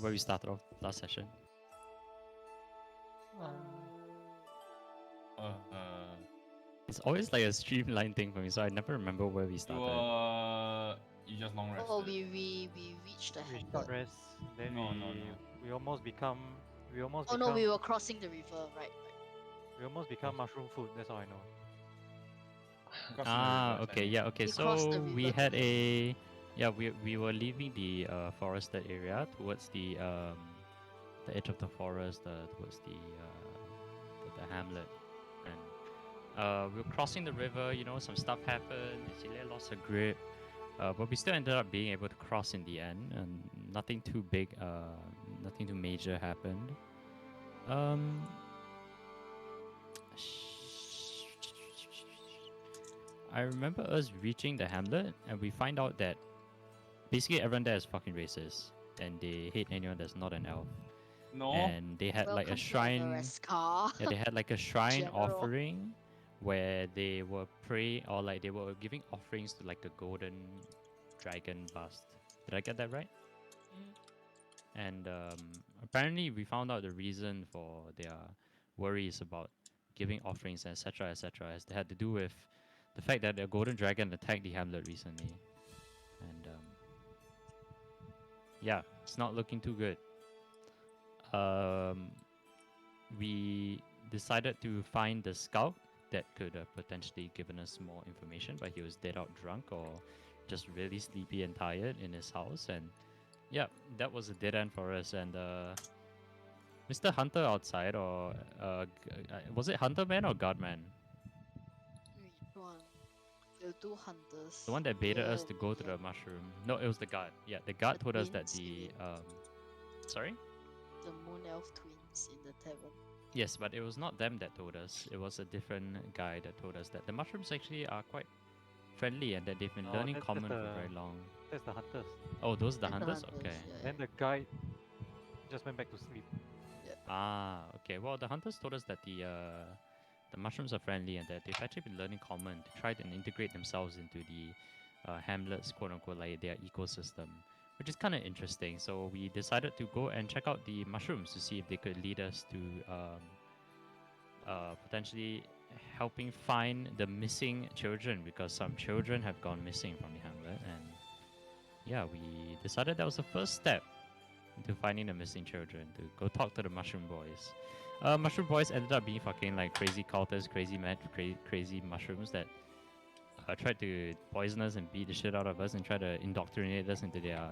where we started off last session? It's always like a streamline thing for me, so I never remember where we started. You just long rested. Oh, we reached the We hamlet. short rest, then No, we almost become Oh no, we were crossing the river, right? we almost become mushroom food. That's all I know. Okay, yeah, okay. We crossed the So we river had together. we were leaving the forested area towards the edge of the forest, towards the hamlet, and we were crossing the river. You know, some stuff happened. Celia lost her grip, but we still ended up being able to cross in the end, and nothing too big, nothing too major happened. I remember us reaching the hamlet, and we find out that basically everyone there is fucking racist, and they hate anyone that's not an elf. No. And they had like a Welcome to shrine. Everescar. Yeah, they had like a shrine General. offering where they were praying, or like they were giving offerings to like a golden dragon bust. Did I get that right? And apparently, we found out the reason for their worries about giving offerings, etc., etc., as they had to do with the fact that the golden dragon attacked the hamlet recently, and yeah, it's not looking too good. We decided to find the scout that could have potentially given us more information, but he was dead out drunk or just really sleepy and tired in his house, and yeah, that was a dead end for us. And Mr. Hunter outside, or was it Hunter Man or God Man? Which one? The two hunters. The one that baited us Yeah, to go to yeah. the mushroom. No, it was the guard. Yeah, the guard The told us that twins the in sorry. the moon elf twins in the tavern. Yes, but it was not them that told us. It was a different guy that told us that the mushrooms actually are quite friendly and that they've been learning common for very long. That's the hunters. Oh, those are the And hunters? Okay. yeah, Then the guide just went back to sleep. Ah, okay. Well, the hunters told us that the mushrooms are friendly and that they've actually been learning common to try and integrate themselves into the hamlet's quote unquote like their ecosystem, which is kind of interesting. So we decided to go and check out the mushrooms to see if they could lead us to potentially helping find the missing children, because some children have gone missing from the hamlet, and yeah, we decided that was the first step into finding the missing children, to go talk to the mushroom boys. Mushroom boys ended up being fucking like crazy cultists, crazy mushrooms that tried to poison us and beat the shit out of us and try to indoctrinate us into their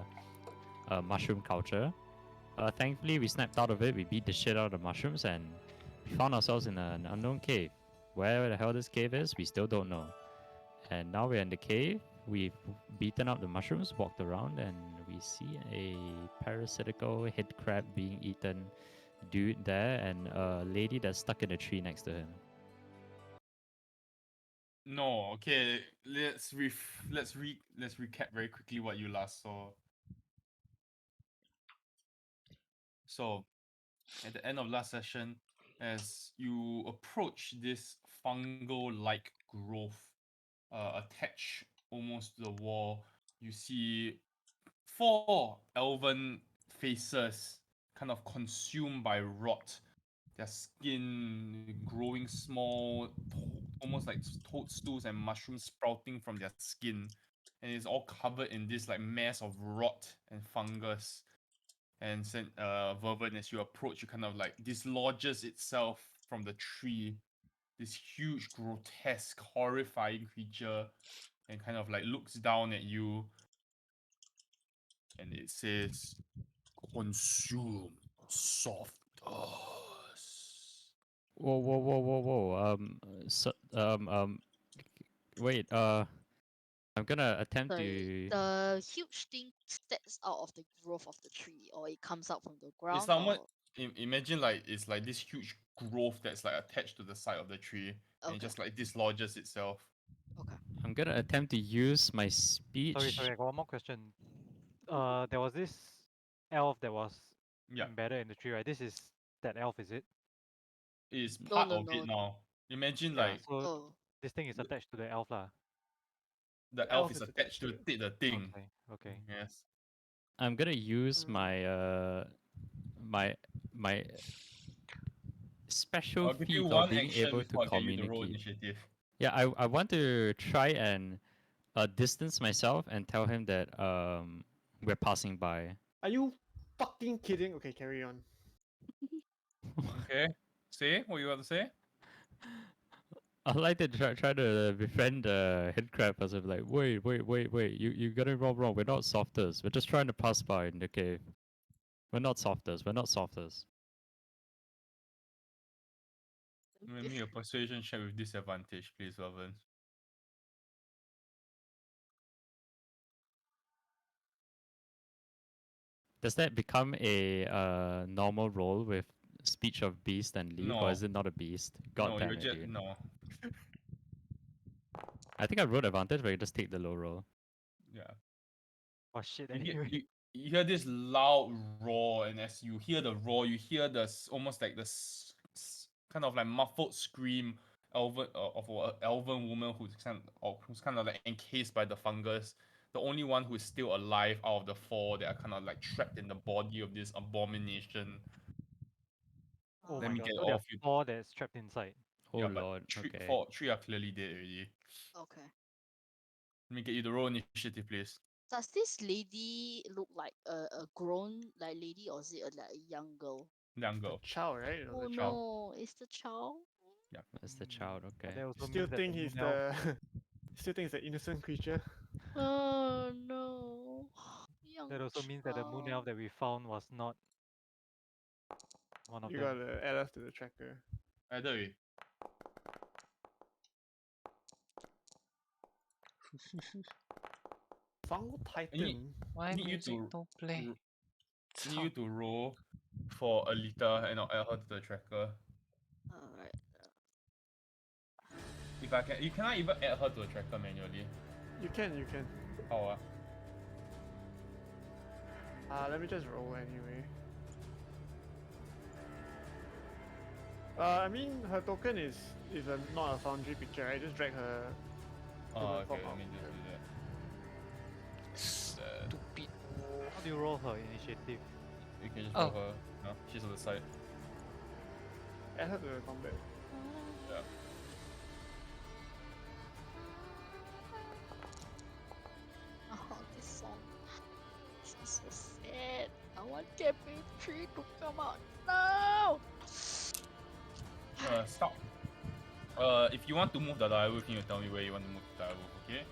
mushroom culture. Thankfully, we snapped out of it. We beat the shit out of the mushrooms, and we found ourselves in an unknown cave. Where the hell this cave is, we still don't know. And now we're in the cave. We've beaten up the mushrooms, walked around, and we see a parasitical head crab being eaten dude there, and a lady that's stuck in a tree next to him. No, okay. Let's recap very quickly what you last saw. So, at the end of last session, as you approach this fungal-like growth attached almost to the wall, you see 4 elven faces kind of consumed by rot. Their skin growing small, almost like toadstools and mushrooms sprouting from their skin. And it's all covered in this like mass of rot and fungus. And Vervin, as you approach, you kind of like dislodges itself from the tree. This huge, grotesque, horrifying creature, and kind of like looks down at you. And it says, "Consume soft dust." Whoa, whoa, whoa, whoa, whoa. Wait. I'm gonna attempt to. The huge thing steps out of the growth of the tree, or it comes out from the ground. It's somewhat. Imagine like it's like this huge growth that's like attached to the side of the tree, and it just like dislodges itself. Okay. I'm gonna attempt to use my speech. Sorry, I got one more question. There was this elf that was embedded in the tree, right? This is that elf, is it? It's part of it now. Imagine like so this thing is attached to the elf lah. The elf is attached to the thing. Okay. Yes. I'm gonna use my my special I'll give feat you of one being action able to before I get you to roll communicate. initiative. Yeah, I want to try and distance myself and tell him that we're passing by. Are you fucking kidding? Okay, carry on. Okay. Say what you want to say. I'd like to try to befriend head crab as of like, wait, you got it wrong. We're not softers. We're just trying to pass by in the cave. We're not softers. We're not softers. Make me a persuasion check with disadvantage, please, Elven. Does that become a normal role with speech of beast and leaf, or No. is it not a beast? God No, damn you're it, just dude. no. I think I wrote advantage, but you just take the low roll. Yeah. Oh shit, You, anyway. you hear this loud roar, and as you hear the roar, you hear almost like kind of like muffled scream of an elven woman who's kind of like encased by the fungus. The only one who is still alive out of the four that are kind of like trapped in the body of this abomination. Oh Let my me god, get so all there of are you. 4 that's trapped inside. Oh Yeah, but lord, okay. three are clearly dead already. Okay. Let me get you the roll initiative, please. Does this lady look like a grown like lady, or is it like a young girl? Young The girl. child, right? It was Oh a child. no, it's the child. That's the child, But okay. that also Still means that think the he's moon elf, the still think he's an innocent creature. Oh no, young that also means that the moon elf child. that we found was not one of You them. gotta add us to the tracker. Either way. Fungal Titan. Why Need you music to no play? ro- need you to roll for Alita and I'll add her to the tracker. Alright. If I can, you cannot even add her to the tracker manually. You can. How? Let me just roll anyway. I mean, her token is not a foundry picture. I just drag her. Oh, human okay. form Let out. me just do that. Stupid. How do you roll her initiative? You can just Oh. roll her. No, she's on the side. Add her to the combat. Yeah. Oh, this song. This is so sad. I want Campaign 3 to come out now. Stop. If you want to move the direwolf, you need to tell me where you want to move the direwolf, okay?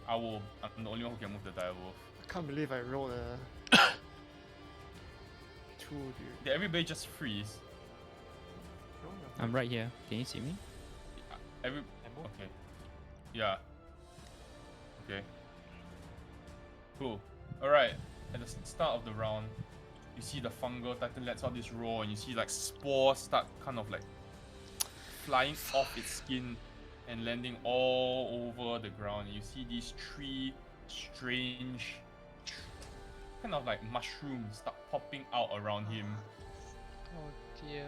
I'm the only one who can move the direwolf. I can't believe I rolled a 2, dude. Did everybody just freeze? No, I'm right here. Can you see me? Every I move? Okay. Yeah. Okay. Cool. Alright. At the start of the round, you see the fungal titan lets out this roar, and you see like spores start kind of like flying off its skin and landing all over the ground. And you see these 3 strange kind of like mushrooms start popping out around him. Oh dear.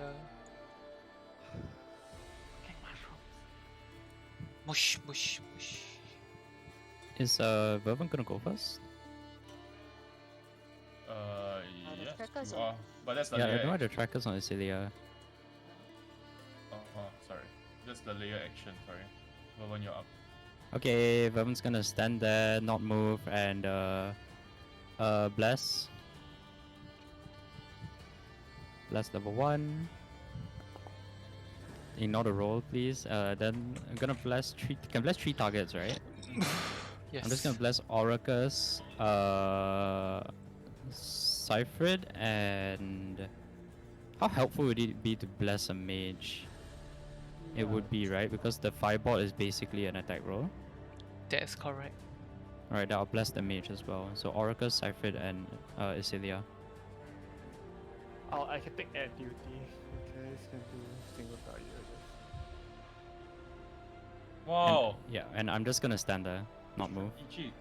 Mush, mush, mush. Is Vervin gonna go first? the Yes, tracker's you on are. But that's the Yeah, I layer don't know the action. trackers on Isilia. Sorry. That's the layer action, sorry. But when you're up. Okay, Vervin's gonna stand there, not move, and bless. Bless level 1. Ignore the roll, please. Then I'm gonna bless 3. Can bless 3 targets, right? Yes. I'm just gonna bless Oracus, Cyphered, and how helpful would it be to bless a mage? It would be, right? Because the fireball is basically an attack roll. That's correct. Alright, I'll bless the mage as well. So Oracus, Cyphered, and Isilia. I can take air duty. Okay, it's gonna do single target. I guess. Wow! Yeah, and I'm just gonna stand there, not move. Ichi.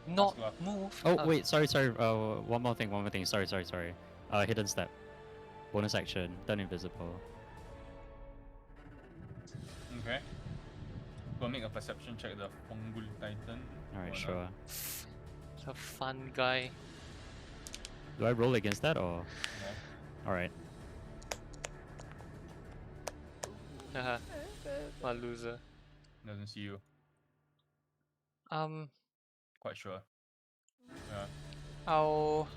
Not Muscular. move. Oh wait, sorry. One more thing. Sorry. Hidden step. Bonus action. Turn invisible. Okay. Go make a perception check the Fungal Titan. Alright, Wanna- sure. The fun guy. Do I roll against that or? No. All right. Haha. What a loser. Doesn't see you. Quite sure. Yeah. I'll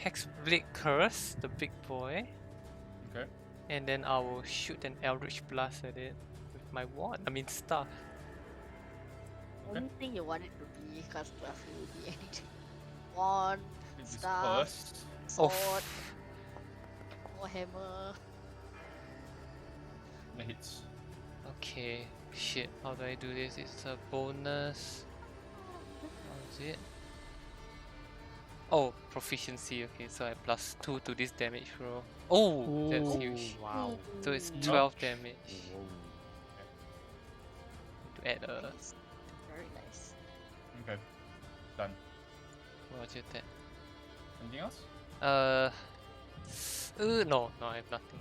Hexblade Curse, the big boy, Okay. and then I will shoot an Eldritch Blast at it with my wand. I mean staff. Okay. Anything you want it to be, because stuff will be anything. Wand, It is staff, cursed. sword, or hammer. That hits. Okay, shit. How do I do this? It's a bonus. How is it? Oh, proficiency. Okay, so I plus 2 to this damage roll. Oh, that's huge. Wow. So it's Yup. 12 damage. Whoa. To add a Nice. Very nice. Okay. Done. Roger that. Anything else? No, I have nothing.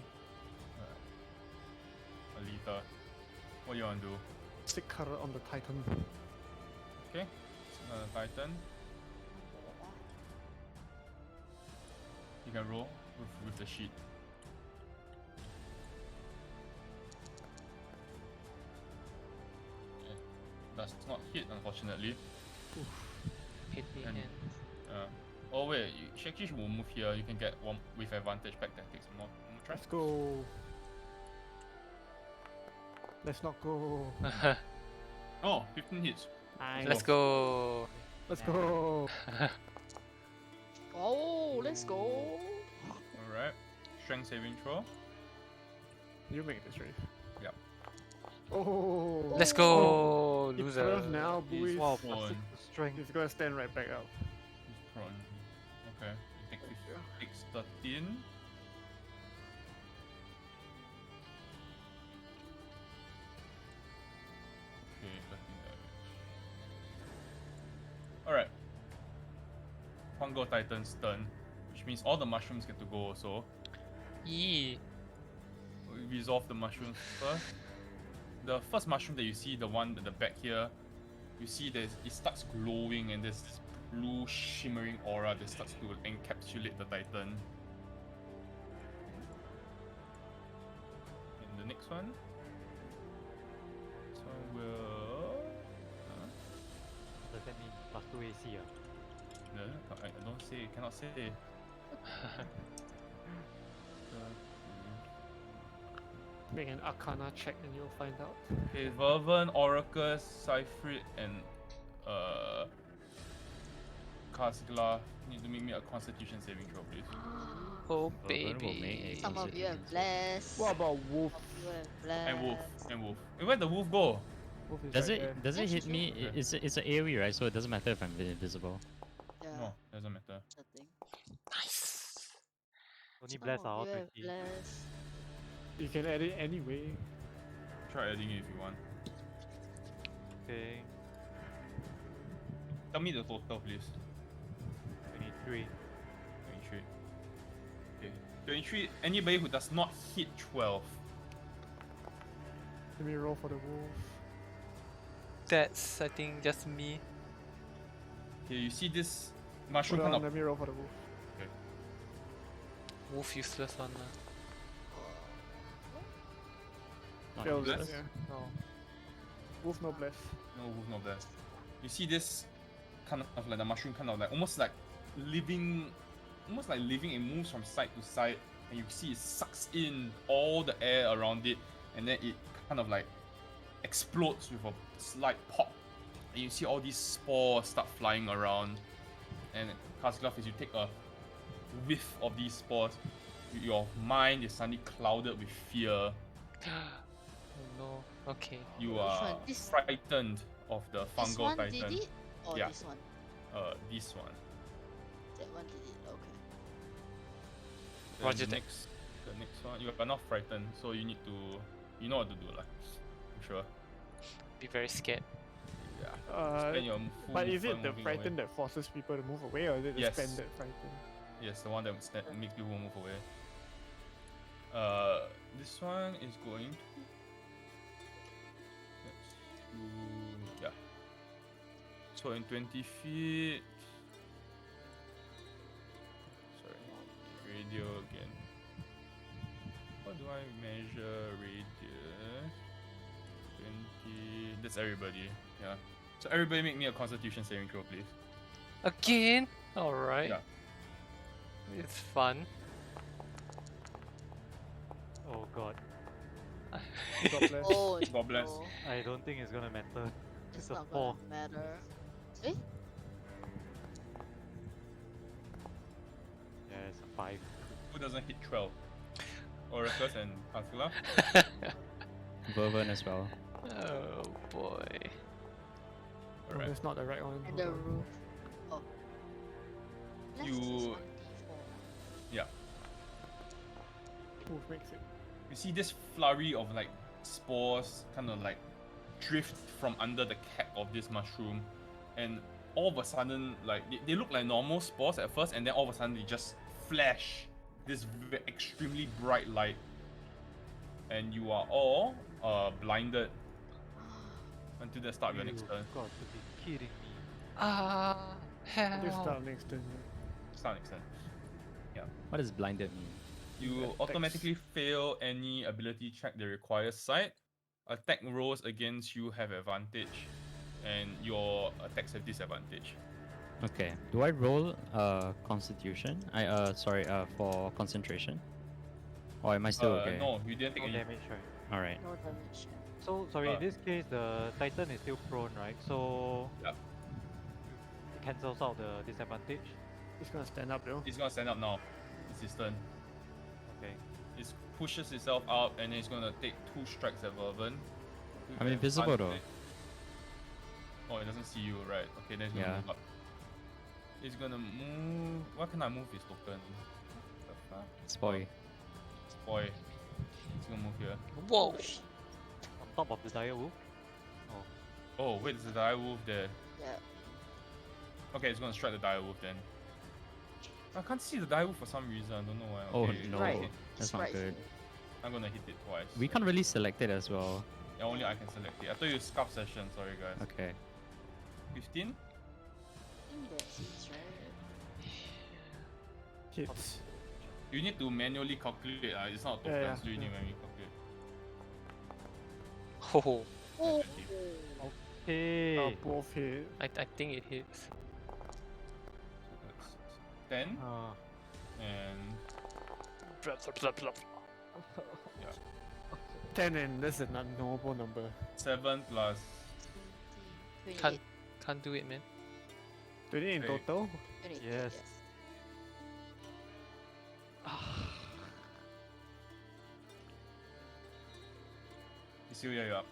Alita. What do you want to do? Stick cutter on the Titan. Okay. Titan. You can roll with the sheet. Okay. Does not hit, unfortunately. Hit me And- and Oh wait, she actually will move here. You can get one with advantage back tactics. More try. Let's go. Let's not go. Oh, 15 hits. Nice. Let's go. Let's go. Oh, let's go. Alright. Strength saving throw. You make this, right? Yep. Oh. Let's go, It's loser. curve now, He's boys. Wow, prone. plus 6 strength. He's gonna stand right back up. He's prone. Okay. You take 6, 13. Okay, 13 damage. Alright. Fungal Titan's turn, which means all the mushrooms get to go also. Yee. We resolve the mushrooms first. The first mushroom that you see, the one at the back here, you see that it starts glowing and there's this blue shimmering aura that starts to encapsulate the Titan. And the next one. So will. Does that mean plus 2 AC? No, I don't say. Cannot say. Make an Arcana check and you'll find out. Okay, Vervin, Oracus, Cyphrid, and Kasgla need to make me a Constitution saving throw, please. Oh Vervin will make baby. a Some of you have Constitution blessed. What about Wolf? Some of you have blessed. And Wolf, and Wolf. Hey, where'd the Wolf go? Wolf is Does right it there. does it Yes, hit it's me? okay. It's an AoE, right? So it doesn't matter if I'm invisible. Yeah, No, doesn't matter. I think. Nice. Only Some bless of our you have 20. blessed. You can add it anyway. Try adding it if you want. Okay, Tell me the total, please. 23. 23. Okay. 23, anybody who does not hit 12. Let me roll for the wolf. That's I think just me. Okay, you see this Hold mushroom on, kind of. let me roll for the wolf. Wolf useless one. Not Failed it, bless? yeah. No. Wolf no bless. No, wolf not there. You see this kind of like the mushroom kind of like almost like living, almost like living. It moves from side to side, and you see it sucks in all the air around it, and then it kind of like explodes with a slight pop, and you see all these spores start flying around. And Kasglaf, as you take a whiff of these spores, your mind is suddenly clouded with fear. Oh no. Okay. You Which are one? This- frightened of the This fungal one titan. did it? Or Yeah. this one? This one. That one did it, okay. Then Roger the that. next one. You are not frightened, so you need to. You know what to do, like. I'm sure. Be very scared. Yeah. Spend your full But is it moving the away. frighten that forces people to move away, or is it the Yes. spend that frighten? Yes, the one that makes people move away. This one is going to. Let's do. Yeah. So in 20 feet. Sorry. radio again. How do I measure radius? 20. That's everybody. Yeah. So everybody make me a Constitution saving throw, please. Again? Alright. Yeah. It's fun. Oh god. God bless. Oh, God bless. no. I don't think it's gonna matter. It's a not 4. gonna matter. Eh? Yeah, it's a 5. Who doesn't hit 12? Oracus and Kaskula? Vervin as well. Oh boy. Oh, Alright. that's not the right one. And Hold the on. roof. Oh. Let's You- just 1d4. Oof, makes it. You see this flurry of like spores kind of like drift from under the cap of this mushroom, and all of a sudden, like they look like normal spores at first, and then all of a sudden they just flash this extremely bright light, and you are all blinded until the start of your next You turn. got to be kidding me. Ah, This hell. start next turn. Start next turn. What does blinded mean? You Attacks. automatically fail any ability check that requires sight. Attack rolls against you have advantage, and your attacks have disadvantage. Okay. Do I roll Constitution? For concentration. Or am I still okay? No, you didn't take No any. damage, right? All right. No damage. So, sorry, Uh, in this case, the Titan is still prone, right? So, Yep. it cancels out the disadvantage. It's gonna stand up though. It's gonna stand up now. It's his turn. Okay. It pushes itself up, and then it's gonna take 2 strikes at Vervin. I'm invisible though. Oh, it doesn't see you, right? Okay, then it's gonna Yeah. move up. It's gonna move. Why can I move his token? The fuck? Spoil. Spoil. It's gonna move here. Whoa. On top of the dire wolf. Oh, wait, there's a dire wolf there. Yeah. Okay, it's gonna strike the dire wolf then. I can't see the dire wolf for some reason. I don't know why. Oh, Okay, no. Right. That's It's not right good. here. I'm gonna hit it twice. We can't really select it as well. Yeah, only I can select it. I thought you scarf session. Sorry, guys. Okay. 15. I think that's it, right? Hits. You need to manually calculate. It's not a token, Yeah, so you need yeah. to manually calculate. Oh, Oh. Hey. Both hit. I think it hits. So that's 10 Uh, and Blah, blah, blah, blah. 10 and that's an unknowable number. 7 plus 28. Can't do it, man. 20 in Hey. total? 28, Yes. Cecilia, you're up.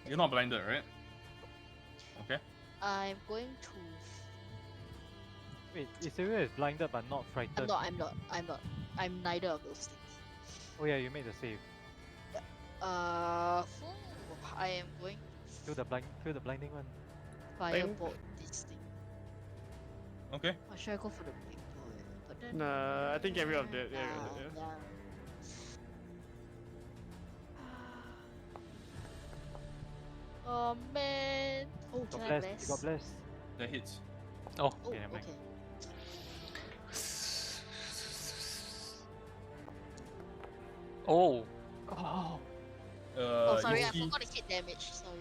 You're not blinded, right? Okay. I'm going to. wait, Isaiah is blinded but not frightened. I'm not. I'm neither of those things. Oh yeah, you made the save. I am going to Feel the blinding one. firebolt this thing. Okay. Or should I go for the big boy? But then. Nah, I think get rid of that. Yeah, Nah, yeah. yeah. Oh man. Oh, You can got I blessed. You bless? got blessed. That hits. Oh, Oh, Okay, never mind. okay. oh. Oh. Oh, sorry, you I see, forgot to hit damage. Sorry.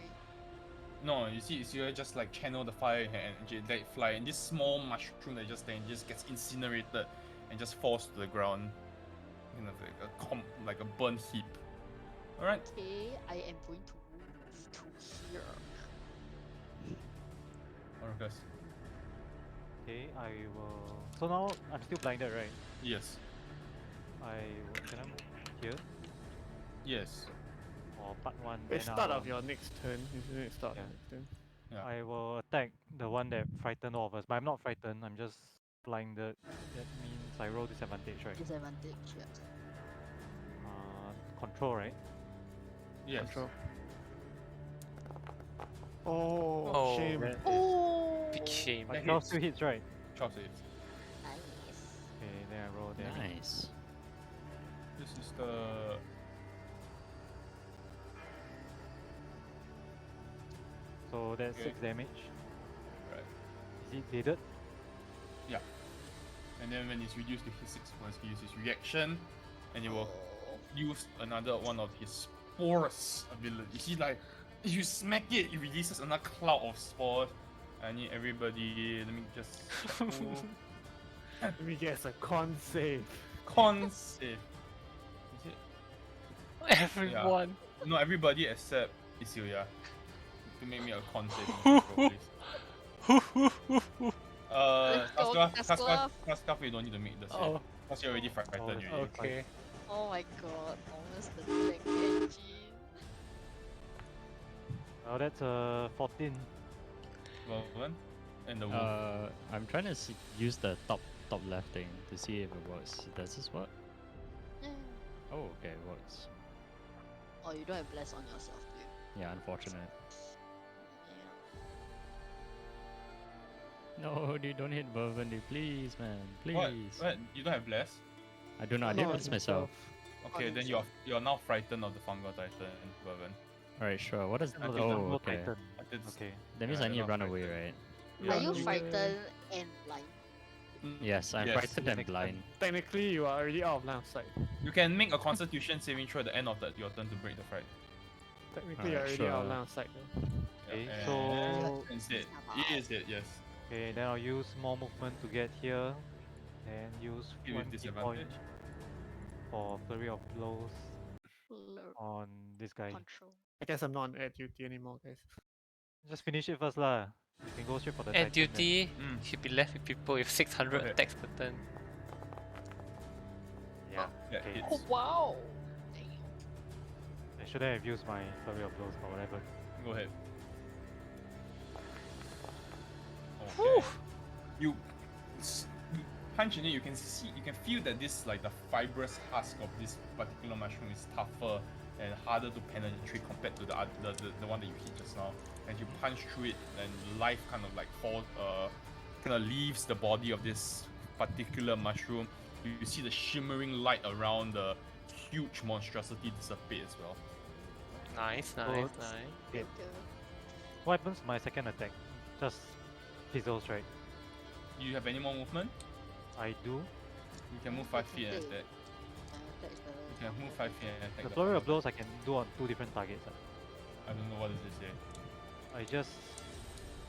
No, you see, just like channel the fire and let it fly, and this small mushroom that just then just gets incinerated and just falls to the ground, you know, like a burnt heap. All right. Okay, I am going to move to here. Orcus. Okay, I will. So now I'm still blinded, right? Yes. Can I move here Yes. or part one? It's then start I'll- of your next turn. Isn't it start Yeah. of next turn? Yeah. I will attack the one that frightened all of us, but I'm not frightened. I'm just blinded. That means I roll disadvantage, right? Disadvantage, yeah. Control, right? Yes. Control. Oh, Oh. shame. That is- Oh! Big shame. But That 12 hits. still hits, right? 12 saves. Nice. Okay, then I roll damage. Nice. This is the So that's Okay. 6 damage. right. Is it deaded? Yeah. and then when it's reduced to his 6 points, he uses reaction, and he will Oh. use another one of his spores ability. You see, like, if you smack it, it releases another cloud of spores. I need everybody. Let me just Let me guess, a con save. con save. Is it? Everyone. No, everybody except Isilia. To make me a con save. Let's go, Kaskov. Kaskov, you don't need to make the save. Oh, Because you're already frightened Oh, already. okay. Oh my god, almost the tank engine. Oh, that's 14. Well, and the wolf. I'm trying to use the top left thing to see if it works. Does this work? Yeah. Oh, okay, it works. Oh, you don't have bless on yourself, do you? Yeah, unfortunate. Yeah. No, dude, don't hit Burgundy, please, man, please. What? You don't have bless? I don't know. I didn't Not bless myself. Okay, then himself. you're now frightened of the fungal titan, Vervin. All right, sure. What does? I think Oh, no okay. Titan. It's- Okay. That means Yeah, I need to you're run not away, frightened. right? Are you you frightened and blind? Yes, I'm Yes. frightened and Next time. blind. Technically, you are already out of line of sight. You can make a constitution saving throw at the end of your turn to break the fright. Technically, you're Alright, already out of sure. line of sight though. Okay, and so- it's dead. It is dead, yes. Okay, then I'll use more movement to get here. And use Hit 1 with key point disadvantage. for flurry of blows Blur on this guy. control. I guess I'm not on air duty anymore, guys. Just finish it first lah. You can go straight for the At Titan then. duty, Mm. should be left with people with 600 Okay. attacks per turn. Yeah. Yeah, Okay. Oh hits. wow! Damn. I shouldn't have used my flurry of blows or whatever. Go ahead. Whew. Okay. You punch in it, you can feel that this, like, the fibrous husk of this particular mushroom is tougher and harder to penetrate compared to the one that you hit just now. As you punch through it, and life kind of like kind of leaves the body of this particular mushroom. You see the shimmering light around the huge monstrosity dissipate as well. Nice, So nice, it's- nice. Okay. Okay. What happens to my second attack? Just fizzles, right? Do you have any more movement? I do. You can move 5 feet and Okay. attack. That is You can move 5 feet and attack. The the flurry of fungus. blows I can do on 2 different targets. I don't know what does this say. I just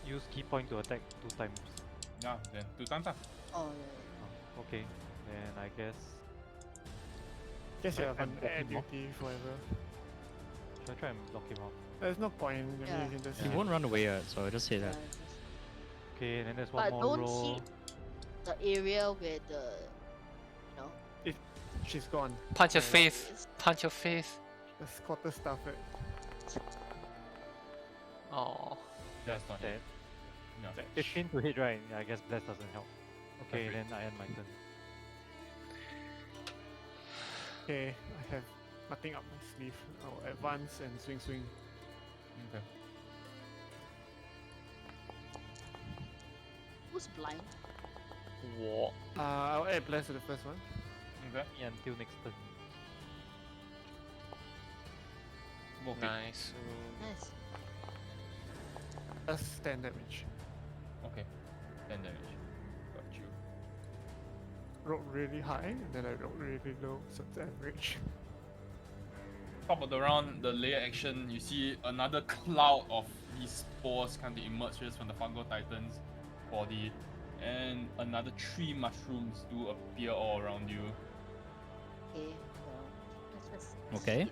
use key point to attack 2 times. Yeah, then 2 times. Oh yeah. Oh, okay, then I guess. Guess you I- have I'm on air blocking more. duty forever. Should I try and block him out? There's no point. I mean, Yeah. you can just. He won't run away, so I'll just hit Yeah, that. just- Okay, then there's one But more don't roll. hit the area where the She's gone. Punch your Right. face. is. Punch your face. Just quarter stuff it. Oh. That's not Dead. it. No. 15 to hit, right? Yeah, I guess bless doesn't help. Okay, Agree. then I end my turn. Okay, I have nothing up my sleeve. I'll advance and swing. Okay. Who's blind? Walk. I'll add bless to the first one. Okay. Yeah, until next turn. Okay. Nice. Nice. Just 10 damage. Okay. 10 damage. Got you. Rolled really high, and then I rolled really low, so it's average. Top of the round, the layer action, you see another cloud of these spores kind of emerge just from the fungal titan's body, and another 3 mushrooms do appear all around you. Okay. Well, let's just Okay. hit.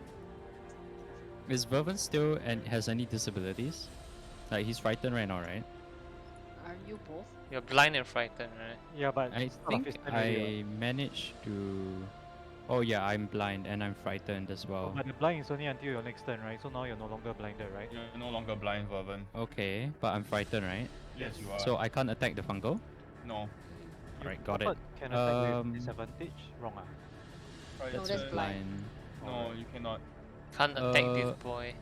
Is Vervin still and has any disabilities? Like he's frightened right now, right? Aren't you both? You're blind and frightened, right? Yeah, but I it's not of his think turn already, I managed to. Oh yeah, I'm blind and I'm frightened as what? well. But the blind is only until your next turn, right? So now you're no longer blinded, right? You're no longer blind, Vervin. Okay, but I'm frightened, right? Yes, you are. So I can't attack the fungal. no. Alright, got I it. thought Can attack Um, with disadvantage? Wrong ah. No, Frightened. that's blind. No, you cannot. Can't attack this Uh, boy.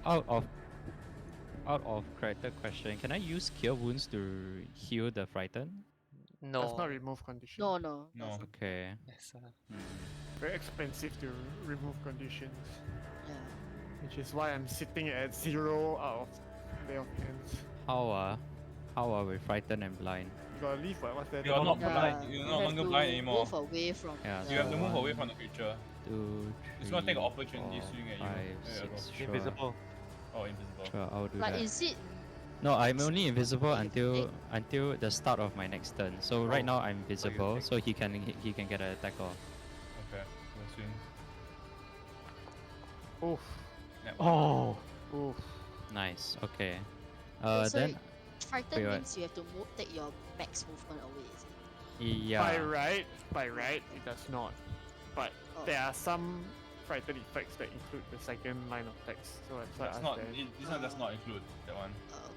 Out of character question, can I use cure wounds to heal the frightened? Does No. not remove condition. No, no. No. doesn't. Okay. Yes, Very expensive to remove conditions, Yeah. which is why I'm sitting at 0 out of Lay of Hands. How How are we? Frightened and blind. You gotta leave. What's that? You are not Yeah, blind. You're you no have longer to blind anymore. move away from. Yeah, You have to move away One, from the creature. 2, It's gonna take an 3, opportunity 4, swing at you. 5, Yeah, 6. Sure. Invisible. Oh, invisible. Sure, I'll do Like, that. is it? No, I'm only invisible Okay, until the start of my next turn. So right Oh, now I'm so you visible, take- so he can get an attack off. Okay, go swing. Oof. That one. Oh, Oof. Nice. Okay. So Then frightened wait, what? means you have to take your max movement away. Is it? yeah. By right, it does not. But Oh. there are some frightened effects that include the second line of text. So that's why I That's asked not. that. This one does not include that one. Okay.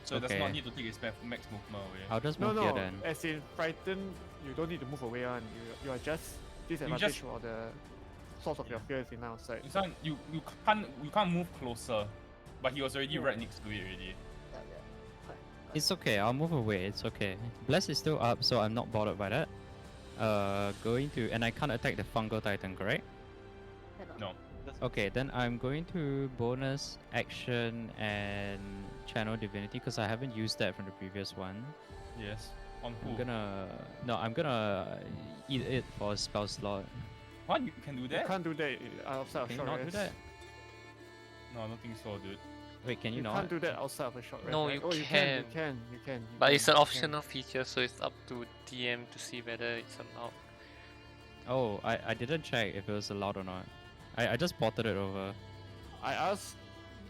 So it does Okay. not need to take its max movement away. I'll just No, move here no. then. As in frightened, you don't need to move away on. You are just disadvantage for the source of your fear is in outside. This one you can't move closer, but he was already right next to it already. Yeah, yeah. Fine. It's okay. I'll move away. It's okay. Bless is still up, so I'm not bothered by that. Going to and I can't attack the fungal titan, correct? Cannot. No. Okay, then I'm going to bonus action and channel divinity because I haven't used that from the previous one. Yes. On I'm who? I'm gonna eat it for a spell slot. What? You can do You that? can't do that outside of Can you short not do rest. that? No, I don't think so, dude. Wait, can you, You not? can't do that outside of a short rest. No, right? you Oh, you can. can. But can, it's an you can. optional feature, so it's up to DM to see whether it's allowed. Oh, I didn't check if it was allowed or not. I just ported it over. I asked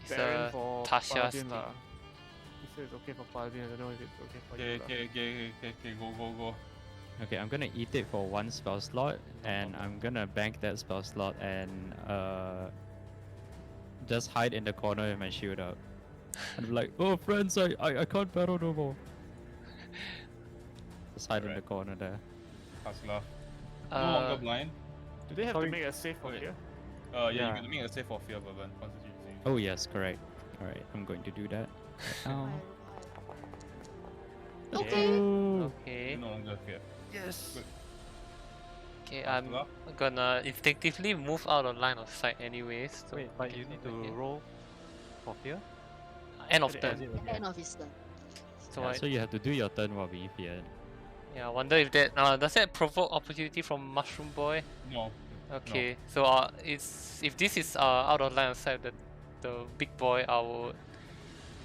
It's Baron a for Tasha's Paladin thing. lah. He said it's okay for Paladin. I don't know if it's okay for Okay, you. lah. okay, go. Okay, I'm gonna eat it for one spell slot, and I'm gonna bank that spell slot and just hide in the corner with my shield up. And I'm like, oh friends, I can't battle no more. Just hide in the Alright. corner there. Kasla. No longer blind. Do they have Sorry. to make a save for Wait. here? Yeah, Yeah. you can make a save for fear, Bourbon. Constitution. Oh yes, correct. Alright, I'm going to do that. Right now. Okay. Okay. You no longer fear. Yes. Okay, I'm Kasla. gonna instinctively move out of line of sight anyways. So wait, I but can you need move to again. roll for fear. End of At the turn. end. End of his turn. So Yeah, I, so you have to do your turn while being feared. yeah, I wonder if that does that provoke opportunity from Mushroom Boy? No. Okay, so it's if this is out of line of sight, the big boy, I will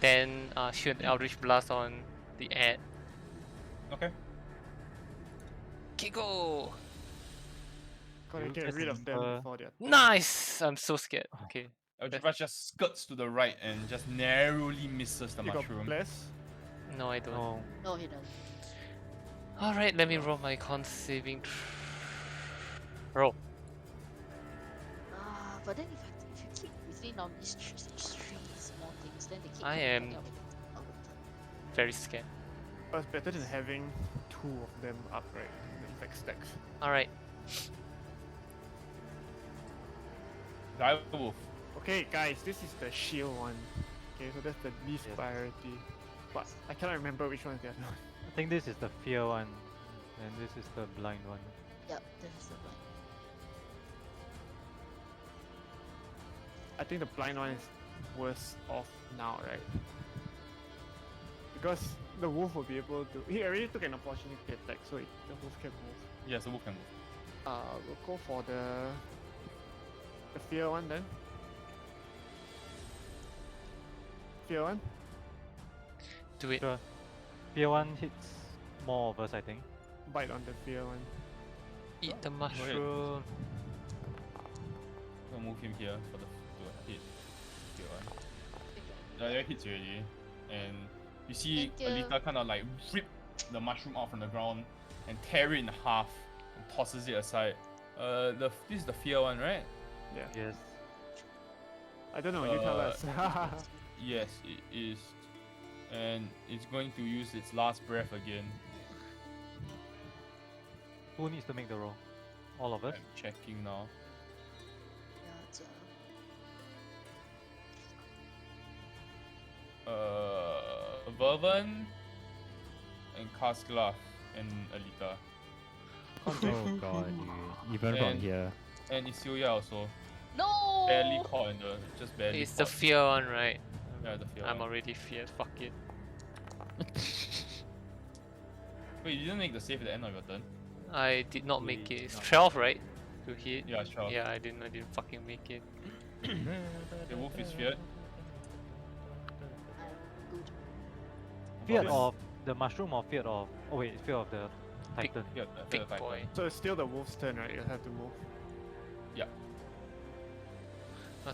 then shoot an Eldritch Blast on the ad. Okay. Okay, go! Gotta You get just rid of them remember- before they're. Nice! I'm so scared. Okay. Eldritch just skirts to the right and just narrowly misses the You got mushroom. bless? No, I don't. Oh, No, he doesn't. Alright, let me roll my con saving. Roll. But then if you keep within all these three small things, then they keep. I coming am- back out of turn. Very scared. But it's better than having two of them up, right? The effect stacks. Alright. Die wolf. Okay, guys, this is the shield one. Okay, so that's the least Yes. priority. But I cannot remember which one is the other one. I think this is the fear one, and this is the blind one. Yep, this is the one. I think the blind one is worse off now, right? Because the wolf will be able to. He already took an opportunity attack, so the wolf can move. Yes, the wolf can move. We'll go for the fear one then. Fear one. Do it. Sure. Fear one hits more of us, I think. Bite on the fear one. Eat the ahead. mushroom. I'll move him here for the to hit. Fear one. That hits already, and you see Thank you. Alita kind of like rip the mushroom out from the ground and tear it in half and tosses it aside. This is the fear one, right? Yeah. Yes. I don't know. You tell us. Yes, it is, and it's going to use its last breath again. Who needs to make the roll? All of us? I'm checking now. Yeah, it's, Vervin and Kasglaf and Alita. Oh god, dude. Even from And- here. And Isuya also. No! Barely caught in the just barely It's the caught. fear one, right? Yeah, the fear I'm one. already feared. Fuck it. Wait, you didn't make the save at the end of your turn? I did not make We it. It's not 12, right? To hit. Yeah, sure. Yeah, I didn't fucking make it. The wolf is feared. I'm good. Feared Yes. of the mushroom or feared of? Oh wait, fear of the Big- titan. Yeah, Big the Titan. boy. So it's still the wolf's turn, right? You have to move.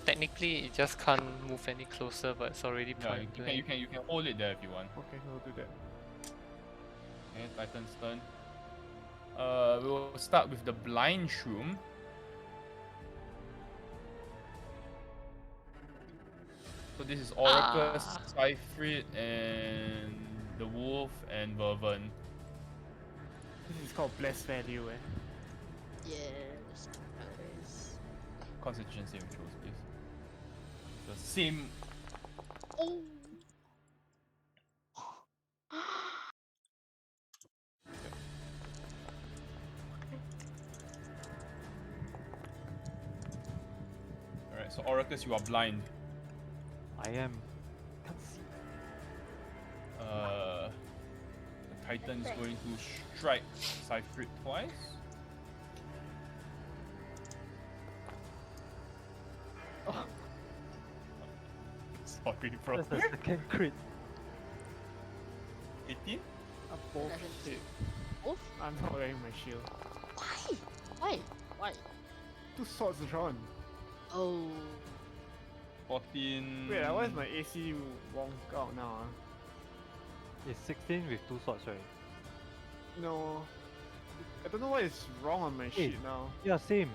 Technically, it just can't move any closer, but it's already Yeah, primed. you can hold it there if you want. Okay, we'll do that. Okay, Titan's turn. We'll start with the blind shroom. So this is Oracus, Cyphrid, and the wolf and Vervin. This is called blessed value, eh? Yes. Nice. Constitution saving throws, please. The same. Oh. Alright, so Oracus, you are blind. I am. Can't see. The Titan is going to strike Cyphrid twice. Sorry, bro. That's the second crit. 18? I'm both Doesn't hit. Oof. I'm not wearing my shield. Why? Why? Why? 2 swords drawn. Oh. 14. Wait, why is my AC wonk out now? Ah? It's 16 with 2 swords, right? No. I don't know what is wrong on my sheet now. Yeah, same.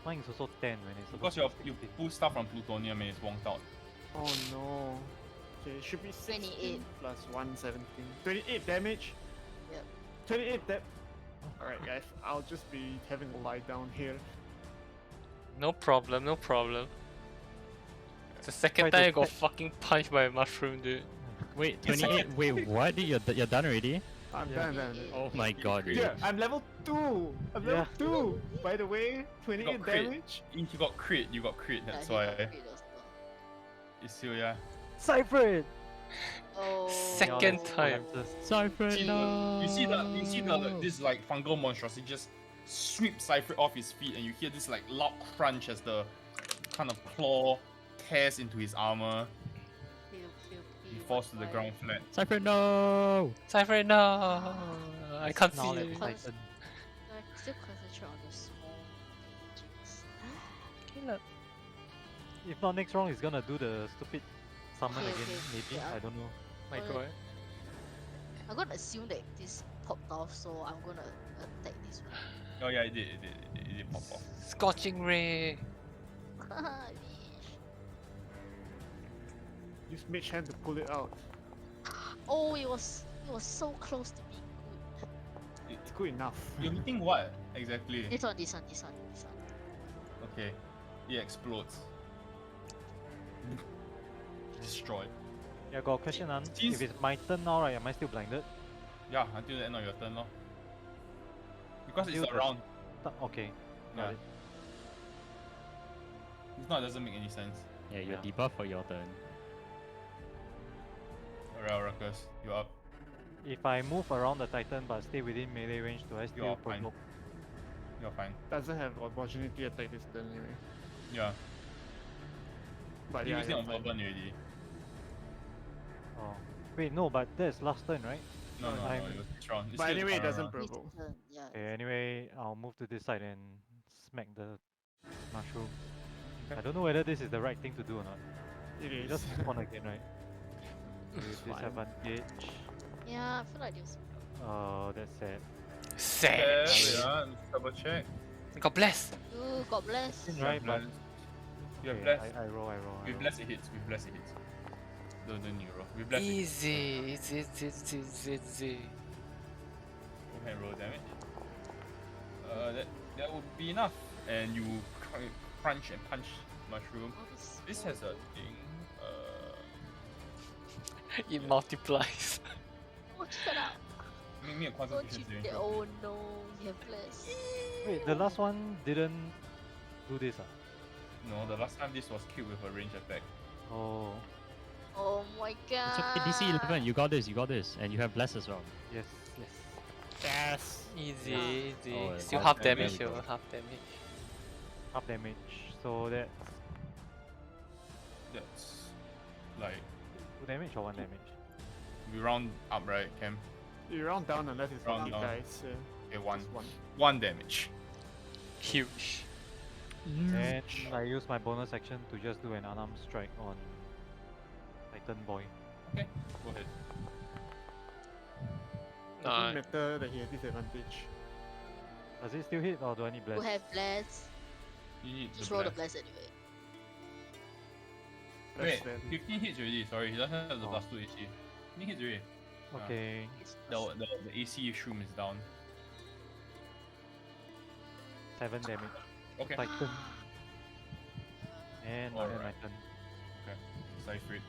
Mine is also 10 when it's Because supposed to be you 16. pull stuff from plutonium and it's wonked out. Oh no. Okay, it should be 16 28. plus 117. 28 damage? Yep. 28 Alright guys, I'll just be having a lie down here. No problem, no problem. It's the second Try time to I got stack- fucking punched by a mushroom, dude. Wait, 28. Wait, what? You're done already? I'm Yeah. done. Oh my god, really? Yeah, I'm level 2! I'm level Yeah. 2! By the way, 28 crit. damage? You got crit, that's Yeah, why. he got crit as well. It's still, yeah. Cyphrid! Oh. Second time. Cypher, See, no! you see this like fungal monstrosity just sweep Cypher off his feet, and you hear this like loud crunch as the kind of claw tears into his armor. Pew, pew, He pew, falls to the why? ground flat. Cypher, no! Cypher, no! I can't see Now you. let's Titan. I still concentrate on the small things. Caleb. If not next round, he's gonna do the stupid summon Okay, again, okay, maybe? yeah. I don't know. My Uh, god. I'm gonna assume that this popped off, so I'm gonna attack this one. Oh yeah, it did pop off. Scorching ray. Use mage hand to pull it out. Oh, it was so close to being good. It's good enough. You're hitting what exactly? This one. Okay, it explodes. Destroyed. Yeah, got a question, An. Since- If it's my turn now, right, am I still blinded? Yeah, until the end of your turn, lor. Because it's Until a the round. Okay, Yeah. got it. If not, it doesn't make any sense. Yeah, you're Yeah. debuff for your turn. Alright, Oracus, you're up. If I move around the Titan but stay within melee range, do I still You're fine. provoke? You're fine. Doesn't have opportunity attack this turn anyway. Yeah. But You yeah, used it you're on fine. Vervin already. Oh. Wait, no, but that's last turn, right? No, no, I'm- no, it was this round. It's But still anyway, it the doesn't round. provoke. Yeah. Okay, anyway, I'll move to this side and smack the mushroom. I don't know whether this is the right thing to do or not. It You is. just spawn again, right? With Fine. disadvantage. Yeah, I feel like this. Oh, that's sad. Sad. Yeah, double check. God bless. Ooh, God bless. Right, but You have okay, blessed. I roll. With bless it hits. With bless it hits. Don't you roll. With bless it hits. Easy. Go ahead and roll damage. That would be enough. And you crunch and punch mushroom. Oh, this This has a thing. It multiplies. Oh, shut up. Make me a Don't concentration you saving dare. throw. Oh no, you have blessed. Wait, the last one didn't do this, ah? No, the last time this was killed with a range attack. Oh. Oh my god. It's okay, DC 11, you got this, and you have bless as well. Yes, yes. Yes. Easy, easy. Oh, Still oh, half there damage we go. here, half damage. Half damage. So that's That's like 2 damage or 1 damage? we round up, right, Cam? You round down unless it's Round one down. guys. Okay, one. Just one. 1 damage. Huge. And I use my bonus action to just do an unarmed strike on Titan Boy. Okay, go ahead. Doesn't matter that he has disadvantage. Does it still hit or do I need Who bless? have bless? You need Just the roll the blast. bless anyway. Wait, That's 15 hits already. Sorry, he doesn't have the Oh. plus 2 AC. 15 hits already. Okay. It's The AC shroom is down. 7 damage. Okay, Titan. And I end my Alright. turn. Cypher it.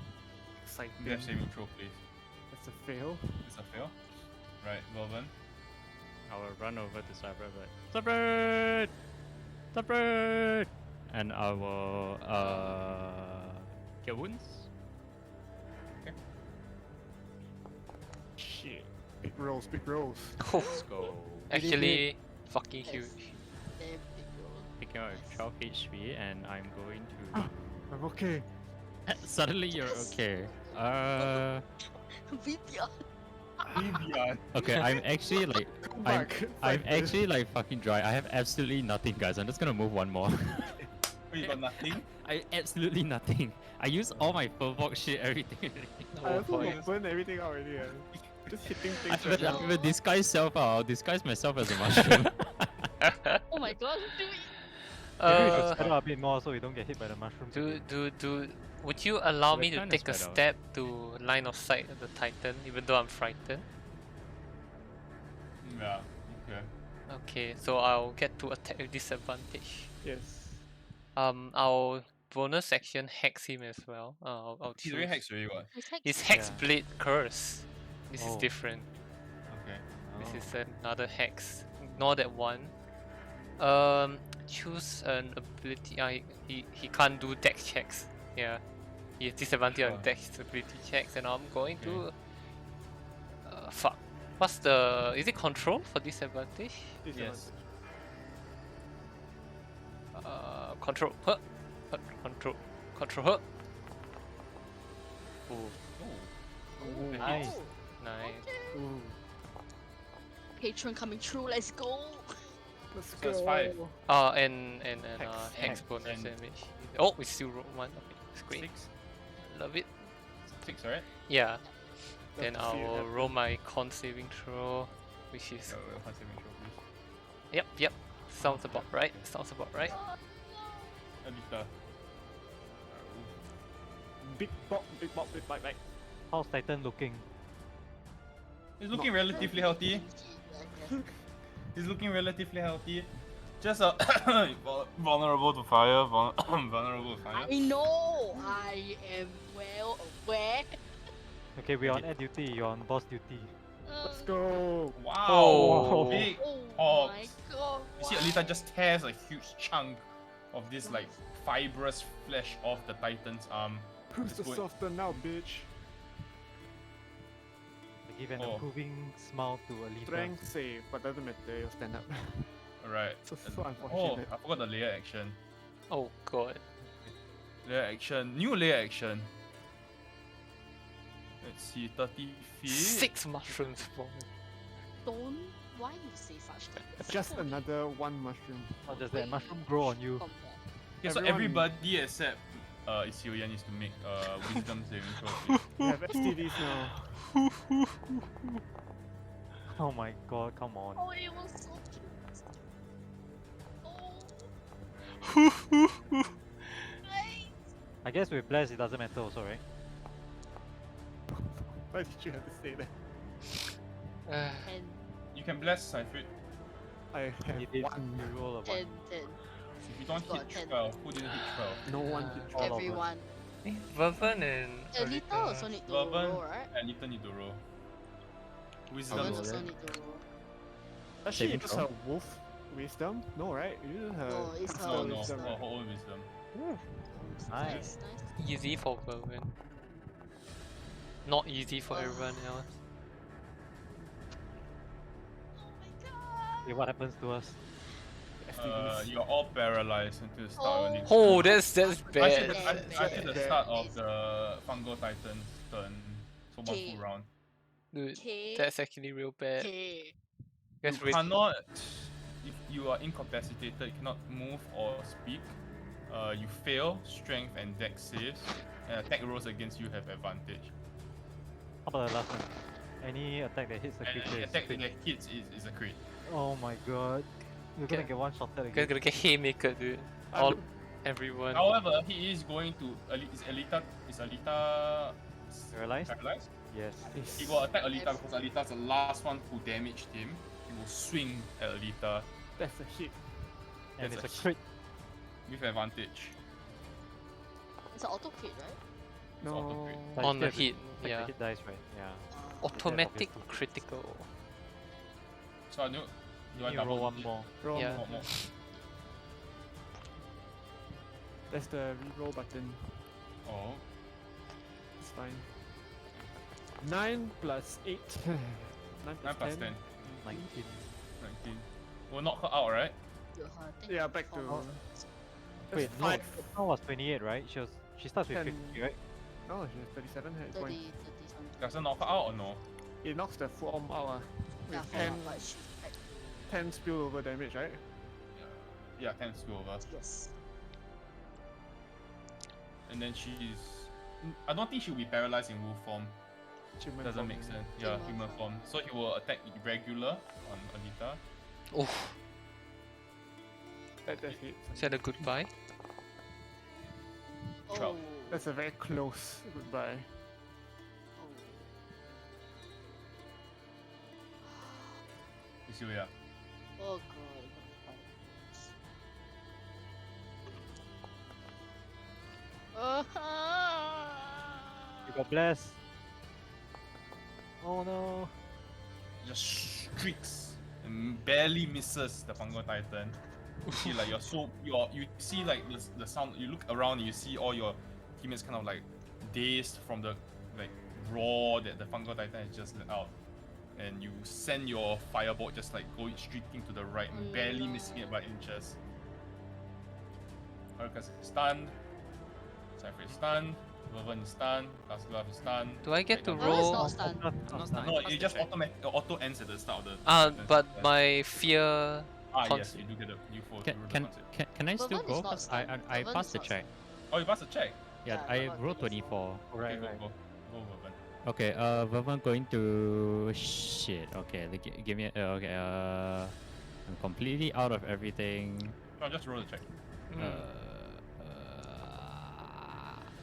exciting. Do you have saving throw, please? That's a fail. It's a fail. Right, Velven. I will run over to Cyber, like, Cyber! Cyber! And I will, get wounds. Shit. Big rolls, big rolls. Let's go. Actually, fucking Yes. huge. damn big roll. Picking up with 12 HP, and I'm going to. I'm okay. Suddenly you're Yes. okay. Vivian. Vivian. Okay, I'm actually like. Come I'm, back. I'm Cypher. actually like fucking dry. I have absolutely nothing, guys. I'm just gonna move one more. Oh, you got nothing? I absolutely nothing. I used all my full shit, everything. I also boy. got burned everything out already. Just hitting I things right will now. disguise self out. I'll disguise myself as a mushroom. Oh my god, do it. Maybe we should Uh, spread out a bit more so we don't get hit by the mushrooms. again. would you allow We're me to trying to take a spread out. step to line of sight of the Titan, even though I'm frightened? Yeah, okay. Okay, so I'll get to attack with disadvantage. Yes. I'll bonus action hex him as well. I'll He's already choose- hexed already, what? It's hex. His hex Yeah. blade curse. This is Oh. different. Okay. This Oh. is another hex. Ignore that one. Choose an ability. He can't do dex checks. Yeah, he has disadvantage on Sure. dex ability checks, and I'm going Okay. to. Fuck. What's the? Is it control for disadvantage? Yes. Control. Huh. Control. Control. Huh. Ooh, Oh. Nice. nice. Ooh. Patron coming through, let's go. Let's So it's 5. And Hex. hex Hex. bonus And- damage. Oh, we still roll one. Okay, it's great. 6? Love it. 6, right? Yeah. Love Then to I see it will happen. roll my con saving throw, which is Yeah, one saving throw, please. yep. Sounds about right. Sounds about right. Alita. Big bop, big bop, big bite, bite. How's Titan looking? He's looking relatively healthy. He's looking relatively healthy. Just vulnerable to fire. Vulnerable to fire. I know. I am well aware. Okay, we're on air duty, you're on boss duty. Let's go. Wow! Oh. Big Oh my hops. god. You see, Alita just tears a huge chunk of this like fibrous flesh off the Titan's arm. Who's Just the go- softer now, bitch? I give an Oh. approving smile to Alita. Strength save, but doesn't matter, you'll stand up. Alright. So Oh, unfortunate. I forgot the layer action. Oh god. Layer action. New layer action. Let's see, 30 feet. 6 mushrooms for me. Don't. Why you say such things? Just another one mushroom. Or does that mushroom grow on you? Okay, so Everyone- everybody except Isilya needs to make wisdom saving throw. please. We have STDs now. Oh my god, come on. Oh, it was so cute. Oh. Nice. I guess with bless it doesn't matter also, right? Why did you have to say that? And You can bless Cypher. I You have did one. you roll a 10, 1. 10. If you don't Got hit 10. 12, who didn't hit 12? No one hit all of us. Everyone. Vervan and Alita also need to Vervan. roll, right? And Alita need to roll. Wisdom. Vervan roll also it. need to roll. Actually, Saving use throw? her wolf wisdom? No, right? You use her. No, it's caster her No, wisdom, her right? own wisdom. Nice. Nice, nice. easy for Vervan. not easy for everyone else. Oh my god! Okay, what happens to us? STDs. You're all paralyzed until the start of the next Oh, turn. that's Until bad. the start of the Fungal Titan's turn. So one Okay. full round. Dude, Okay. that's actually real bad. Okay. That's You really cannot, if you are incapacitated, you cannot move or speak. You fail strength and dex saves. And attack rolls against you have advantage. How about the last one? Any attack that hits the And creature any is attack crit. that hits is a crit. Oh my god. You're gonna Okay. get one shotted Guys again. gonna get haymaker, dude. All everyone. However, he is going to is Alita Paralyzed? paralyzed? Yes. He will attack Alita because Alita's the last one who damaged him. He will swing at Alita That's a hit. And That's it's a a crit. with advantage. It's an auto crit, right? It's auto No. crit. But On you the still have hit, to take yeah. the hit dice, right? Yeah. Automatic obviously. critical. So I do You I need to roll double one it? more. Roll Yeah. more. One more. That's the reroll button. Oh. It's fine. 9 plus 8. 9 9 plus 10. 19. 19. We'll knock her out, right? Yeah, back to. Oh. That's Wait, no. 5. That was 28, right? She starts with 10. 50, right? No, she's 37 hit 30, point. 30 something. Does it knock her out or no? It knocks the full arm out. Yeah, With for 10, but she's like, 10 spillover damage, right? Yeah, 10 spill over. yes. And then she's. I don't think she'll be paralyzed in wolf form. Human Doesn't form, make yeah. sense. Yeah, Human human form. form. So he will attack irregular on Alita. Oof. That hits. Is that a goodbye? 12. Oh. That's a very close goodbye. You see, yeah. Oh god. You got blessed. Oh no. Just streaks and barely misses the Fungal Titan. You see, like you see like the sound. You look around, and you see all your teammates kind of like dazed from the like roar that the Fungal Titan has just let out, and you send your firebolt just like going streaking to the right, and barely missing it by inches. Hurricane's stunned. Cypher is stunned. Vervin is stunned. Last Glove is stunned. Do I get to Wait, Oh, it's roll? not stunned. I'm not stunned. No, What's it the just check? auto ends at the start of the. But turn. my fear. Yes, cons- you do get a you for Can, you roll the can, concept. can I still Vervin is go? not Because I stunned. I Vervin passed is the not check. Oh, you passed the check. Yeah, Yeah, I Vervin rolled 24. 24. Right, Okay, right. go Vervin. Okay, Vervin going to shit. Okay, give me okay. I'm completely out of everything. No, just roll the check. Hmm.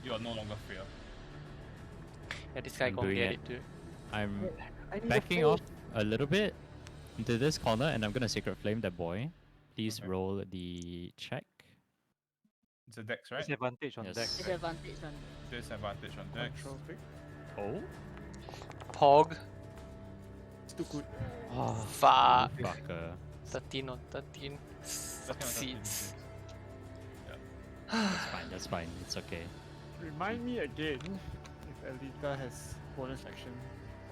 You are no longer fear. Yeah, this guy I'm gonna doing get it. it, dude. I'm I need backing off a little bit into this corner, and I'm gonna Sacred Flame that boy. Please Okay. roll the check. It's a dex, right? Disadvantage on Yes. deck. Disadvantage on Disadvantage on dex. Control pick. Oh, Pog. It's too good. Oh, Fuck. fucker. 13 on 13. Succeeds. That's fine. That's fine. It's okay. Remind me again if Alita has bonus action.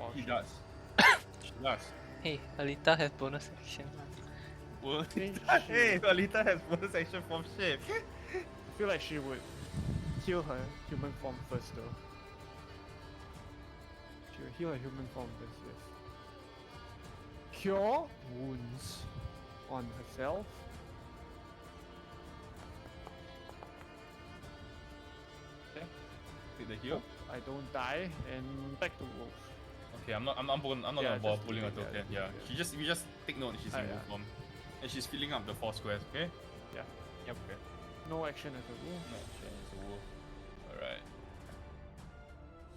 Or He she- does. She does. Hey, Alita has bonus action. Well, think hey, she- Alita has bonus action from shape. I feel like she would heal her human form first though. She will heal her human form first, yes. Cure wounds on herself. Take the heal. I don't die and back to wolf. Okay, I'm not Yeah, gonna bother just pulling her leave it, token. yeah, Yeah, just leave we just take note that she's in Yeah. wolf form, and she's filling up the 4 squares. Okay. Yeah. Yep. Okay. No action as a wolf. No, she's a wolf. Alright.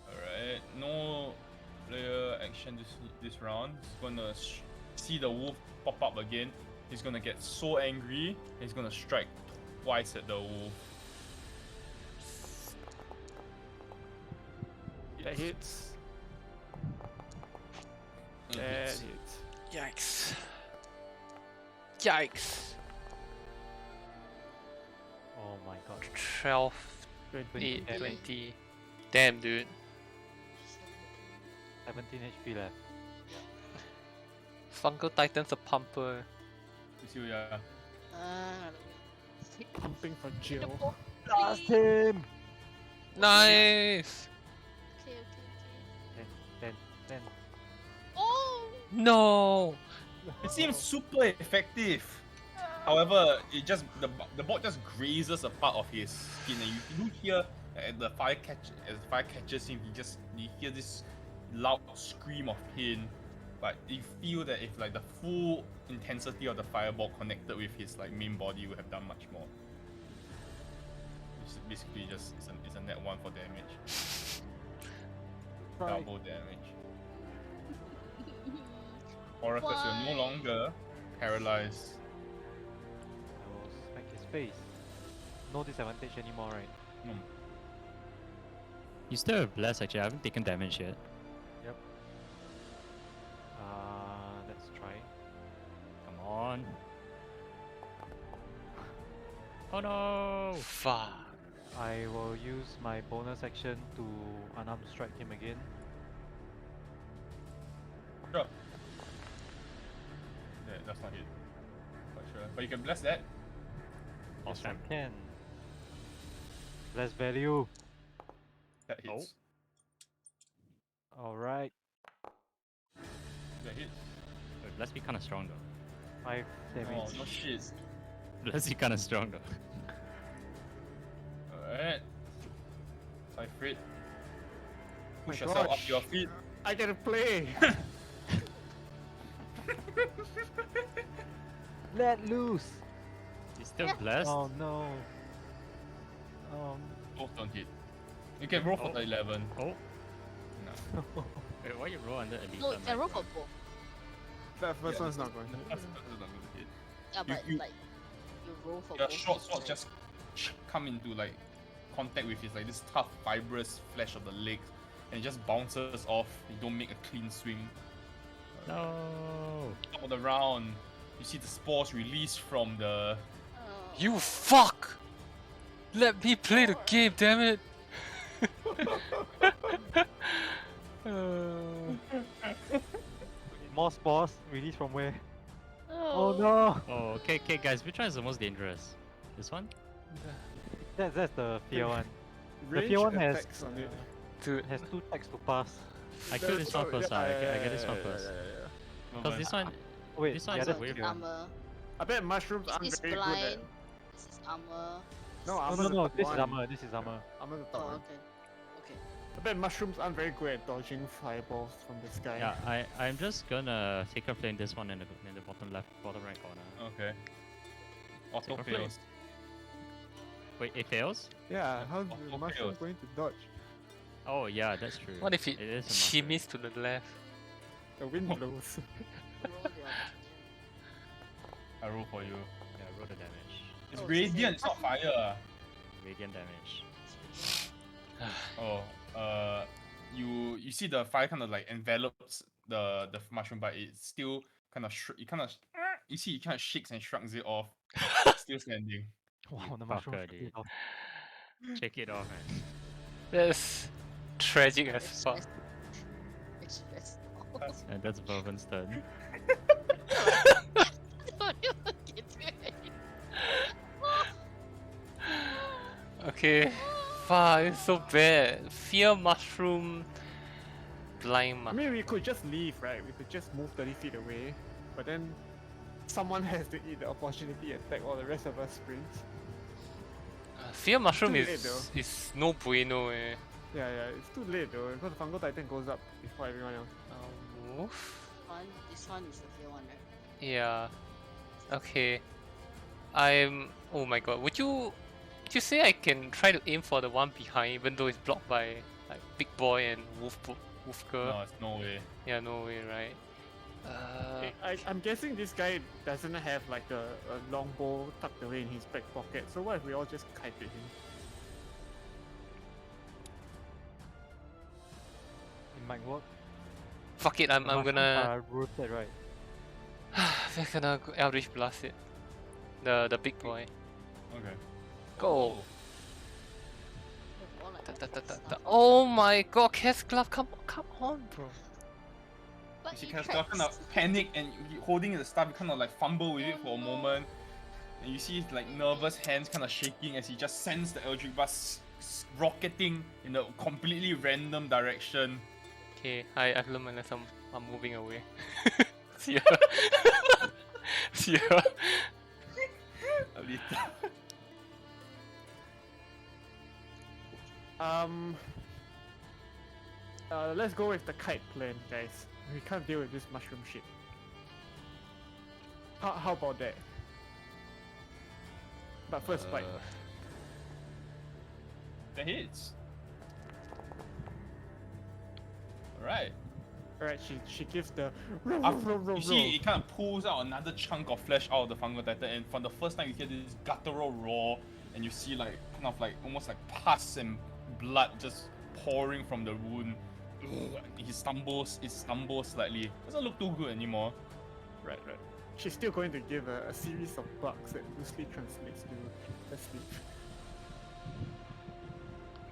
Alright. No player action this round. He's gonna see the wolf pop up again. He's gonna get so angry. He's gonna strike twice at the wolf. That hits. That That hits. hits. Yikes. Yikes. oh my god. 12, 20. 8, 20. 20. Damn, dude. 17 HP left. Fungal Titan's a pumper. You see, yeah. Pumping for The Jill. ball, Blast please. him! Nice! Okay, okay, okay. 10. Oh! No! It seems super effective. However, the ball just grazes a part of his skin, and you do hear as the fire catches him, you hear this loud scream of pain. But you feel that if like the full intensity of the fireball connected with his like main body would have done much more. It's basically just it's a net 1 for damage. Double damage. Oracus, you're no longer paralyzed. I will smack his face. No disadvantage anymore, right? No. You still have bless actually. I haven't taken damage yet. Let's try. Come on. Oh no! Fuck. I will use my bonus action to unarmed strike him again. Sure. Yeah, that's not hit. But sure. But you can bless that. Yes, Awesome. I can. Bless value. That hits. Alright. That hits. Wait, bless be kinda strong though. 5 damage. Oh, no shit. Bless be kinda strong though. Alright. Cypher. Push My yourself up gosh. to your feet. I get to play. Let loose! He's still blessed. Oh no. Both don't hit. You can roll for Oh. the 11. Oh. No. Wait, why you roll under elite? No, you can roll for both. That first Yeah, one's not going. That's not gonna hit. Yeah, but you- like, you roll for Your both. short hits, sword right? just come into like contact with his like this tough fibrous flesh of the legs and it just bounces off. You don't make a clean swing. No. Top of the round, you see the spores released from the Oh. You fuck! Let me play the game, damn it! More spores released from where? Oh, Oh no! Oh, okay, guys. Which one is the most dangerous? This one? That's the fear one. The Range fear one has attacks on it. Dude, has 2 attacks to pass. I kill this one Oh, first. yeah, I yeah, get this one yeah, first. yeah. Because this one, Wait, This the one's other a weird fear one. armor. I bet mushrooms This aren't is very good blind. at. This is armor. No, this armor's No, the no, top this is one. armor. This is armor. Armor's the Oh, top one. okay. Okay. I bet mushrooms aren't very good at dodging fireballs from the sky. yeah, I'm just gonna take a flame this one in the bottom left, bottom right corner. okay. Auto Take a fails. Wait, it fails? Yeah, how's Oh, the mushroom fails. going to dodge? Oh yeah, that's true. what if it is a mushroom. shimmies to the left? The wind blows. Roll the other. I roll for you. Yeah, roll the damage. It's Oh, it's radiant, the it's not fire. Radiant damage. Oh, you see the fire kind of like envelops the mushroom, but it's still kind of you see it kind of shakes and shrugs it off. Still standing. Wow, the fucker, mushroom dude. shit off. Check it off, man. That's tragic as fuck. It's stressed. And that's Vervin's turn. Don't even get to it. Okay. Fuck, it's so bad. Fear mushroom. Blind I mushroom. mean, we could just leave, right? We could just move 30 feet away, but then someone has to eat the opportunity attack while the rest of us sprints. Fear mushroom Too late, is no bueno eh. Yeah, it's too late though, because the fungal titan goes up before everyone else. Move. This one is the fear one, right? Yeah. Okay. Oh my god. Would you say I can try to aim for the one behind, even though it's blocked by like Big Boy and Wolf Girl? No, it's no way. Yeah, no way, right? I'm guessing this guy doesn't have like a longbow tucked away in his back pocket, so what if we all just kite at him? It might work. Fuck it. I'm The mushrooms gonna are rooted, right? we're gonna go Eldritch Blast it. The big boy. Okay. Go. Oh, More like Da, da, da, da, stuff. da. Oh my god, Cast Glove, come on, bro. But She it kind of tracks. panic and holding the staff, you kind of like fumble with it for a moment. And you see his like nervous hands kind of shaking as he just sends the Eldritch Blast rocketing in a completely random direction. Okay, I've learned my lesson. I'm moving away. See ya. See ya. Alita. Let's go with the kite plan, guys. We can't deal with this mushroom shit. How about that? But first bite. That hits. Alright. Alright, she gives the You see, it kind of pulls out another chunk of flesh out of the fungal titan, and for the first time you hear this guttural roar, and you see like kind of like almost like pus and blood just pouring from the wound. He stumbles slightly. Doesn't look too good anymore. Right. She's still going to give a series of bugs that loosely translates to asleep.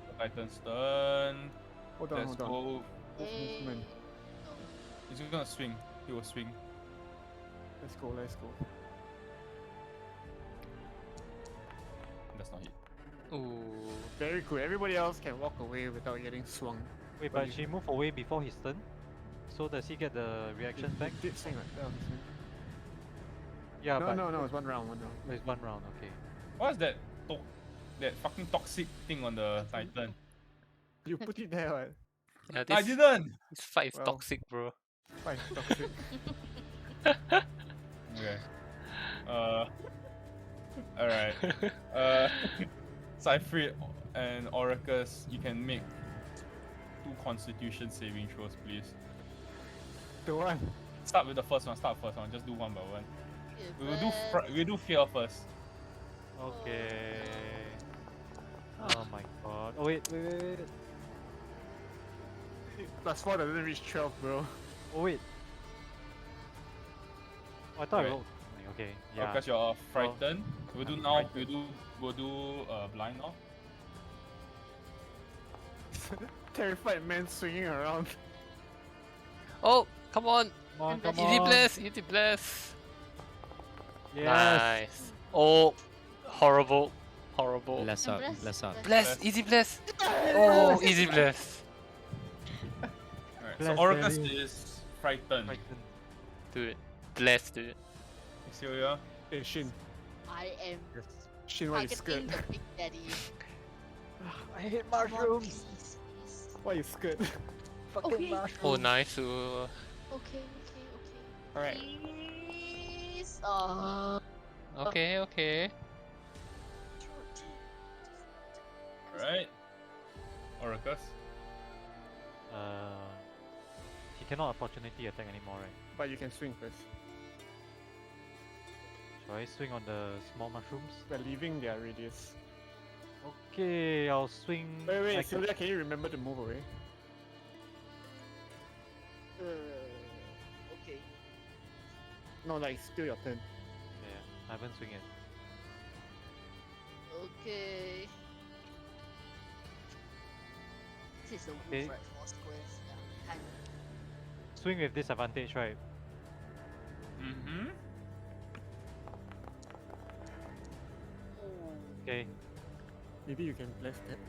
The Titan's turn. Hold on. Let's go. Movement. He's gonna swing. He will swing. Let's go. That's not hit. Ooh. Very good. Everybody else can walk away without getting swung. Wait, But but you- she moved away before his turn. So does he get the reaction back? He did swing like that. Yeah, but No, it's one round. it's 1 round. Okay. What's that? That fucking toxic thing on the Titan. You put it there, right? Yeah, I this, didn't. this fight is Well. toxic, bro. Fine, toxic. Okay. Alright. Cypher and Oracus, you can make 2 Constitution saving throws, please. The one. Start with the first one. Just do one by one. Yeah, We'll do fear first. Okay. Oh my god. Oh wait. +4 doesn't reach 12, bro. Oh wait. Oh, I thought I Wait. rolled. Okay. Yeah. Because you're frightened. We'll do I'm now. frightened. We'll do blind now. Terrified man swinging around. Oh, come on. Come on, come Easy on. bless, easy bless. Yes. Nice. Oh, horrible. Bless up, bless up. Bless, easy bless. Oh, easy bless. Alright. Bless So Oracus Daddy. is frightened. Frightened. Dude, bless, dude. Celia. Hey, Shin. I am Shin, why you targeting scared? the big daddy. I hate Come on, mushrooms. please, please. Why you scared? Fucking Okay. mushrooms. Oh, nice. Okay. Alright. Please. Okay. Alright. Oracus. He cannot opportunity attack anymore, right? But you can swing first. Shall I swing on the small mushrooms? They're leaving their radius. Okay, I'll swing. I Wait, can- Sylvia, can you remember to move away? Okay. No, like, it's still your turn. Yeah, I haven't swing it. Okay. This is the Okay. wolf, right? 4 squares. Yeah. Kind Swing with disadvantage, right? Mm-hmm. Okay. Maybe you can bless that.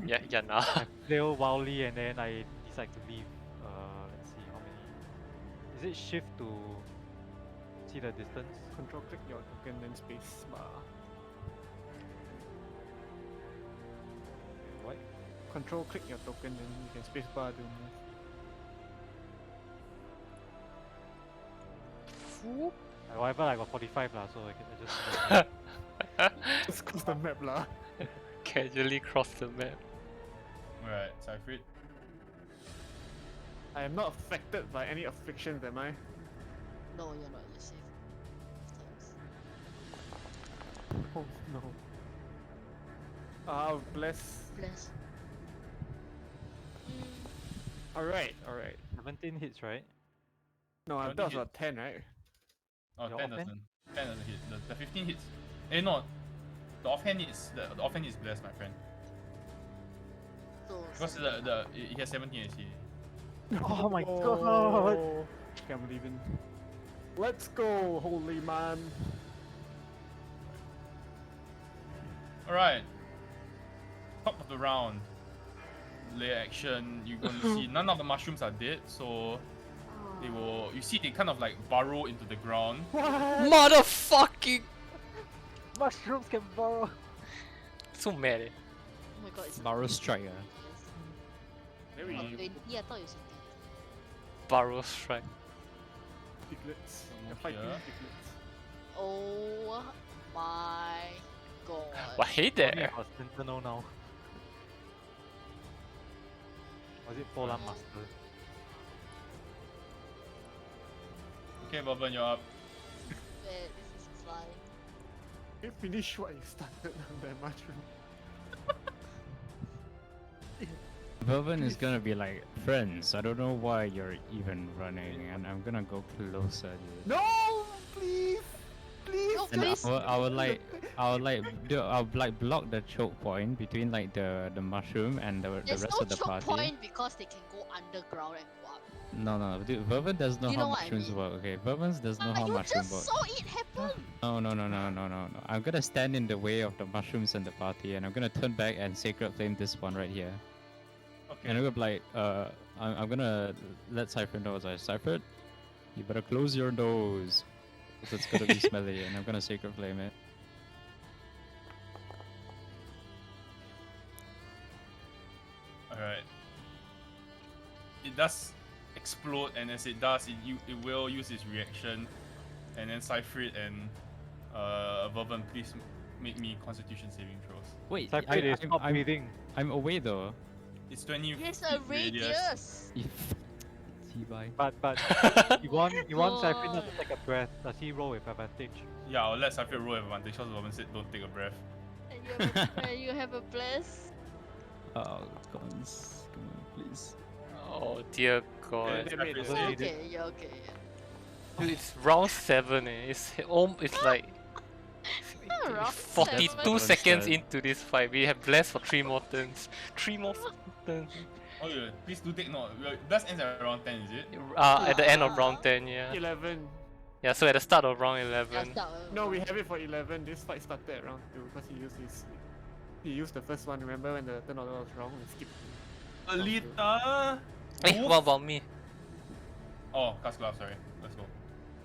Yeah, nah. I flail wildly and then I decide to leave. Let's see how many. Is it shift to see the distance? Control click your token, then space bar. What? Control click your token, then you can space bar to move. Whatever, I got 45 lah, so I just. Just cross the map lah. Casually cross the map. Alright, Cypher. I am not affected by any afflictions, am I? No, you're not. You're safe. Thanks. Oh no. I'll bless. Bless. Alright. 17 hits, right? No, Only that was hit. about 10, right? Oh, Your 10 offhand? doesn't. 10 doesn't hit. The 15 hits. Eh, no. The offhand is the offhand is blessed, my friend. So Because he has 17 AC. Oh my god! Oh, okay, I'm leaving. Let's go, holy man. Alright. Top of the round. Layer action. You're going to see none of the mushrooms are dead, so they will. You see, they kind of like burrow into the ground. What? Motherfucking! Mushrooms can borrow. So mad. Eh? Oh my god, it's Barrow strike. There Oh, we 20, go. I thought it was 20. Barrow strike. Piglets. Some They're more fighting here. piglets. Oh my god. Well, hey Only I there. got Sentinel now. Was it Polar Master? Okay, Boban, you're up. Wait, this is flying. You finish what you started on that mushroom. Vervin is gonna be like, friends, I don't know why you're even running, and I'm gonna go closer. Dude. No! Please! Please! No, And please. I would like block the choke point between like the mushroom and the There's rest no of the choke party. point because they can go underground and walk. No, dude, Vervin does know You how know what I mushrooms mean. work. Okay, Vervin does know But how you mushrooms just work. saw it happen. No. I'm gonna stand in the way of the mushrooms and the party, and I'm gonna turn back and sacred flame this one right here. Okay. And I'm gonna be like, I'm gonna let Cypher know. Cypher, you better close your nose, 'cause it's gonna be smelly, and I'm gonna sacred flame it. Alright. It does explode, and as it does, it will use its reaction. And then Cypher and Vervin, please make me Constitution saving throws. Wait, Cypher is stop breathing. I'm away though. It's 20 There's feet a radius. T-bye. But you want Cypher not to take a breath. Does he roll with advantage? Yeah, I'll let Cypher roll advantage because Vervin said don't take a breath. And you have a bless. Oh, come on, please. Oh dear god. Yeah, Cypher is You're safe. okay, you're okay. Dude, it's round 7 eh. It's like Round 42 7. seconds Seven. into this fight. We have blessed for 3 more turns. 3 more turns. Oh yeah, please do take note. Blast ends at around 10, is it? At the end of round 10, yeah. 11. Yeah, so at the start of round Yeah, 11. start, No, we have it for 11. This fight started at round 2 because he used the first one. Remember when the turn order was wrong? We skipped. Alita! Hey, what about me? Oh, cast glove, sorry. Let's go.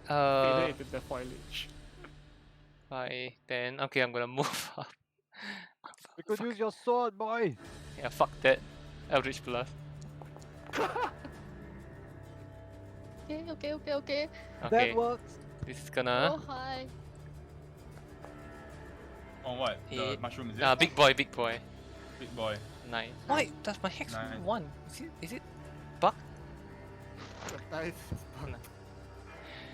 Faded into the foliage. 5, 10. Okay, I'm gonna move up. You could use your sword, boy. Yeah, fuck that. Eldritch Blast. Okay. Okay, That works. this is gonna. Oh, hi. On what? The Eight. mushroom, is it? Big boy. Big boy. 9. Why does my hex Nine. 1? Is it bug? The dice is bugged.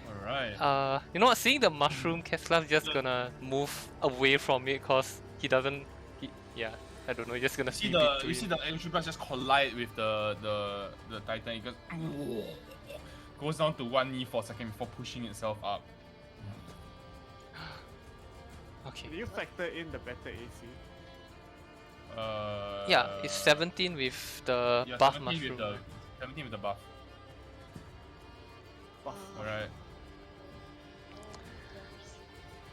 Alright. You know what? Seeing the mushroom, Keslav's just gonna move away from it cause he doesn't. Yeah, I don't know. He's just gonna You see feed the it to you see him. the electric blast just collide with the Titan. It goes down to 1 knee for a second before pushing itself up. Okay. Do you factor in the better AC? Yeah, it's 17 with the yeah, buff 17 mushroom. with the 17 with the buff. Alright.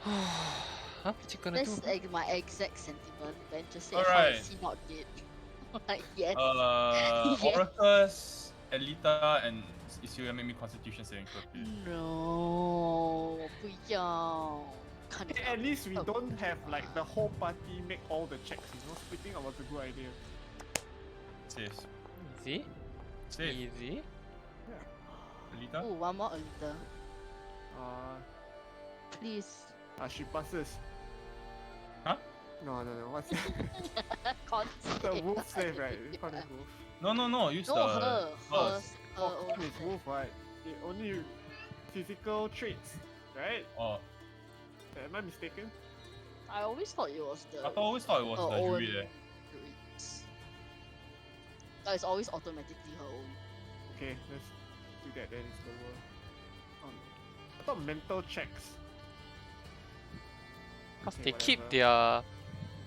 Huh? What you gonna That's do? like my exact sentiment. Then just say, how Alright. is he not dead? Like, yes. Yes. Orcus, Alita, and Isuya make me Constitution saving throw, please. No, 不要. Can't Okay, at least we don't have like the whole party make all the checks, you know? Splitting up was a good idea. Save. Easy. Save. Easy. Alita? Oh, one more Alita. Please. She passes. Huh? No, what's that? Can't The say. wolf save, right? You can't use wolf. No, use No, the... her. hers. Her Can only. is wolf, right? It only physical traits, right? Oh, Am I mistaken? I always thought it was the. I always thought it was her the own druid eh. druids. No, it's always automatically her own. Okay, let's do that then. It's lower. I thought mental checks. Cause Okay, they keep whatever. their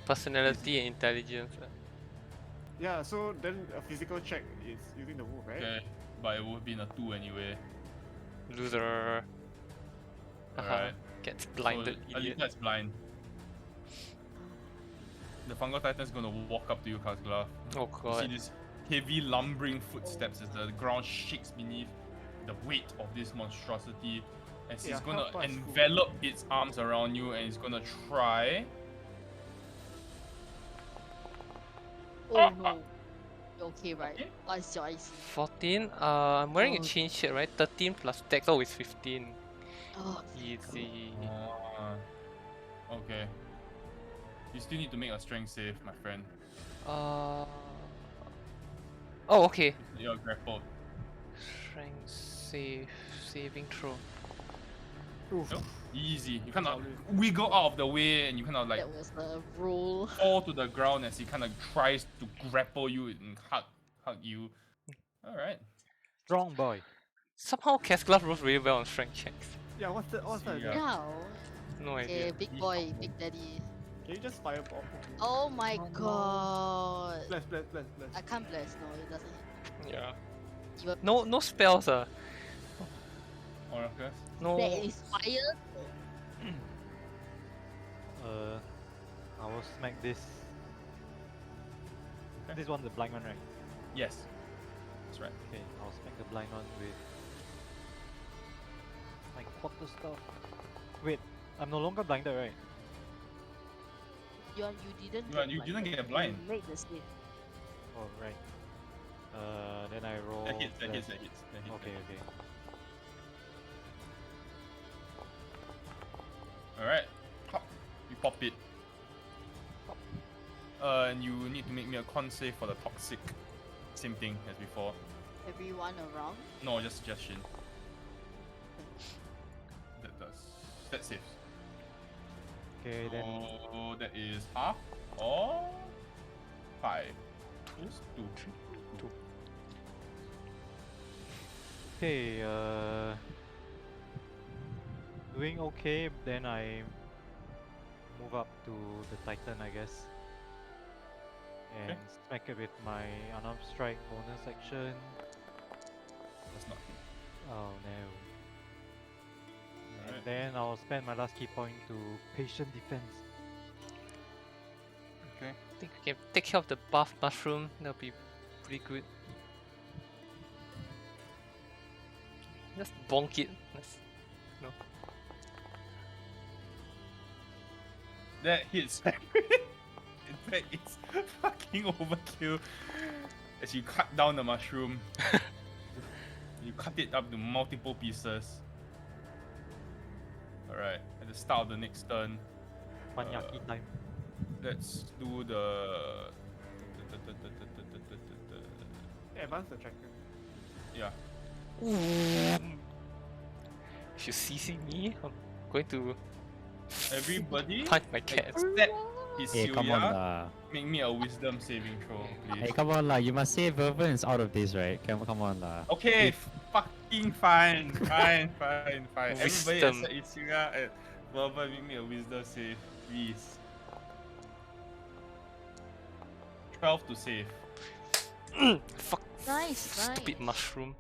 personality and intelligence. Yeah, so then a physical check is using the wolf, right? Okay. but it would have been a 2 anyway. Loser. Haha. Alright. Gets blinded, So, idiot. Alita's blind. The Fungal Titan's gonna walk up to you, Kazglaf. Oh You see god. these heavy lumbering footsteps as the ground shakes beneath the weight of this monstrosity. As Yeah, he's gonna help us, fool. envelop its arms around you and he's gonna try. Oh no. You okay, right? Okay. What's your IC? 14. I'm wearing a Oh. chain shirt, right? 13 plus dex. Oh, it's 15. Oh, Easy. Okay. You still need to make a strength save, my friend. Oh, okay. You're grappled. Strength save, saving throw. Oof. Nope. Easy. You kind of Solid. wiggle out of the way and you kind of like that was the roll. fall to the ground as he kind of tries to grapple you and hug you. Alright. Strong boy. Somehow Casclaf rolls really well on strength checks. Yeah, what's that? Yeah. again? Yeah. No Okay, idea. big boy, big daddy. Can you just fireball? Oh my Oh, no. god. Bless. I can't bless, no, it doesn't hit. Yeah. You are No spells. Oracles. No. that is fire. I will smack this. Okay. This one's the blind one, right? Yes. That's right. Okay, I'll smack the blind one with my quarter staff. Wait, I'm no longer blinded, right? You didn't. You didn't get blind. You made the save. Oh, right. Then I roll. That hits. less. Okay, okay. Alright. Pop. You pop it. And you need to make me a con save for the toxic. Same thing as before. Everyone around. No, just Shin. That does. That saves. Okay, then So that is half or 5. Just 2. okay. Doing okay. Then I move up to the Titan, I guess, and Okay. smack it with my unarmed strike bonus action. That's not. Oh no. And Alright. then I'll spend my last key point to patient defense. Okay. I think we can take care of the buff mushroom. That'll be pretty good. Just bonk it. No. That hits. In fact, it's fucking overkill. As you cut down the mushroom, you cut it up to multiple pieces. Alright, at the start of the next turn, Manyaki time. let's do the. Advance the tracker. Yeah. If you CC me, I'm going to Everybody punch my cat. except Hey, come on Isuya, lah. make me a wisdom saving throw, Hey, please. come on lah. You must say Vervin is out of this, right? Come on lah. Okay, fucking fine. Everybody Wisdom. except Isuya and Verba, make me a wisdom save, please. 12 to save. Fuck. Nice, Stupid nice. mushroom.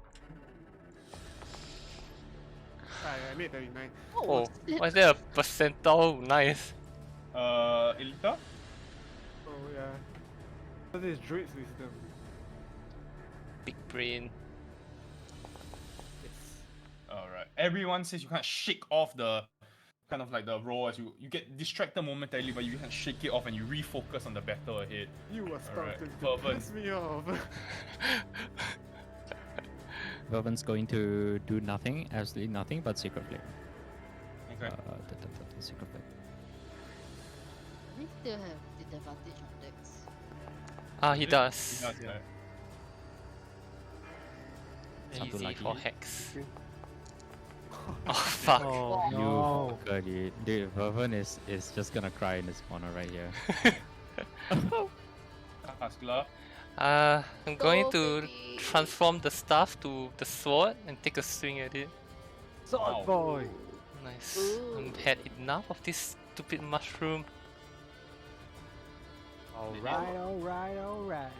I made 39. Oh, shit. why is there a percentile? Nice. Ilita? Oh yeah. So this is Druid's Wisdom. Big brain. Yes. Alright. Everyone says you can't shake off the kind of like the roll as you get distracted momentarily, but you can shake it off and you refocus on the battle ahead. You were Alright, starting to Fervent. piss me off. Vervin's going to do nothing, absolutely nothing, but Secret Flame. Okay. Secret Flame. We still have disadvantage on decks. Ah, he He does. does, yeah. Something Easy like for it. hex. Oh fuck. Oh You no. fucker, dude. Vervin is just gonna cry in this corner right here. Haskla. I'm going Go, to baby. transform the staff to the sword and take a swing at it. Sword Wow. boy. Nice. Ooh. I've had enough of this stupid mushroom. Alright.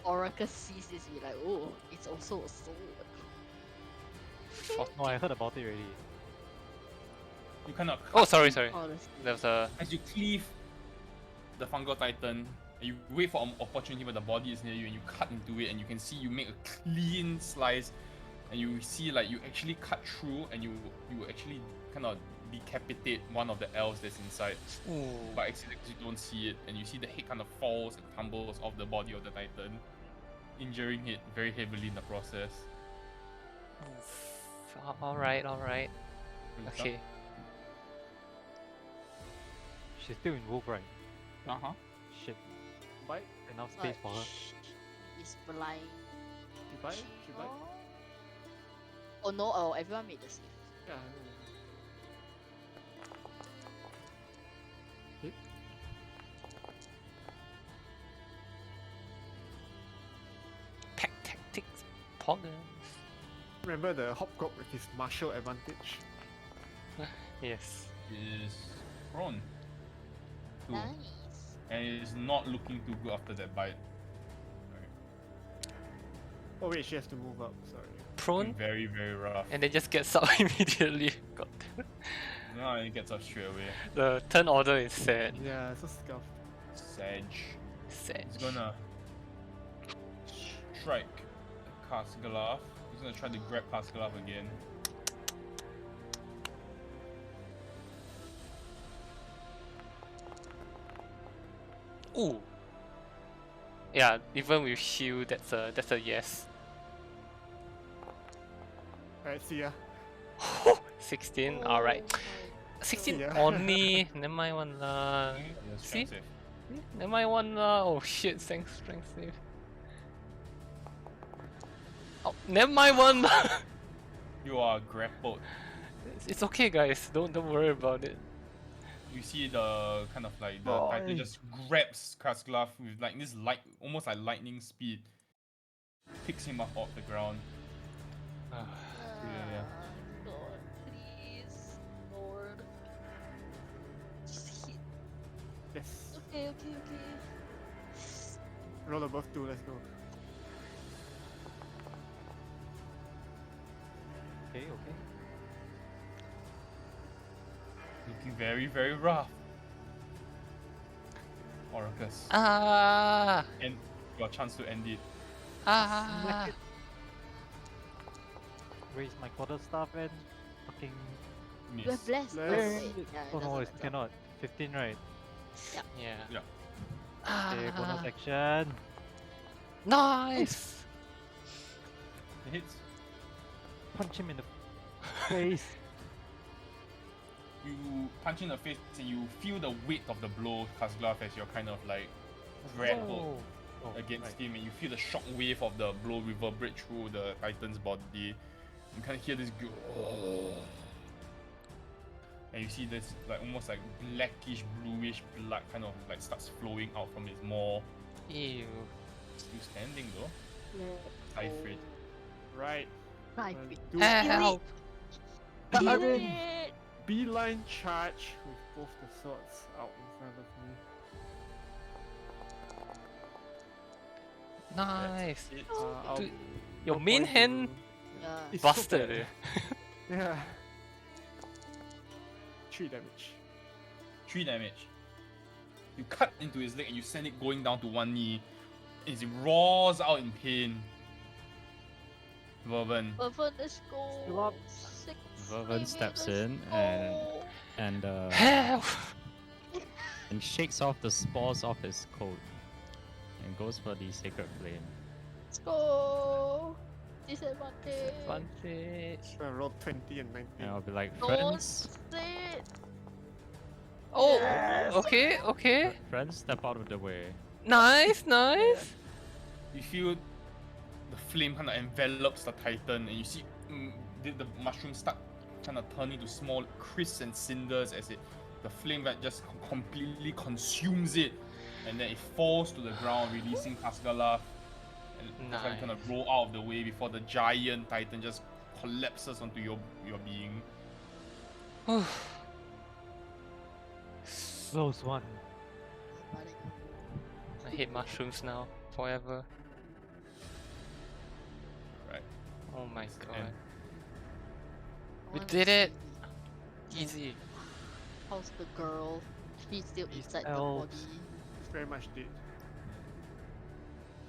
Oracle sees this, be like, oh, it's also a sword. No, I heard about it already. You kind of Oh, sorry. Oh, that's There was a. as you cleave the fungal titan, and you wait for an opportunity where the body is near you, and you cut into it, and you can see you make a clean slice, and you see like you actually cut through, and you actually kind of decapitate one of the elves that's inside. Ooh. By accident, you don't see it, and you see the head kind of falls and tumbles off the body of the titan, injuring it very heavily in the process. Alright. Good stuff. Okay. She's still in wolf, right? Uh-huh. Shit. Bite? Enough space for her. Is blind. You bite? She bite? Oh no, oh, everyone made the save. Yeah. Hit. Pack tactics. Poggers. Remember the Hobgoblin with his martial advantage? Yes. Is prone. Two. Nice. And is not looking too good after that bite. Oh wait, she has to move up, sorry. Prone. Very, very rough. And then just gets up immediately. God. No, it gets up straight away. The turn order is sad. Yeah, so scuffed. Sedge. Sad. He's gonna strike Kasgalaf. He's gonna try to grab Kasgalaf again. Ooh. Yeah, even with shield, that's a yes. Alright, see ya. 16. Alright. Oh my 16 Yeah. only. Never mind one lah. Yes, See? strength save. Never mind one lah. Oh shit, strength save. Oh, never mind one lah. You are grappled. It's okay, guys. Don't worry about it. You see the kind of like the Boy. titan just grabs Kasgalaf with like this light, almost like lightning speed. Picks him up off the ground. God. Yeah. God, please, Lord. Just hit. Yes. Okay. Roll above 2, let's go. Okay. Looking very, very rough. Orcus. Ah. And your chance to end it. Ah. Raise my quarterstaff and fucking. You have Miss. blessed. Bless. Wait, yeah, Oh no, doesn't it matter. cannot. 15, right? Yeah. Yeah. Okay, bonus Ah. action. Nice. It hits. Punch him in the face. You punch in the face and you feel the weight of the blow, Kasgalaf, as you're kind of like grappled Oh, against right. him, and you feel the shock wave of the blow reverberate through the titan's body. You kind of hear this and you see this like almost like blackish bluish blood kind of like starts flowing out from his maw. Ew. Still standing though. Yeah. Typhrid. Right. Knife One, it. two, Help. Kill mean- it. Beeline charge with both the swords out in front of me. Nice. It's I'll Dude, your no main point to- hand Yeah. It's so busted. bad. Eh. Yeah. 3 damage. 3 damage. You cut into his leg and you send it going down to one knee. As it roars out in pain. Vervin. Vervin, let's go. Still up. 6 Vervin minutes, steps let's in go. and Help. and shakes off the spores off his coat and goes for the sacred flame. Let's go. Disadvantage. Advantage. I rolled 20 and 19. And I'll be like, Don't friends, sit. Oh. Yes. Okay. friends, step out of the way. Nice. You feel the flame kind of envelops the titan, and you see the mushrooms start kind of turning to small crisps and cinders as the flame that just completely consumes it, and then it falls to the ground, releasing Kasgalaf, and kind of roll out of the way before the giant titan just collapses onto your being. Close one. I hate mushrooms now. Forever. Right. Oh my It's the god. end. I We wanna did it! see Easy. how's the girl. She's still These inside the elves. body. Very much did.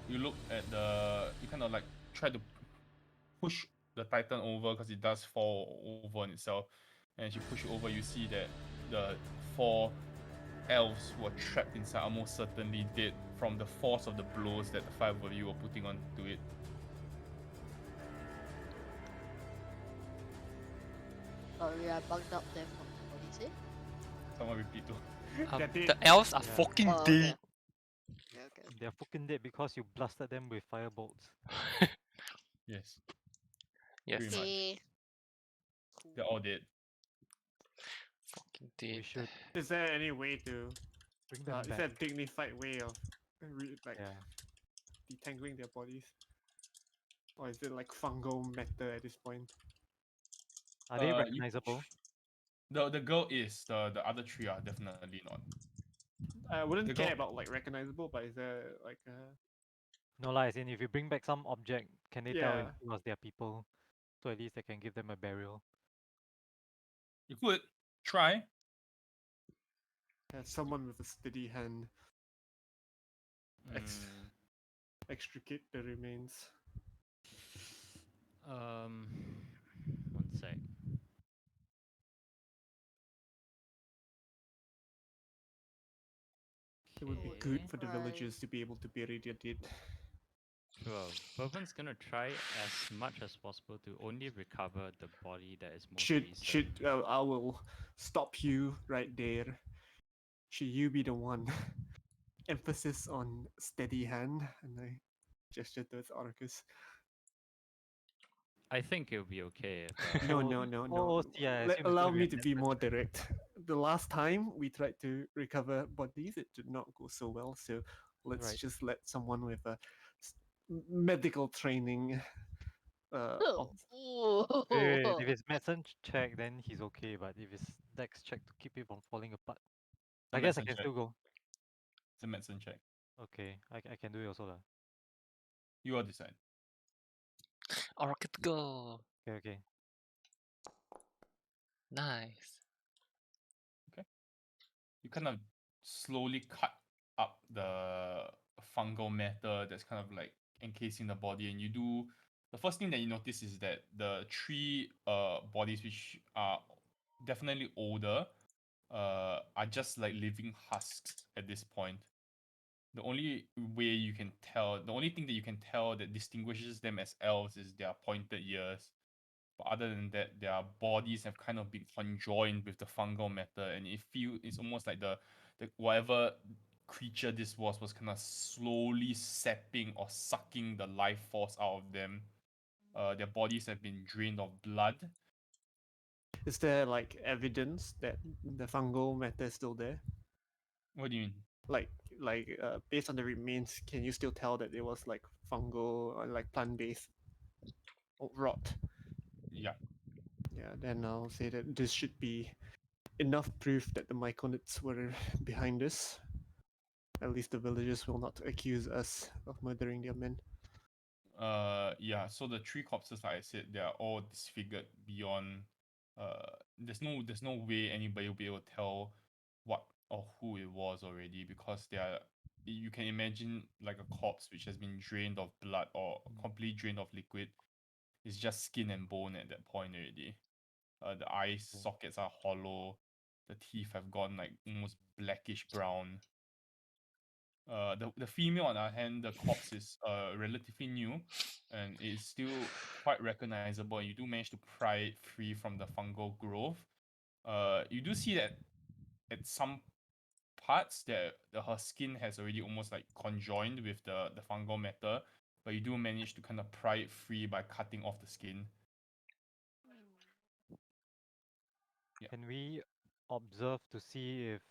You look at the. You kind of like try to push the Titan over because it does fall over on itself. And as you push it over, you see that the 4 elves who are trapped inside are most certainly dead from the force of the blows that the 5 of you were putting onto it. Sorry, I bugged up there from what did you say? Someone repeat too. They're The dead. elves are Yeah. fucking Oh, okay. dead. Okay. They're fucking dead because you blasted them with firebolts. Yes, Yes, pretty much. Okay. Cool. They're all dead. fucking We dead. should Is there any way to? bring them Is back. there a dignified way of like Yeah. detangling their bodies? Or is it like fungal matter at this point? Are they You- recognizable? The girl is, the other 3 are definitely not. I wouldn't The care girl- about like recognizable, but is there like No lah, as in if you bring back some object, can they tell if yeah? it was their people? So at least they can give them a burial. You could try. Someone with a steady hand ex- Mm, extricate the remains. one sec. It would be good Okay. for the Right. villagers to be able to bury their dead. Sure. Bourbon's gonna try as much as possible to only recover the body that is most recent. I will stop you right there. Should you be the one? Emphasis on steady hand, and I gesture towards Arcus. I think it'll be okay. No, Oh, no, no, no. oh, yeah, I assume it's Allow gonna be me a to be medicine more check. direct. The last time we tried to recover bodies, it did not go so well. So let's Right. just let someone with a medical training. Oh. Wait, if it's medicine check, then he's okay. But if it's dex check to keep it from falling apart, I guess I medicine can check. still go. It's a medicine check. Okay, I can do it also lah. You all decide. Alright, go. Okay. Nice. You kind of slowly cut up the fungal matter that's kind of like encasing the body, and you do. The first thing that you notice is that the 3 bodies, which are definitely older, are just like living husks at this point. The only way you can tell, the only thing that you can tell that distinguishes them as elves is their pointed ears. But other than that, their bodies have kind of been conjoined with the fungal matter, and it's almost like the whatever creature this was kind of slowly sapping or sucking the life force out of them. Their bodies have been drained of blood. Is there like evidence that the fungal matter is still there? What do you mean? Like based on the remains, can you still tell that it was like fungal or like plant based rot? Yeah. Yeah, then I'll say that this should be enough proof that the Myconids were behind this. At least the villagers will not accuse us of murdering their men. Yeah, so the 3 corpses, like I said, they are all disfigured beyond. There's no way anybody will be able to tell what or who it was already, because they are. You can imagine like a corpse which has been drained of blood or completely drained of liquid. It's just skin and bone at that point already. The eye sockets are hollow. The teeth have gone like almost blackish brown. The female on our hand, the corpse is relatively new, and it's still quite recognizable. You do manage to pry it free from the fungal growth. You do see that at some parts that her skin has already almost like conjoined with the fungal matter, but you do manage to kind of pry it free by cutting off the skin. Yeah. Can we observe to see if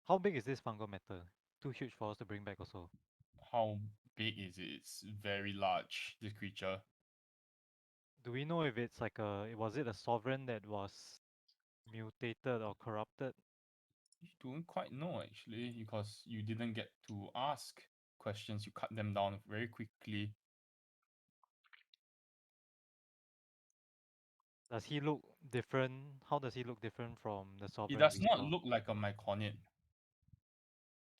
how big is this fungal matter? Too huge for us to bring back also. How big is it? It's very large, this creature. Do we know if it's like was it a sovereign that was mutated or corrupted? You don't quite know actually, because you didn't get to ask questions. You cut them down very quickly. Does he look different? How does he look different from the He sovereign does we not saw? look like a myconid.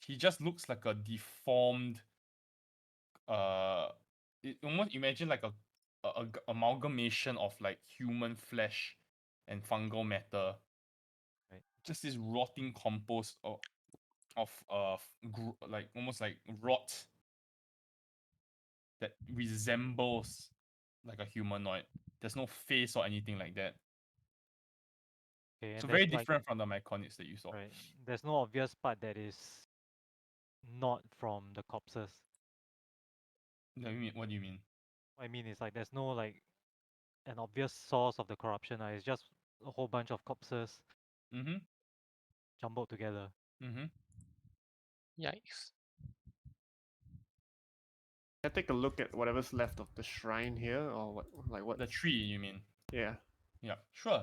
He just looks like a deformed. Almost imagine like a amalgamation of like human flesh and fungal matter. Right. Just this rotting compost of like almost like rot that resembles like a humanoid. There's no face or anything like that. Okay, and So there's very like different from the myconids that you saw. right. There's no obvious part that is not from the corpses. What do you mean? What I mean is like there's no like an obvious source of the corruption. It's just a whole bunch of corpses Mm-hmm. jumbled together. Mm-hmm. Yikes. I take a look at whatever's left of the shrine here, or what? The tree, you mean? Yeah. Yeah, sure.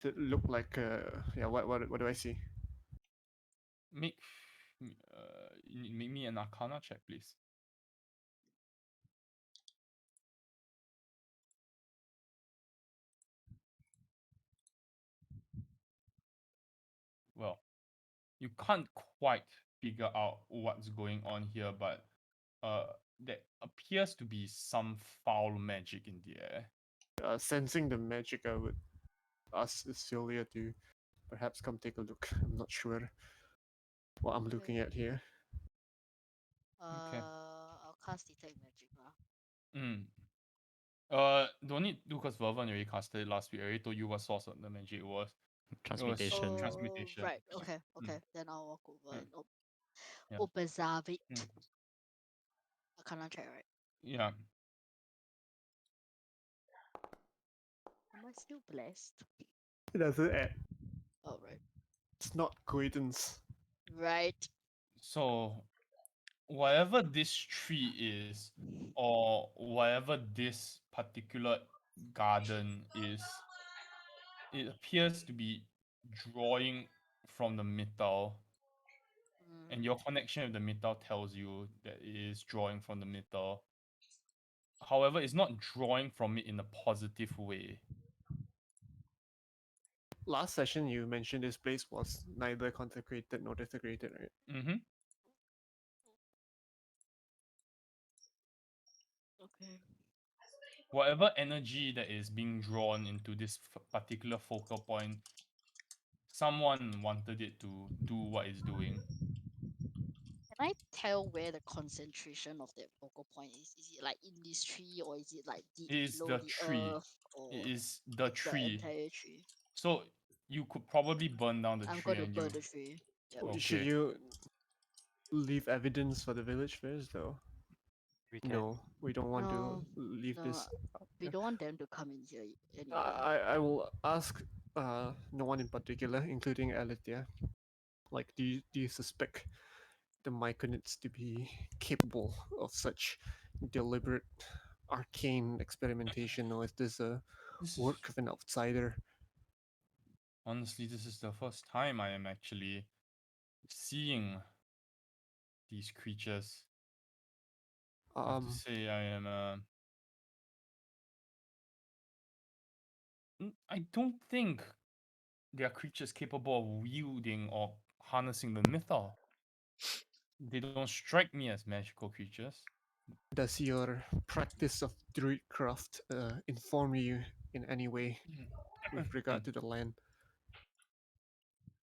Does it look like yeah? What do I see? Make make me an Arcana check, please. Well, you can't quite figure out what's going on here, but there appears to be some foul magic in the air. Sensing the magic, I would ask Celia to perhaps come take a look. I'm not sure what I'm looking at here. Okay. I'll cast detect magic lah. Don't need to because Vervan already casted it last week. I already told you what source of the magic was. Transmutation. Oh, transmutation. right. Yeah. Okay. Okay. Then I'll walk over and Yeah. observe it. Mm. Arcana check, right? Yeah. Am I still blessed? It doesn't add. Oh, right. It's not coincidence. Right. So whatever this tree is, or whatever this particular garden is, it appears to be drawing from the metal, and your connection with the metal tells you that it is drawing from the metal. However, it's not drawing from it in a positive way. Last session, you mentioned this place was neither consecrated nor desecrated, right? Mm-hmm. Okay. Whatever energy that is being drawn into this particular focal point, someone wanted it to do what it's doing. Can I tell where the concentration of that focal point is? Is it like in this tree, or is it like deep It is below the the tree. earth, or It is the the tree. entire tree? So you could probably burn down the I'm tree going to and burn you. the tree. Yep. Should Okay. you leave evidence for the village first, though? We can. No, we don't want No, to leave no, this. we Yeah. don't want them to come in here anyway. I will ask no one in particular, including Alethea. Like, do you suspect the Myconids to be capable of such deliberate arcane experimentation, or is this a This work is, of an outsider? honestly, this is the first time I am actually seeing these creatures. I have to say, I am. I don't think they are creatures capable of wielding or harnessing the mythal. They don't strike me as magical creatures. Does your practice of druidcraft inform you in any way with regard to the land?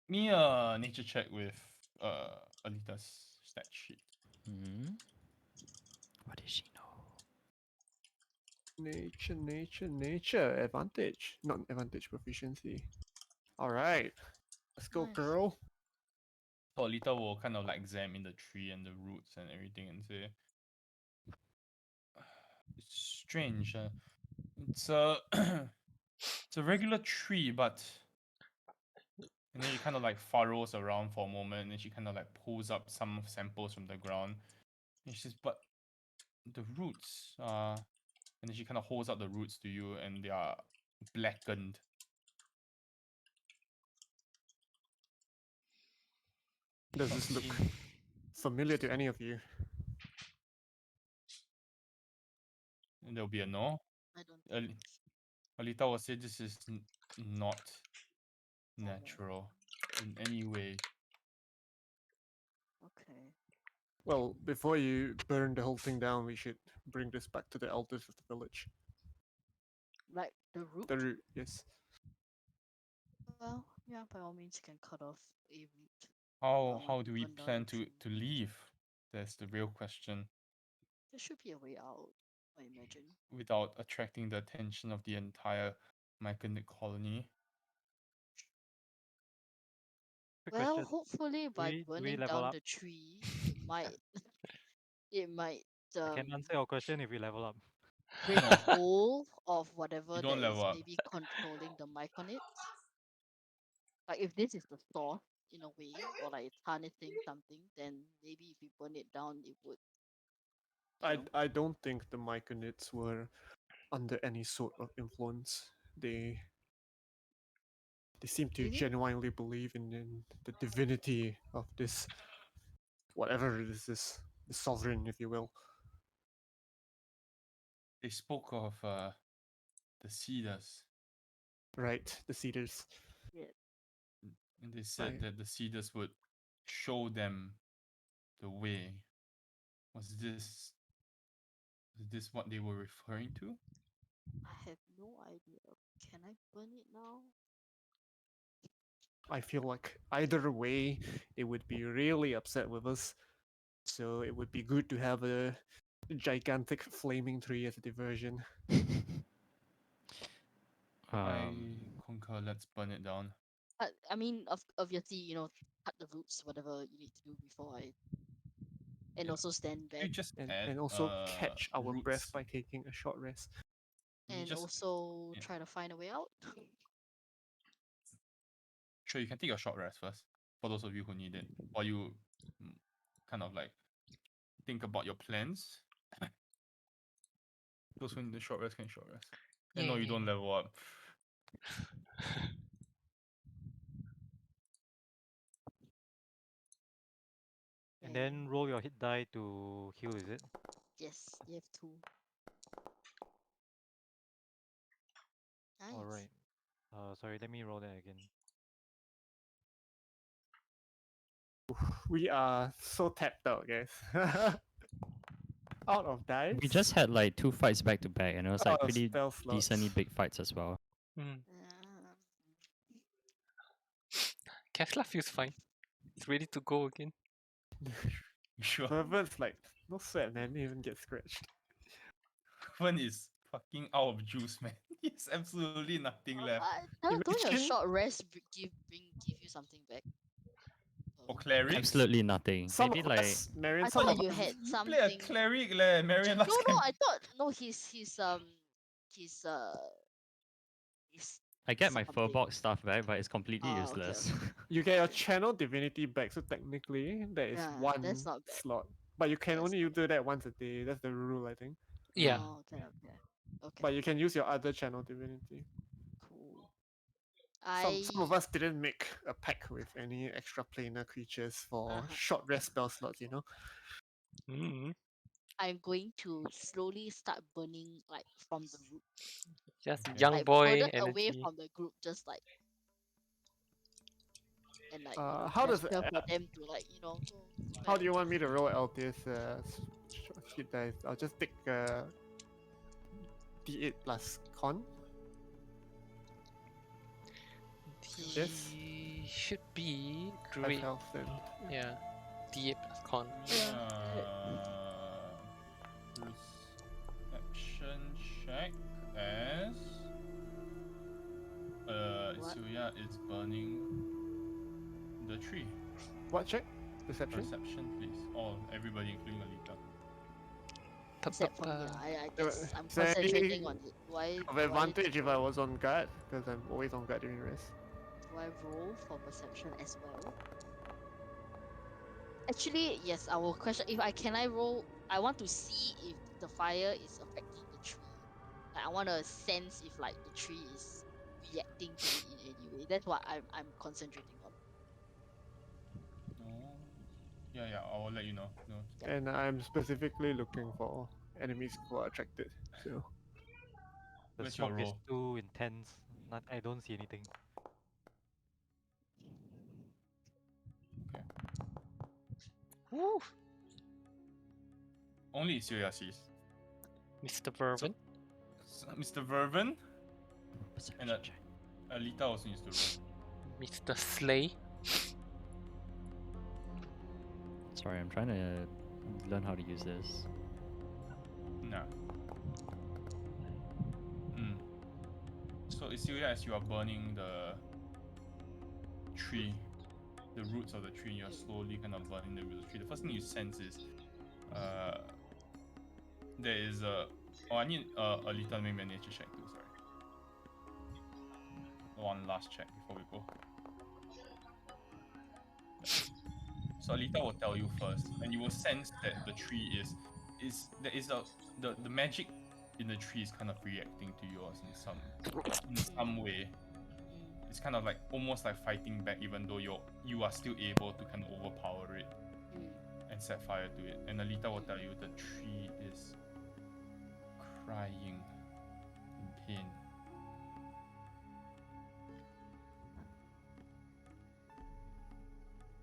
Me a nature check with Alita's stat sheet. Hmm. What does she know? Nature. Advantage. Not advantage, proficiency. Alright. Let's go, Nice. girl. So Alita will kind of like examine the tree and the roots and everything and say, "It's strange. It's a it's a regular tree, but." And then she kind of like furrows around for a moment, and then she kind of like pulls up some samples from the ground. And she says, "But the roots are," and then she kind of holds out the roots to you, and they are blackened. Does Not this look seen. familiar to any of you? And there'll be a no. I don't Uh, think. Alita will say this is not natural in any way. Okay. Well, before you burn the whole thing down, we should bring this back to the elders of the village. Like the root? The root, yes. Well, yeah, by all means, you can cut off a root. How do we burn down plan the to tree. leave? That's the real question. There should be a way out, I imagine. Without attracting the attention of the entire Myconic colony. Quick Well, question. hopefully by do we burning level down up? the tree, it might it might I can answer your question if we level up. break No. hold of whatever don't that is level up. maybe controlling the myconids. Like if this is the source in a way, or like it's harnessing something, then maybe if we burn it down, it would. I don't think the Myconids were under any sort of influence. They seem to Really? genuinely believe in the divinity of this whatever it is, this sovereign, if you will. They spoke of the cedars, Right, the cedars. Yeah. and they said Right. that the cedars would show them the way. Was this what they were referring to? I have no idea. Can I burn it now? I feel like either way, they would be really upset with us. So it would be good to have a gigantic flaming tree as a diversion. I Um, concur. Let's burn it down. I mean, obviously, cut the roots, whatever you need to do before I. And Yeah. also stand You back. just add And also catch our breath roots. by taking a short rest. You And just also yeah. try to find a way out. Sure, you can take a short rest first. For those of you who need it, while you kind of like think about your plans. Those who need the short rest can short rest. And no, you don't level up. And then roll your hit die to heal, is it? Yes, you have two. Nice. Alright. Sorry, let me roll that again. We are so tapped out, guys. Out of dice. we just had like 2 fights back to back, and it was like out of pretty spell slots. decently big fights as well. Kevlar feels fine. It's ready to go again. Sure. Pervert's like, no sweat, man. Didn't even get scratched. One is fucking out of juice, man. He's absolutely nothing left. Don't your Imagine- short rest give you something back? For clerics? Absolutely nothing. Some Maybe of like us, Marion, I some thought of you us, had You play a something. cleric, Marion. No, last no, time. I thought no. He's I get my something. Furbolg stuff back, but it's completely Okay, useless. you get your channel divinity back, so technically that is Yeah, one that's not bad. slot. But you can That's only not do that once a day. That's the rule, I think. Yeah. Oh, okay. But you can use your other channel divinity. Cool. Some of us didn't make a pack with any extra planar creatures for short rest spell slots, you know? I'm going to slowly start burning like from the root. Just Okay. young Like boy further energy. away from the group, just like and like how does gesture for them to like go how back. do you want me to roll LTS hit dice? I'll just take D8 plus con. Yes. Should be 5 great. health then. Yeah. D8 plus con. Perception check as Isuya is burning the tree. What check? Perception? Perception, please. Or everybody, including Alita. Except for me, I guess I'm Is there any concentrating on it. Do I Of advantage if I was on guard, because I'm always on guard during rest. do I roll for perception as well? Actually, yes, I will question if I roll. I want to see if the fire is affecting the tree. Like, I want to sense if like the tree is reacting to it in any way. That's what I'm concentrating on. No. Yeah, I will let you know. No. And I'm specifically looking for enemies who are attracted. So The Where's your smoke is roll? too intense. I don't see anything. Woo! Only Isyoya sees. Mr. Vervin. Mr. Vervin Perception and check. Alita also needs to roll. Mr. Slay. Sorry, I'm trying to learn how to use this. Nah. So Isyoya, as you are burning the tree, the roots of the tree, you're slowly kind of burning the roots of the tree. The first thing you sense is there is a... Oh, I need a little maybe a nature check too, sorry. One last check before we go. So Alita will tell you first, and you will sense that the tree the magic in the tree is kind of reacting to yours in some way. It's kind of like almost like fighting back, even though you are still able to kind of overpower it and set fire to it. And Alita will tell you the tree is crying in pain.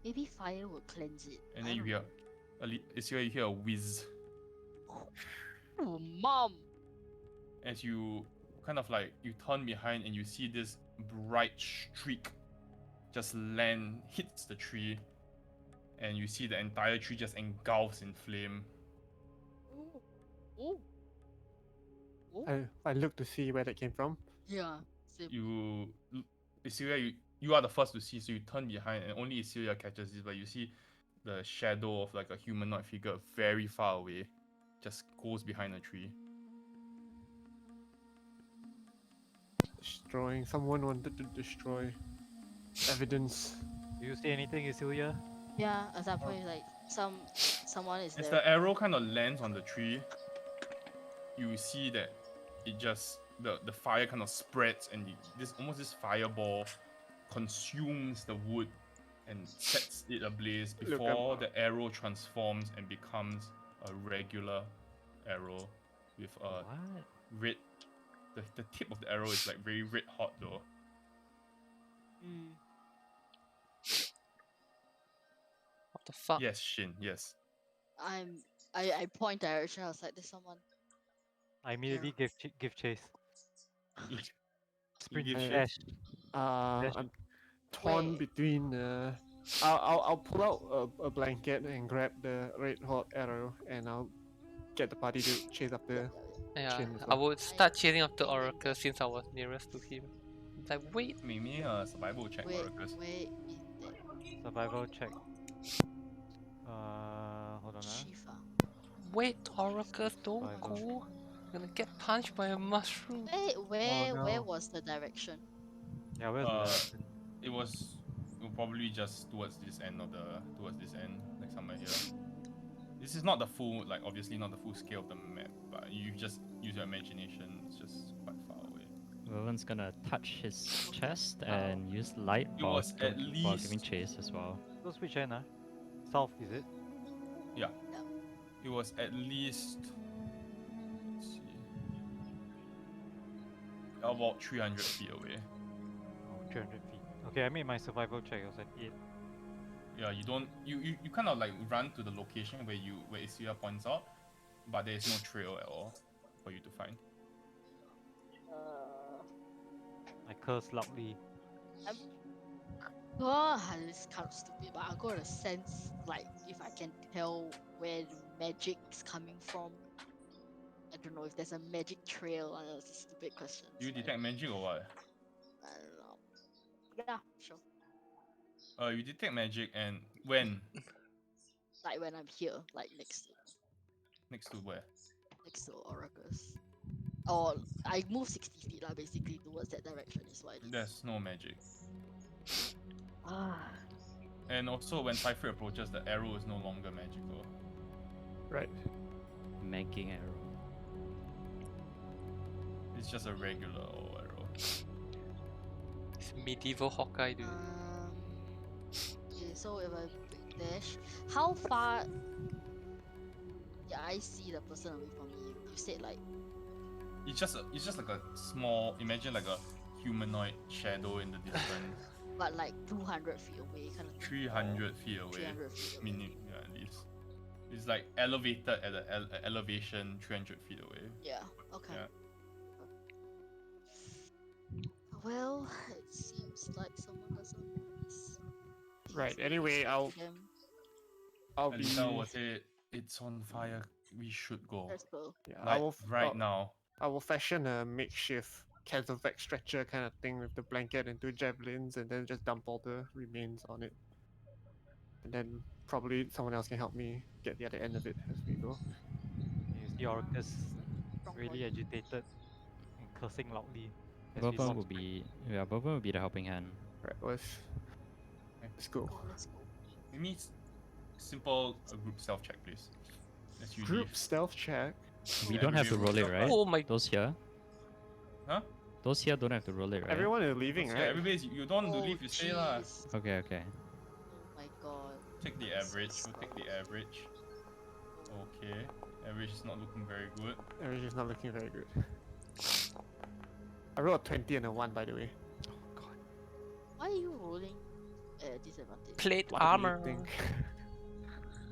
Maybe fire will cleanse it. And I then you don't hear you hear a whiz know. Oh, mom! as you kind of like you turn behind and you see this bright streak just hits the tree, and you see the entire tree just engulfs in flame. Oh. I look to see where that came from. Yeah. Same. You are the first to see, so you turn behind and only Isilia catches this, but you see the shadow of like a humanoid figure very far away just goes behind a tree. Destroying. Someone wanted to destroy evidence. Do you see anything, Isilia? Yeah, at that point, like someone is As there. the arrow kind of lands on the tree, you see that it just the fire kind of spreads, and this fireball consumes the wood and sets it ablaze Look, before the arrow transforms and becomes a regular arrow with a What? red. The tip of the arrow is like very red hot though. What the fuck? Yes, Shin. Yes. I point direction. I was like, there's someone. I immediately give chase. Sprint give dash. I'm Dash. torn Wait. between. I'll pull out a blanket and grab the red hot arrow, and I'll get the party to chase after. Yeah, Chin as I well. would start chasing after Oracle since I was nearest to him. It's like, wait, Make me a survival check, Wait, Marcus. wait, is that Survival check. Hold on. Shiva? wait, Oracle, don't Survival. go. You're gonna get punched by a mushroom. Hey, where no. was the direction? Yeah, where's the? It was probably just towards this end, like somewhere here. This is not the full, like obviously not the full scale of the map, but you just use your imagination. It's just quite far away. Rowan's gonna touch his chest and use light It while, was at while giving least- chase as well. Those which end? South is it? Yeah. It was at least, let's see, about 300 feet away. Oh, 300 feet. Okay, I made my survival check. I was at 8. Yeah, you kind of like run to the location where Isia points out, but there is no trail at all for you to find. I curse loudly. This kind of stupid, but I got a sense, like, if I can tell where the magic is coming from. I don't know if there's a magic trail. I know it's a stupid question. Do you detect magic or what? I don't know. Yeah, sure. You detect magic, and when? Like when I'm here, like next Next to where? to Oracles. Or I move 60 feet lah, basically towards that direction is what I did. There's no magic. Ah. And also, when Cypher approaches, the arrow is no longer magical. Right. Magging arrow. It's just a regular old arrow. It's medieval Hawkeye, dude. Okay, so if I quick dash, how far? Yeah, I see the person away from me. You said like It's just like a small. Imagine like a humanoid shadow in the distance. But like 200 feet away, kind of. 300 feet away. 300 feet away. Meaning, yeah, at least. It's like elevated at an elevation 300 feet away. Yeah. Okay. Yeah. Well, it seems like someone doesn't notice. Right. Please Anyway, speak to them. I'll be. Alisa will say, it's on fire. We should go. Let's go. Yeah, Like, right now. I will fashion a makeshift Cazovac stretcher kind of thing with the blanket and 2 javelins, and then just dump all the remains on it. And then probably someone else can help me get the other end of it as we go. You see Orcus Strong really boy. agitated and cursing loudly. as Both we of them walk will be the helping hand. Right, let's go. Oh, let's go. Give me simple group stealth check, please. As you Group leave. stealth check. We Yeah, don't have to everybody roll it, roll right? Oh my. Those here. Huh? Those here don't have to roll it, right? Everyone is leaving, Yeah, right? everybody's. You don't want to leave, you stay lah. jeez. Okay, okay. Oh my god. Take the average. We'll take the average. Okay. Average is not looking very good. Average is not looking very good. I rolled a 20 and a 1, by the way. Why are you rolling at a disadvantage? Plate What do you armor. think?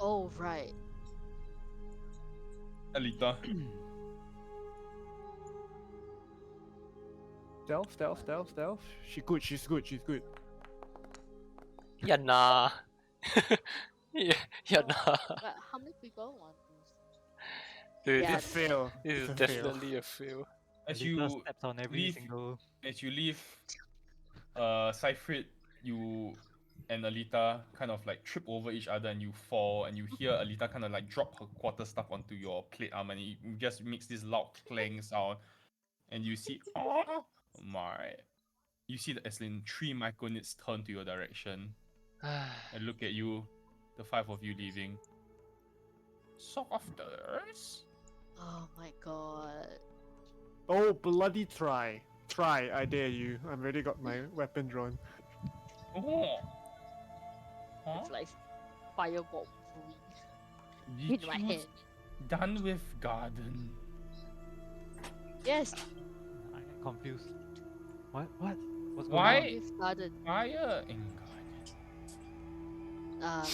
Oh, right. Alita. Stealth. She's good. Yeah, nah. yeah, nah. But how many people want Dude, Yeah. It's a fail. this is It's a fail. definitely a fail. As Alita you steps on every leave- single. as you leave, Cyfrid, you and Alita kind of like trip over each other and you fall, and you hear Alita kind of like drop her quarter staff onto your plate armor, and it just makes this loud clang sound, and you see, oh my, you see the Eslin 3 micronits turn to your direction and look at you, the 5 of you leaving. Softers. Oh my god. Oh, bloody try. Try, I dare you. I've already got my weapon drawn. Oh. Huh? It's like fireball brewing Did in my you hand. done with garden? Yes, I'm confused. What? What's going Why? on? with garden. Fire in garden.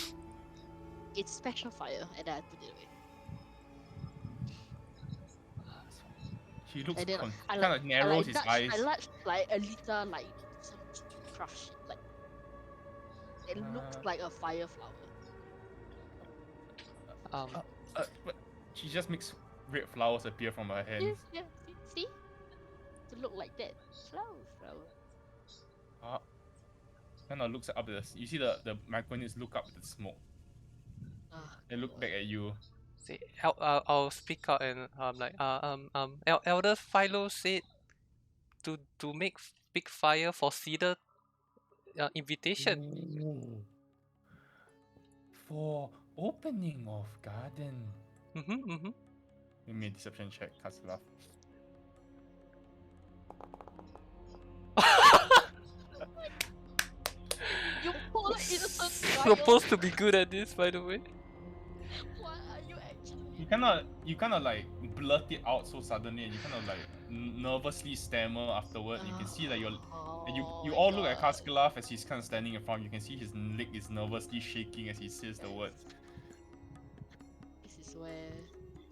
It's special fire, and then I put it away. She looks And then kind of narrows his eyes. I like Alita like some crush like it looks like a fire flower. But she just makes red flowers appear from her hands. Yes, yeah, see? To look like that. Flower. Kind of looks up at the. You see the micronits look up at the smoke. Ah, They look back at you. Say, I'll speak out and Elder Philo said to make big fire for Cedar invitation. Ooh. For opening of garden. Give me a deception check, Kaslav. you poor innocent child. Supposed to be good at this, by the way. What are you actually? You kind of like blurt it out so suddenly, and you kind of like nervously stammer afterward. And you can see that you're. And you Oh my all look at God. Kaskalov as he's kind of standing in front. You can see his leg is nervously shaking as he says the words. This is where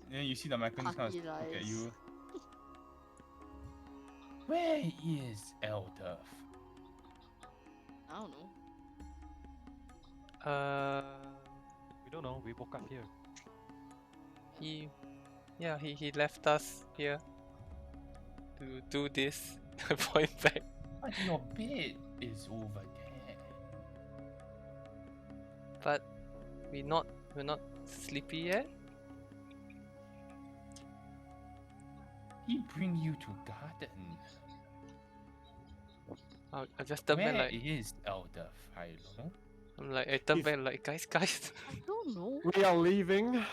And then you see the micronits kind of Party look at lies. you. Where is Elder? I don't know. We don't know. We woke up here. He left us here to do this. Point back. But your bed is over there. But we're not sleepy yet. He bring you to garden. I just turn back Where like is Elder Philo? I turn If- back like guys. I don't know. We are leaving.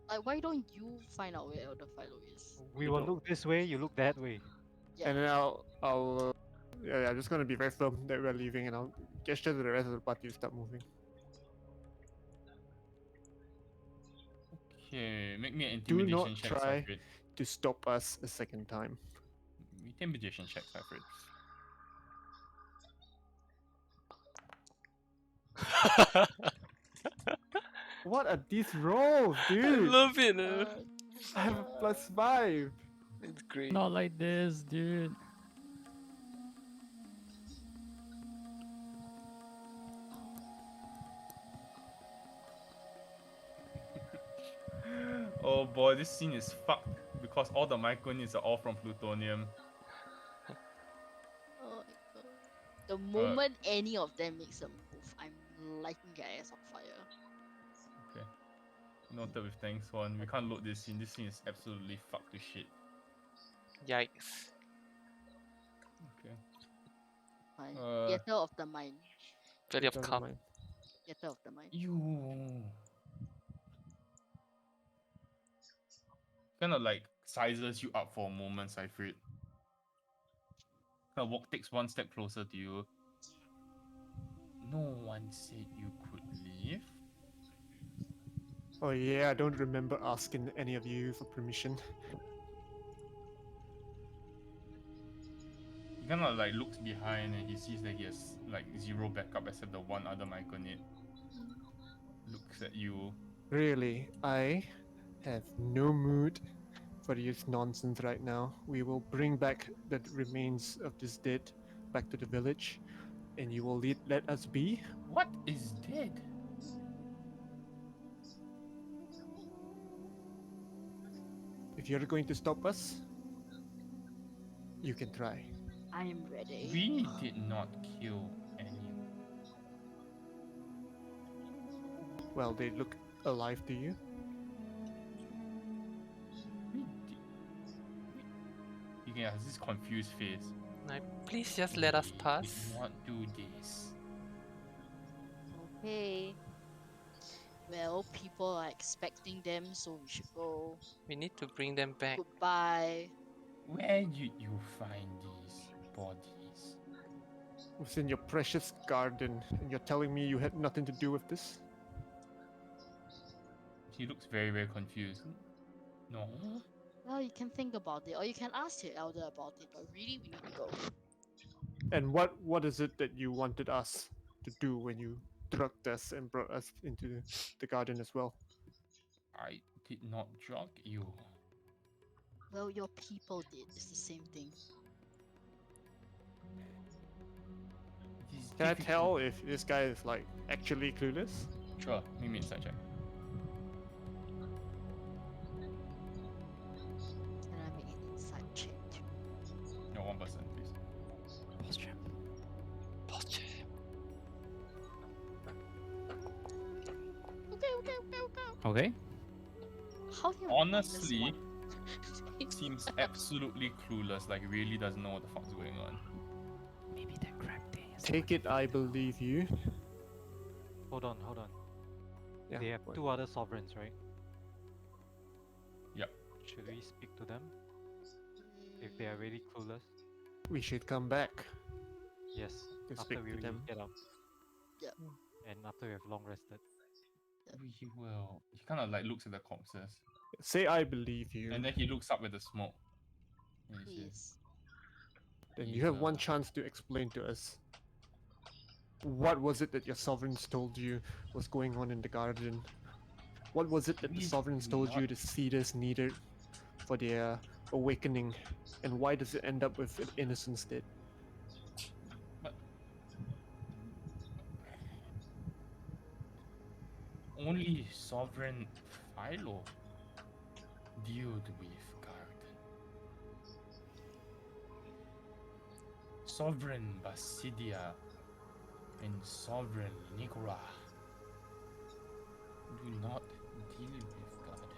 Like, why don't you find out where Elder Philo is? We will look this way. You look that way. Yeah. And then I'm just gonna be very firm that we're leaving, and I'll gesture to the rest of the party to start moving. Okay, make me an Do not intimidation check. try. Sacred. to stop us a second time. Intimidation checks, Alfred. What are these rolls, I dude? love it. I have a +5. It's great. Not like this, dude. Oh boy, this scene is fucked because all the micronits are all from plutonium. Oh my god. The moment any of them makes a move, I'm lighting their ass on fire. Okay. Noted with thanks one. We can't load this scene. This scene is absolutely fucked to shit. Yikes. Okay. Fine. Uh, Theater of the mind. Valley of Doesn't Calm. mind. Theater of the mind. You kind of like sizes you up for a moment, Seifrid. Kind of takes one step closer to you. No one said you could leave. Oh yeah, I don't remember asking any of you for permission. He kind of like looks behind and he sees that he has like 0 backup except the one other micronit. Looks at you. Really, I have no mood for this nonsense right now. We will bring back the remains of this dead back to the village, and you will let us be. What is dead? If you're going to stop us, you can try. I am ready. We did not kill anyone. Well, they look alive to you. We did. He has this confused face. Like, please just let us We pass. did not do this. Okay. Well, people are expecting them, so we should go. We need to bring them back. Goodbye. Where did you find these bodies? It was in your precious garden, and you're telling me you had nothing to do with this? He looks very, very confused. No. Well, you can think about it, or you can ask your elder about it, but really, we need to go. And what is it that you wanted us to do when you drugged us and brought us into the garden as well? I did not drug you. Well, your people did. It's the same thing. It is Can I difficult. tell if this guy is like actually clueless? Sure, make me inside check. Can I make an inside check too? No, one person, please. Posture. Posture. Okay. Okay. How do you Honestly, minus seems absolutely clueless, like really doesn't know what the fuck's going on. Maybe that crab thing is Take it, I believe you. Hold on. Yeah. They have what? 2 other sovereigns, right? Yep. Should we speak to them if they are really clueless? We should come back Yes. to After speak we to them. get out. Yep. And after we have long rested. We will. He kind of like looks at the corpses, Say I believe you, and then he looks up at the smoke. And he says, Please. then you have one "Either chance to explain to us. What was it that your sovereigns told you was going on in the garden? What was it that the We sovereigns do told you not- the cedars needed for their awakening? And why does it end up with an innocence dead? Only Sovereign Philo dealt with garden. Sovereign Basidia and Sovereign Nicora do not deal with garden.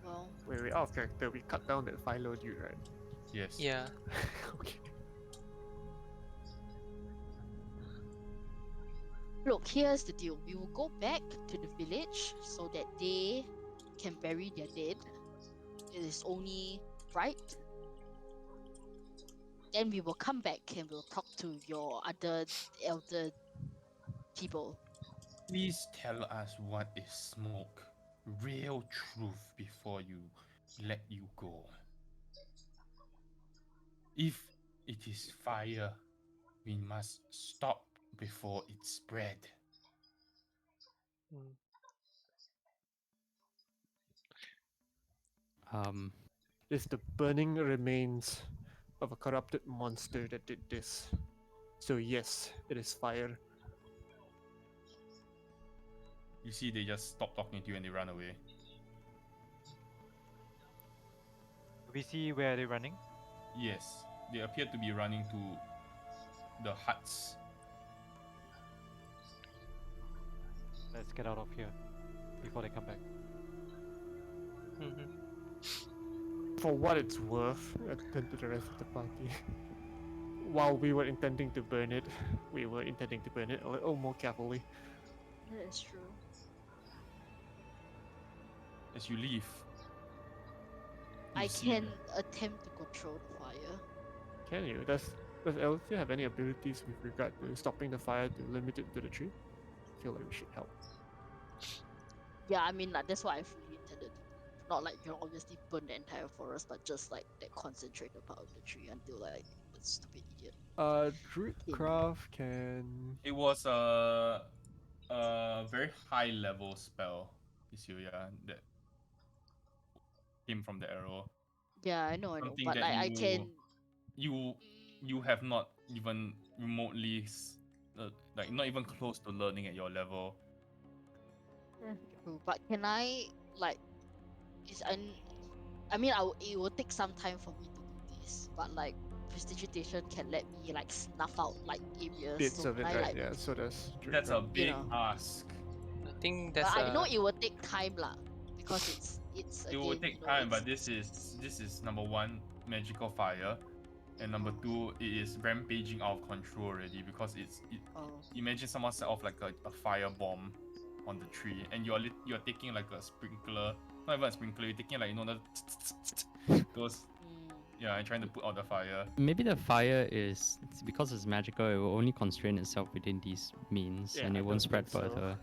Well, Wait, out of character, we cut down that Philo dude, right? Yes. Yeah. Okay. look, here's the deal. We will go back to the village so that they can bury their dead. It is only right. Then we will come back and we'll talk to your other elder people. Please tell us what is smoke. real truth before you let you go. If it is fire, we must stop before it spread. Mm. It's the burning remains of a corrupted monster that did this. So yes, it is fire. You see, they just stop talking to you and they run away. Do we see where they're running? Yes, they appear to be running to the huts. Let's get out of here before they come back. For what it's worth, I turned to the rest of the party. While we were intending to burn it, we were intending to burn it a little more carefully. That is true. As you leave, I you see- can attempt to control the fire. Can you? Does Elsie have any abilities with regard to stopping the fire to limit it to the tree? I feel like we should help. Yeah, I mean, like, that's what I fully intended to do. Not like, you know, obviously burn the entire forest, but just like that concentrated part of the tree until like the stupid idiot. Druidcraft can. It was a very high level spell, Isuya, that came from the arrow. Yeah, I know, Something but that like I can. you have not even remotely like not even close to learning at your level. True, but can I like? Is I mean, it will take some time for me to do this, but like prestidigitation can let me like snuff out like areas. Bits So of can it, I right? like? Yeah, so does That's a Druidcraft. big know. ask. I think But that's I know it will take time lah, because it's It will again, take you know, time, it's, but this is number one, magical fire, and number two, it is rampaging out of control already because oh. imagine someone set off like a fire bomb on the tree, and you're taking like a sprinkler, not even a sprinkler, you're taking like, you know, those, yeah, and trying to put out the fire. Maybe the fire is because it's magical. It will only constrain itself within these means, Yeah, and I it won't don't spread think so. further. I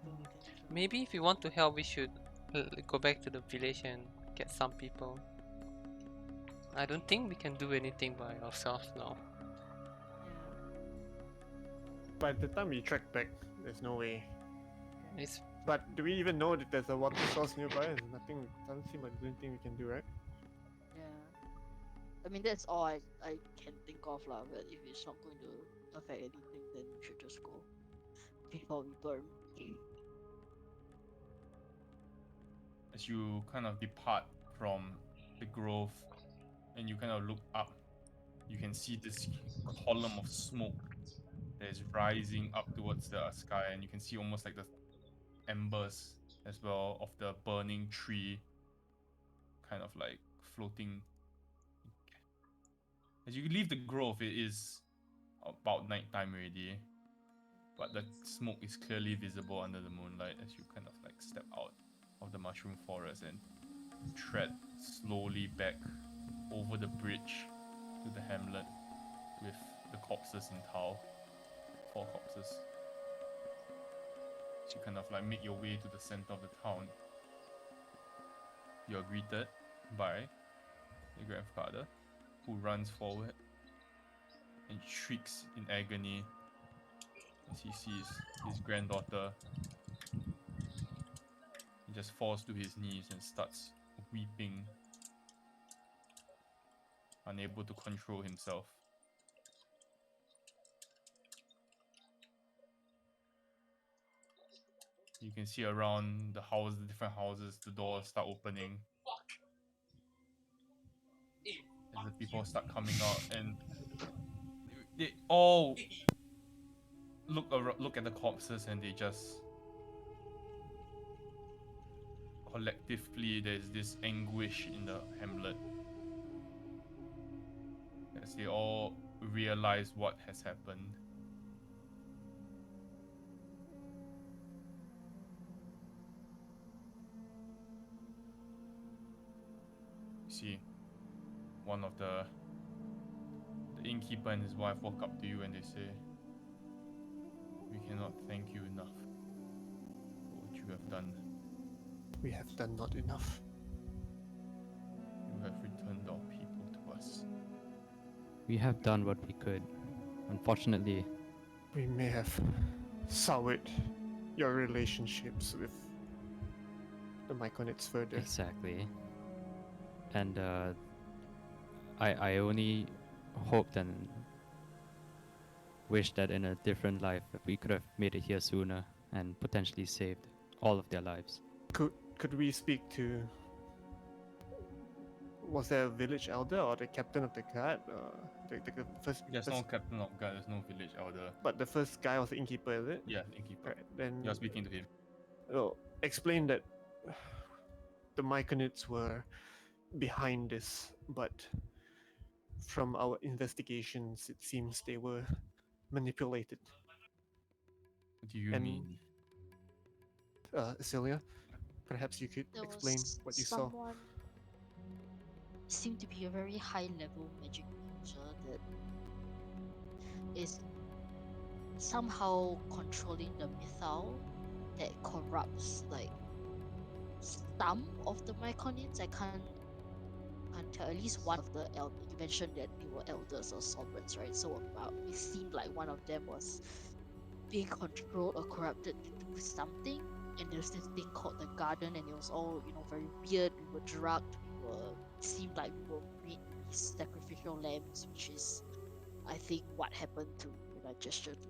don't think so. maybe if you want to help, we should go back to the village and get some people. I don't think we can do anything by ourselves now. By the time we track back, there's no way. It's But do we even know that there's a water source nearby? There's nothing. Doesn't seem like there's anything we can do, right? Yeah. I mean, that's all I can think of lah. But if it's not going to affect anything, then we should just go before we burn. As you kind of depart from the grove and you kind of look up, you can see this column of smoke that is rising up towards the sky, and you can see almost like the embers as well of the burning tree kind of like floating. As you leave the grove, it is about nighttime already, but the smoke is clearly visible under the moonlight as you kind of like step out of the mushroom forest and tread slowly back over the bridge to the hamlet with the corpses in tow. 4 corpses. So you kind of like make your way to the center of the town. You're greeted by your grandfather, who runs forward and shrieks in agony as he sees his granddaughter. He just falls to his knees and starts weeping, unable to control himself. You can see around the house, the different houses, the doors start opening as the people start coming out, and they all look at the corpses, and they just collectively, there's this anguish in the hamlet as they all realize what has happened. You see, one of the innkeeper and his wife walk up to you and they say, "We cannot thank you enough for what you have done. we have done not enough. You have returned our people to us. We have done what we could. Unfortunately, We may have soured your relationships with the Myconids further. exactly. And I only hoped and wished that in a different life we could have made it here sooner and potentially saved all of their lives. Could we speak to? Was there a village elder or the captain of the guard? The first. There's no captain of guard, there's no village elder. But the first guy was the innkeeper, is it? Yeah, innkeeper. Right. Then You're speaking to him. explain that the Myconids were behind this, but from our investigations, it seems they were manipulated. What do you And- mean? Celia, perhaps you could There explain was what you saw. someone seemed to be a very high level magic user that is somehow controlling the mythal that corrupts like some of the Myconids. I can't tell. At least one of the you mentioned that they were elders or sovereigns, right? So it seemed like one of them was being controlled or corrupted to do something. And there's this thing called the garden, and it was all very weird. We were drugged. It seemed like we were made these sacrificial lambs, which is, I think, what happened to that gesture to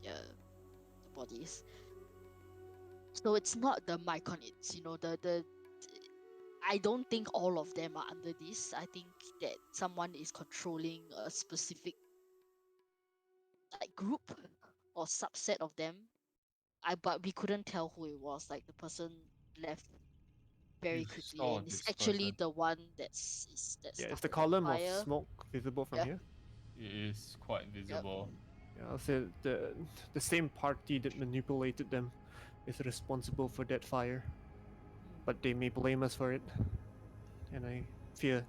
the bodies. So it's not the Myconids, the I don't think all of them are under this. I think that someone is controlling a specific group or subset of them. But we couldn't tell who it was. Like the person left very You quickly, saw and it's this actually person. the one that's Yeah, is started the column fire. of smoke visible from Yeah. here? It is quite visible. Yeah, I'll say the same party that manipulated them is responsible for that fire, but they may blame us for it, and I fear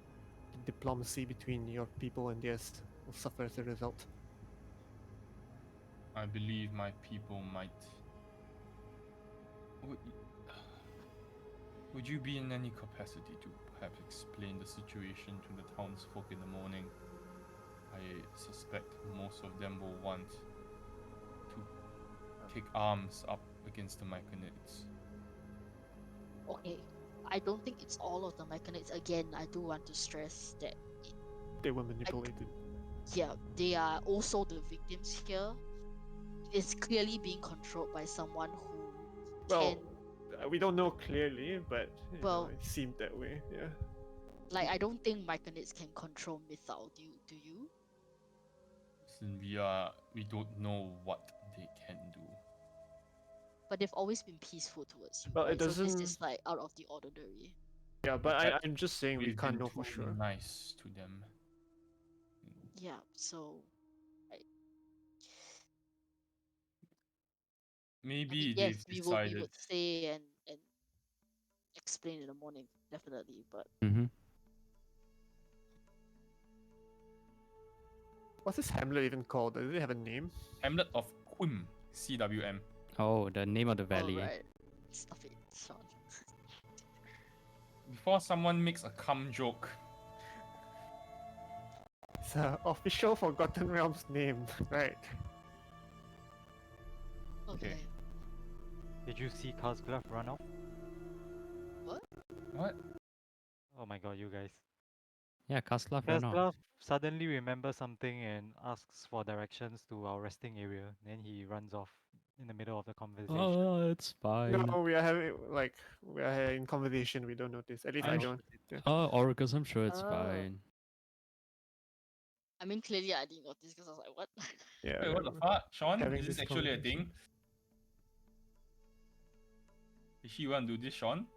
the diplomacy between your people and theirs will suffer as a result. I believe my people might. Would you be in any capacity to perhaps explain the situation to the townsfolk in the morning? I suspect most of them will want to take arms up against the Myconids. Okay, I don't think it's all of the Myconids. Again, I do want to stress that They were manipulated. yeah, they are also the victims here. It's clearly being controlled by someone who Well, can. we don't know clearly, but Well- it seemed that way. Yeah. Like, I don't think Myconids can control Mythal. Do you? Listen, we don't know what they can do. But they've always been peaceful towards you. Well, it right? So this is doesn't- like out of the ordinary. Yeah, but Perhaps I'm just saying we We've can't been know for too sure. nice to them. Yeah. So Maybe yes, they've we decided. would say and explain in the morning, definitely. But Mm-hmm. What's this hamlet even called? Does it have a name? Hamlet of Quim, CWM. Oh, the name of the valley. alright, stop it, Sean. Before someone makes a cum joke, It's a official Forgotten Realms name, right? Okay. Did you see Kazglove run off? what? Oh my god, you guys. Yeah, Kaslav ran off. Kazglove suddenly remembers something and asks for directions to our resting area. Then he runs off in the middle of the conversation. Oh, it's fine. No, we are in conversation. We don't notice. At least I I'm don't. Yeah. Oh, Oracles, I'm sure it's Oh. fine. I mean, clearly I didn't notice because I was like, what? Yeah. Wait, what the we're fuck? Sean, having is this this actually a conversation. thing? Is she want to do this, Sean?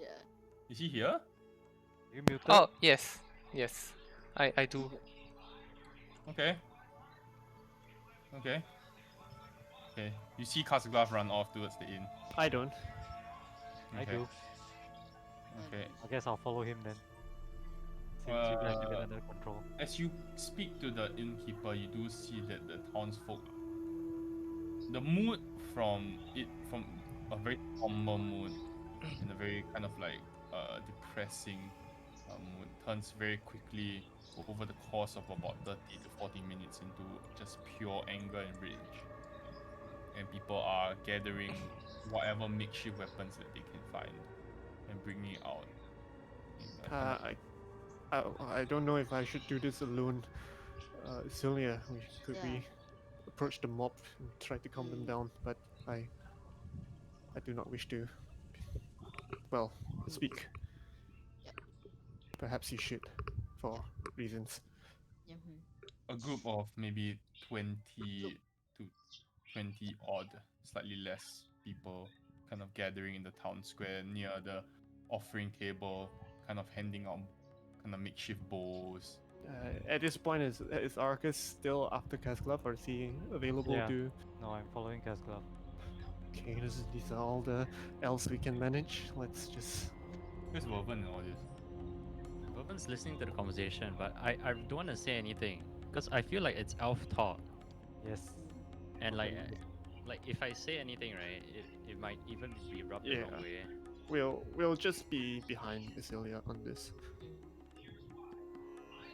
Yeah. Is he here? You muted? Oh, yes. Yes. I do. Okay. Okay. Okay. You see Casaglav run off towards the inn. I don't. I Okay. do. Okay. I guess I'll follow him then. Since you guys have it under control. As you speak to the innkeeper, you do see that the townsfolk, the mood from a very somber mood and a very kind of like depressing mood turns very quickly over the course of about 30 to 40 minutes into just pure anger and rage. And people are gathering whatever makeshift weapons that they can find and bringing it out. In a kind of, I don't know if I should do this alone. Celia, could Yeah. we approach the mob and try to calm them Mm. down? But I do not wish to, well, speak. Yep. Perhaps you should, for reasons. Mhm. a group of maybe 20 to 20 odd, slightly less people kind of gathering in the town square near the offering table, kind of handing out kind of makeshift bowls. At this point, is Arcus still after Casclub, or is he available Yeah. to? No, I'm following Casclub. Okay, these are all the elves we can manage. Let's just. Where's Woven and all this? Boban's listening to the conversation, but I don't want to say anything because I feel like it's elf talk, Yes. and Okay. like if I say anything, right, it might even be rubbed the Yeah. wrong way. We'll just be behind Isilia on this.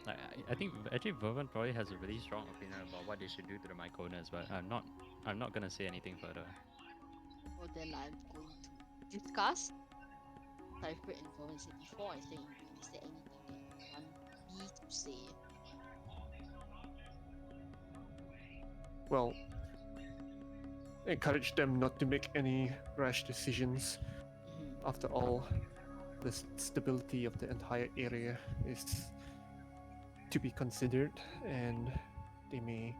Like I think actually Boban probably has a really strong opinion about what they should do to the Myconans, but I'm not gonna say anything further. Well, then I'm going to discuss Cypher and Valen said before I say anything. Is there anything that you want me to say? Well, encourage them not to make any rash decisions. Mhm. After all, the stability of the entire area is to be considered, and they may.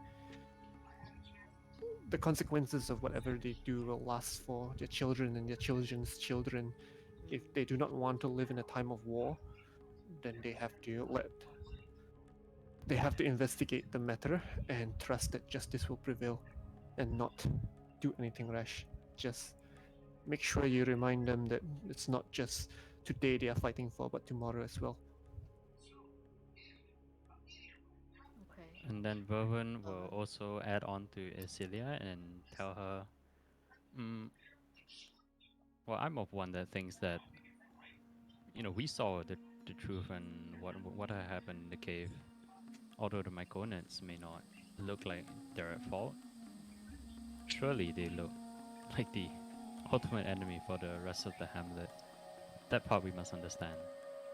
The consequences of whatever they do will last for their children and their children's children. If they do not want to live in a time of war, then they have to investigate the matter and trust that justice will prevail and not do anything rash. Just make sure you remind them that it's not just today they are fighting for, but tomorrow as well. Okay. And then Boban will Alright. also add on to Isilia and tell her, mm, well, I'm of one that thinks that we saw the truth and what had happened in the cave. Although the Myconans may not look like they're at fault, surely they look like the ultimate enemy for the rest of the hamlet. That part we must understand.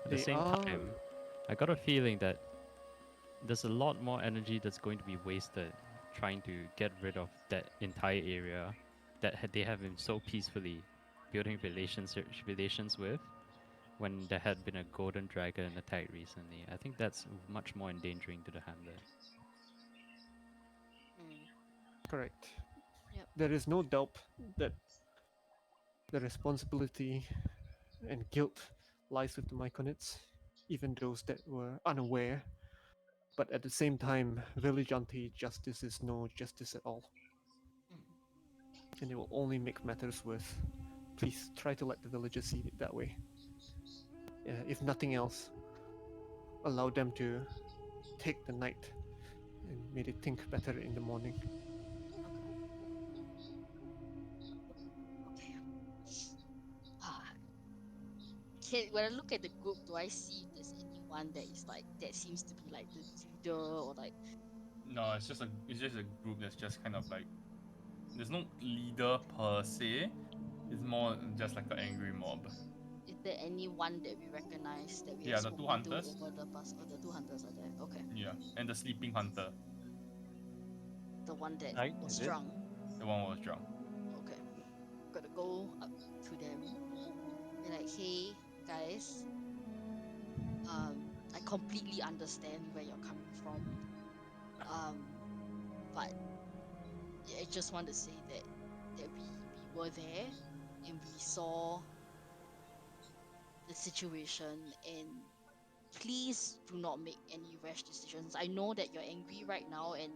At the They same are. time, I got a feeling that there's a lot more energy that's going to be wasted trying to get rid of that entire area that they have been so peacefully building relations with when there had been a golden dragon attack recently. I think that's much more endangering to the hamlet. Mm. Correct. Yep. There is no doubt that the responsibility and guilt lies with the Myconids, even those that were unaware. But at the same time, vigilante justice is no justice at all, Mm. and it will only make matters worse. Please try to let the villagers see it that way. If nothing else, allow them to take the night and may they think better in the morning. Okay. Ah. When I look at the group, do I see if there's anyone that is like that seems to be like the leader or like? No, it's just a group that's just kind of like there's no leader per se. It's more just like an angry mob. Is there anyone that we recognize that we Yeah, have the two spoken to hunters. over the past? Oh, the two hunters are there. Okay. Yeah, and the sleeping hunter. The one that was Is it? drunk. The one who was drunk. Okay. Gotta go up to them. Be like, hey guys. I completely understand where you're coming from. But I just want to say that we were there and we saw the situation, and please do not make any rash decisions. I know that you're angry right now, and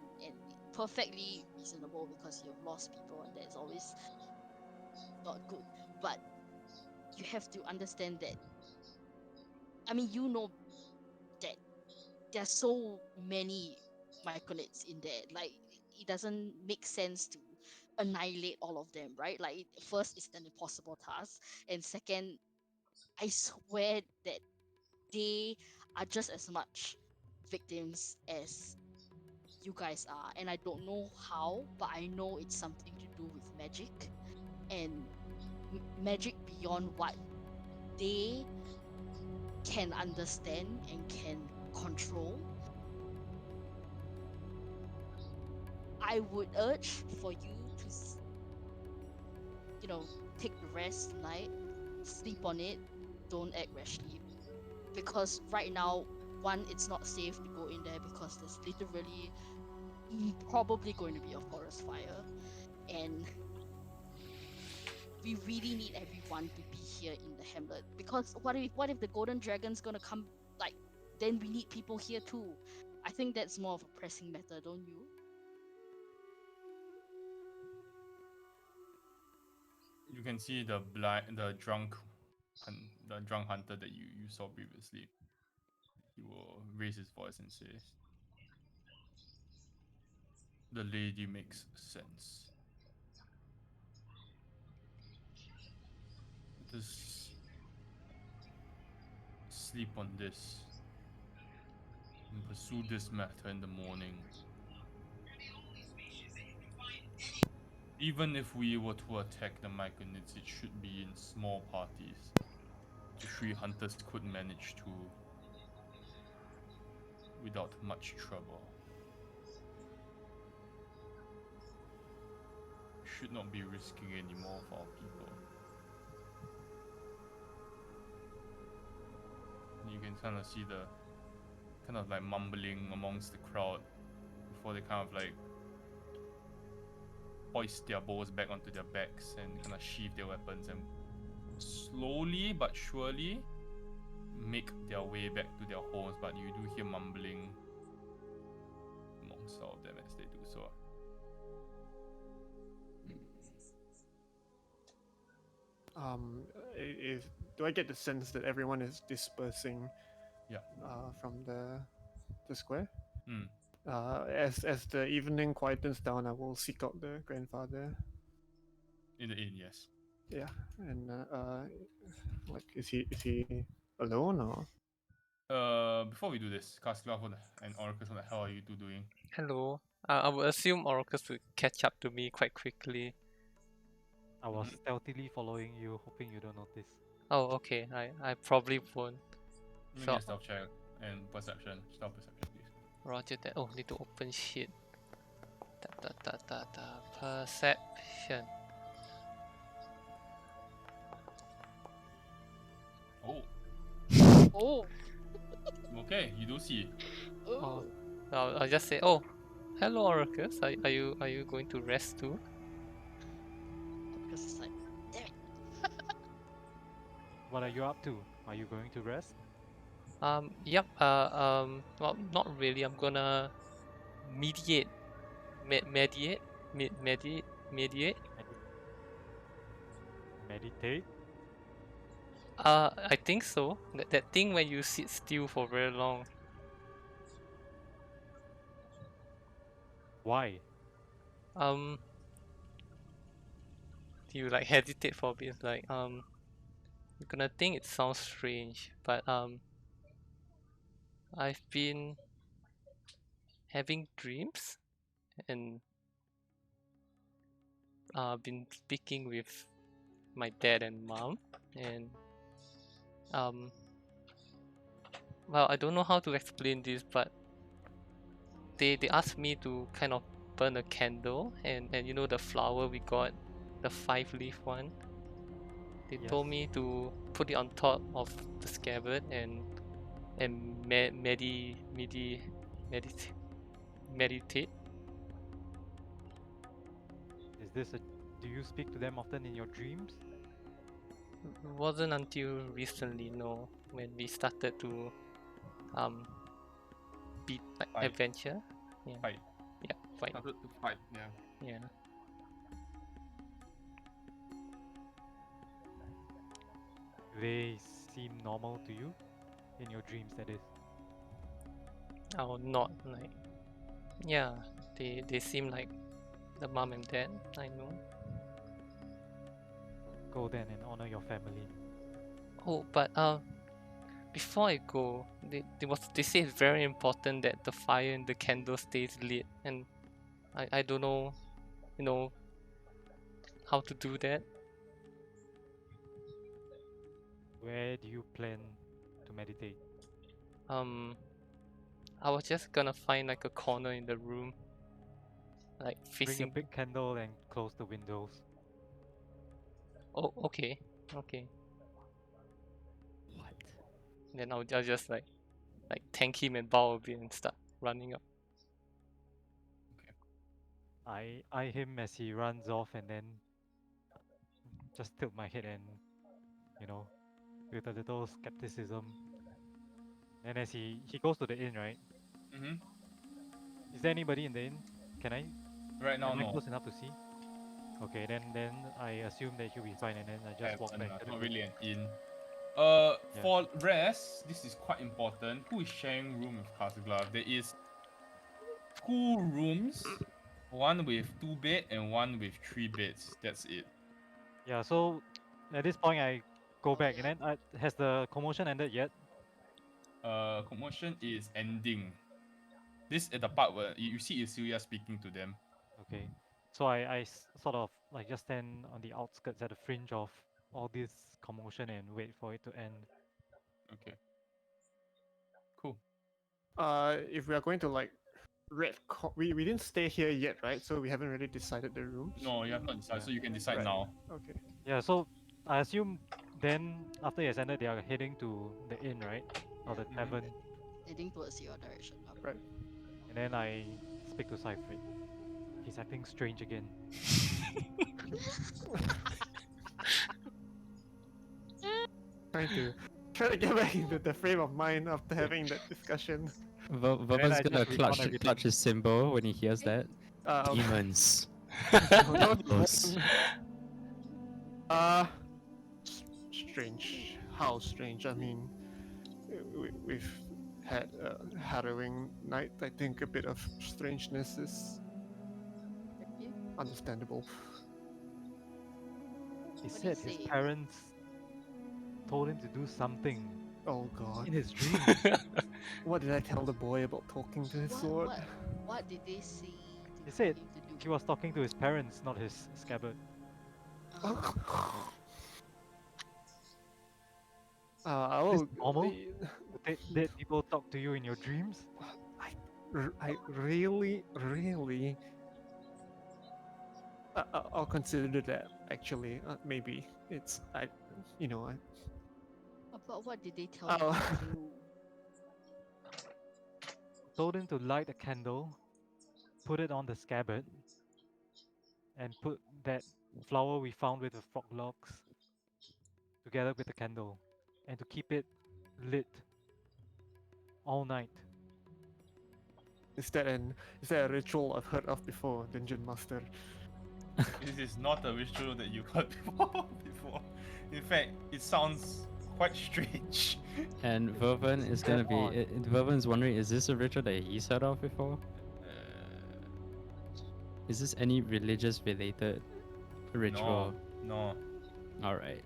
perfectly reasonable because you've lost people and that's always not good. But you have to understand that, I mean, you know that there's so many Myconids in there. Like, it doesn't make sense to annihilate all of them, right? Like first, it's an impossible task, and second, I swear that they are just as much victims as you guys are, and I don't know how, but I know it's something to do with magic and magic beyond what they can understand and can control. I would urge for you to, take the rest tonight, sleep on it, don't act rashly, because right now, one, it's not safe to go in there because there's literally probably going to be a forest fire, and we really need everyone to be here in the hamlet, because what if the golden dragon's gonna come, like, then we need people here too. I think that's more of a pressing matter, don't you? You can see the drunk hunter that you saw previously. He will raise his voice and says, "The lady makes sense. Let us sleep on this and pursue this matter in the morning. Even if we were to attack the Myconids, it should be in small parties. The three hunters could manage to without much trouble. We should not be risking any more of our people." You can kind of see the kind of like mumbling amongst the crowd before they kind of like hoist their bows back onto their backs and kind of sheath their weapons and slowly but surely make their way back to their homes. But you do hear mumbling amongst all of them as they do so. If do I get the sense that everyone is dispersing? Yeah. From the square. Hmm. As the evening quietens down, I will seek out the grandfather. In the inn, yes. Yeah, and like, is he alone or? Before we do this, Casclav and Orcus, what the hell are you two doing? Hello. I would assume Orcus would catch up to me quite quickly. I was stealthily following you, hoping you don't notice. Oh, okay. I probably won't. Make So- me a stealth check and perception. Stealth perception, please. Roger that. Oh, need to open shit. Perception. Oh, Oh, okay. You do see. oh. I'll just say, oh, hello Orcus. Are you going to rest too? Because it's like, damn it. What are you up to? Are you going to rest? Yep. Well, not really. I'm gonna mediate. Mediate. Mediate. Meditate? I think so. That thing when you sit still for very long. Why? You like hesitate for a bit. It's like you're gonna think it sounds strange, but I've been having dreams and been speaking with my dad and mom, and well, I don't know how to explain this, but they asked me to kind of burn a candle, and you know the flower we got, the 5-leaf one. They told Yes. me to put it on top of the scabbard and meditate. Is this a... Do you speak to them often in your dreams? It wasn't until recently, no, when we started to beat like Fight. adventure. Yeah. Fight. Yeah, fight. Started to fight, yeah. Yeah. Do they seem normal to you? In your dreams, that is. Oh, not like. Yeah, they seem like the mom and dad I know. Go then and honor your family. Oh, but before I go, they say it's very important that the fire in the candle stays lit, and I don't know, how to do that. Where do you plan to meditate? I was just gonna find like a corner in the room, like Bring a facing. big candle and close the windows. Oh, okay, okay. What? Then I'll just like thank him and bow a bit and start running up. I eye him as he runs off and then just tilt my head and, with a little skepticism. And as he goes to the inn, right? Mm-hmm. Is there anybody in the inn? Can I? Right now, Am I no. close enough to see? Okay, then I assume that he'll be fine, and then I just walk Heaven, back to the not room. really an inn. Yeah. For rest, this is quite important. Who is sharing room with Casaglav? There is 2 rooms, one with 2 beds and one with 3 beds. That's it. Yeah. So at this point, I go Oh, back, yeah. and then has the commotion ended yet? Commotion is ending. This is the part where you see Isuya speaking to them. Okay. So I sort of like just stand on the outskirts at the fringe of all this commotion and wait for it to end. Okay. Cool. If we are going to like we didn't stay here yet, right? So we haven't really decided the rooms. No, you have not decided, Yeah. so you can decide Right. now. Okay. Yeah. So I assume then after it's ended, they are heading to the inn, right? Or the Mhm. tavern. Heading towards your direction. Right. And then I speak to Cyfred. He's acting strange again. Trying to get back into the frame of mind after having that discussion. Vavan's I gonna just recount clutch everything. his symbol when he hears that. Okay. Demons. No, that was Devils. Strange. How strange? I mean, we've had a harrowing night. I think a bit of strangeness is Yeah. understandable. He What did said he his say? parents told him to do something Oh god. in his dreams. What did I tell the boy about talking to his sword? What did they say He to said him to do? he was talking to his parents, not his scabbard. I Is will. this normal? Did people talk to you in your dreams? I really. I'll consider that actually. Maybe it's But what did they tell him I'll to do? Told him to light a candle, put it on the scabbard, and put that flower we found with the frog logs together with the candle, and to keep it lit all night. Is that a ritual I've heard of before, Dungeon Master? This is not a ritual that you heard before. In fact, it sounds quite strange. And Vervan is gonna be. on. Vervan's wondering, is this a ritual that he's heard of before? Is this any religious related ritual? No. Alright.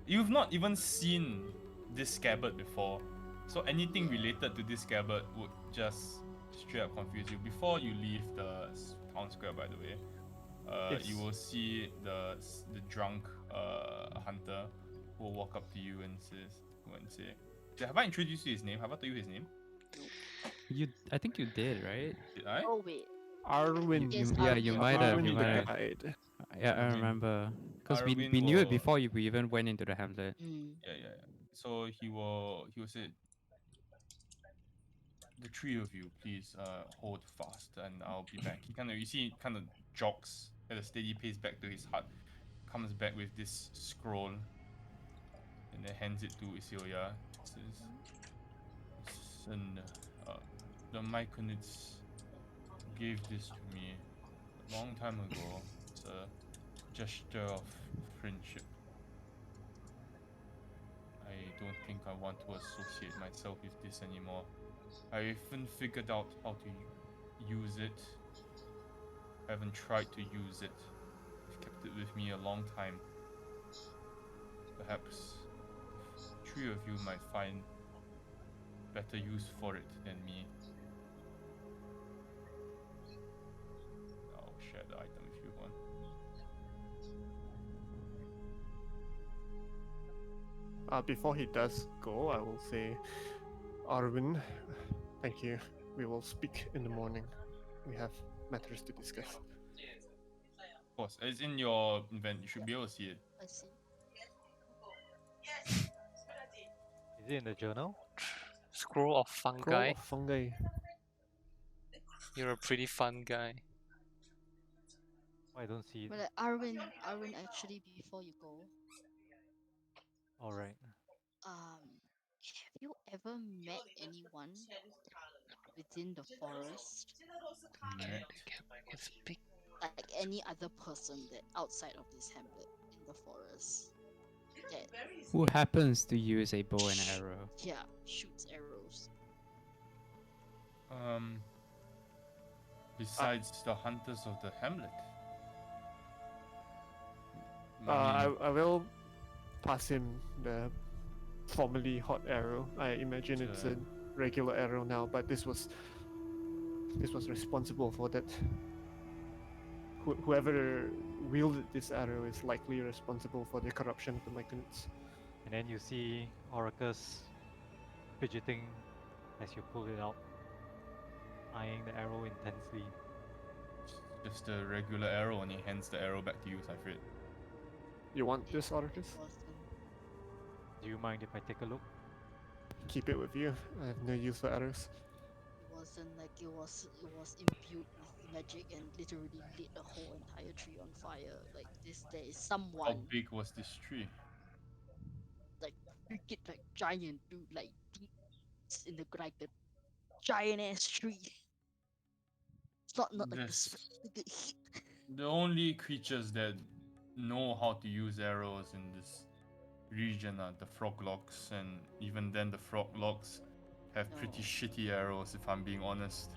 You've not even seen this scabbard before. So anything related to this scabbard would just straight up confuse you. Before you leave the town square, by the way, you will see the drunk hunter who will walk up to you and say, have I introduced you his name? Have I told you his name? I think you did, right? Did I? Oh wait. Arwen. Yes, Yeah, Arwen. you might have. Arwen You the might have. guide. Yeah, I Arwen. remember. Because we Arwen knew it will- before we even went into the hamlet. Yeah. So he will say, the 3 of you, please hold fast, and I'll be back. He kind of jogs at a steady pace back to his hut, comes back with this scroll, and then hands it to Isilya. Says, "Listen, the Myconids gave this to me a long time ago. It's a gesture of friendship. I don't think I want to associate myself with this anymore. I even figured out how to use it. haven't tried to use it. I've kept it with me a long time. Perhaps three of you might find better use for it than me. I'll share the item if you want. Before he does go, I will say, Arvin, thank you. We will speak in the morning. We have matters to discuss. Of course, it's in your event. You should be able to see it. I see. Is it in the journal? Scroll of Scroll fungi. of fungi. You're a pretty fun guy. Oh, I don't see it. Well, Arwin, actually, before you go, All right. have you ever met anyone within the forest, Met. What's big? like any other person that outside of this hamlet in the forest that Who happens to use a bow and arrow? yeah shoots arrows? Besides the hunters of the hamlet. I will pass him the formerly hot arrow. I imagine it's a regular arrow now, but this was responsible for that. Whoever wielded this arrow is likely responsible for the corruption of the Myconids. And then you see Oracus fidgeting as you pull it out, eyeing the arrow intensely. Just a regular arrow, and he hands the arrow back to you, Typhrid. You want this, Oracus? Do you mind if I take a look? Keep it with you. I have no use for arrows. It wasn't like it was imbued with magic and literally lit the whole entire tree on fire. Like this, there is How someone big was this tree? like freaking like giant dude, like deep in the like the giant ass tree. It's not like the This- specific hit. The only creatures that know how to use arrows in this region are the froglogs, and even then the froglogs have pretty No. shitty arrows, if I'm being honest.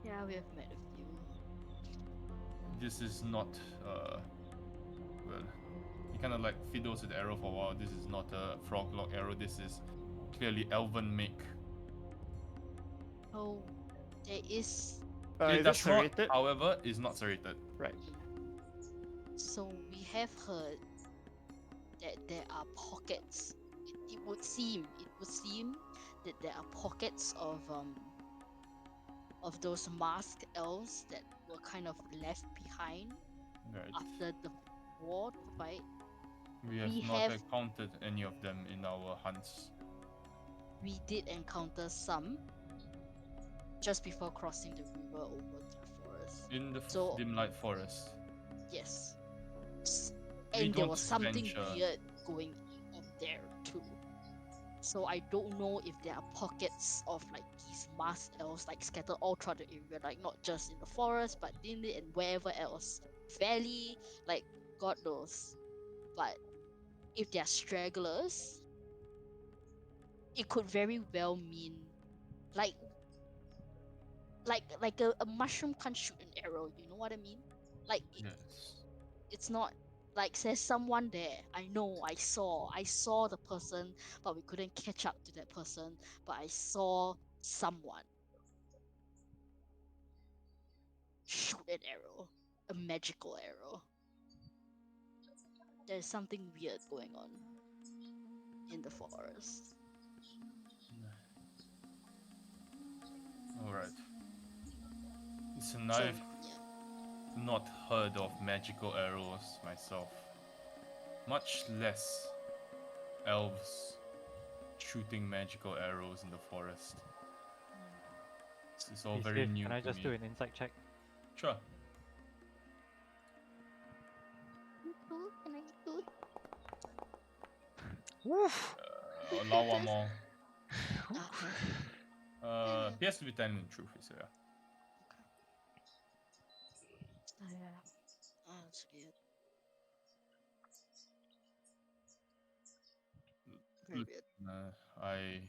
Yeah, we have met a few. This is not, well, he kind of like fiddles with the arrow for a while. This is not a froglog arrow, this is clearly elven make. Oh, there is. It Is it does not, serrated? however, is not serrated. Right. So we have heard that there are pockets. It would seem that there are pockets of those masked elves that were kind of left behind Right. after the war fight. We have we not have- encountered any of them in our hunts. We did encounter some just before crossing the river over to the forest. In the So- dim light forest. Yes. We And there don't was something venture. weird going on there too. So I don't know if there are pockets of like these masked elves like scattered all throughout the area, like not just in the forest, but in it and wherever else. Valley, like God knows. But if they're stragglers, it could very well mean like a mushroom can't shoot an arrow, you know what I mean? Like Yes. it's not like there's someone there. I know, I saw the person, but we couldn't catch up to that person. But I saw someone shoot an arrow, a magical arrow. There's something weird going on in the forest. Alright. Listen, So, I've yeah. not heard of magical arrows myself. Much less elves shooting magical arrows in the forest. It's all Hey, very Steve, new can I to just me. do an insight check? Sure. Can I do? Allow one more. Okay. He has to be 10 in truth, so yeah. Oh, yeah. Oh, that's good. Very Look, good. I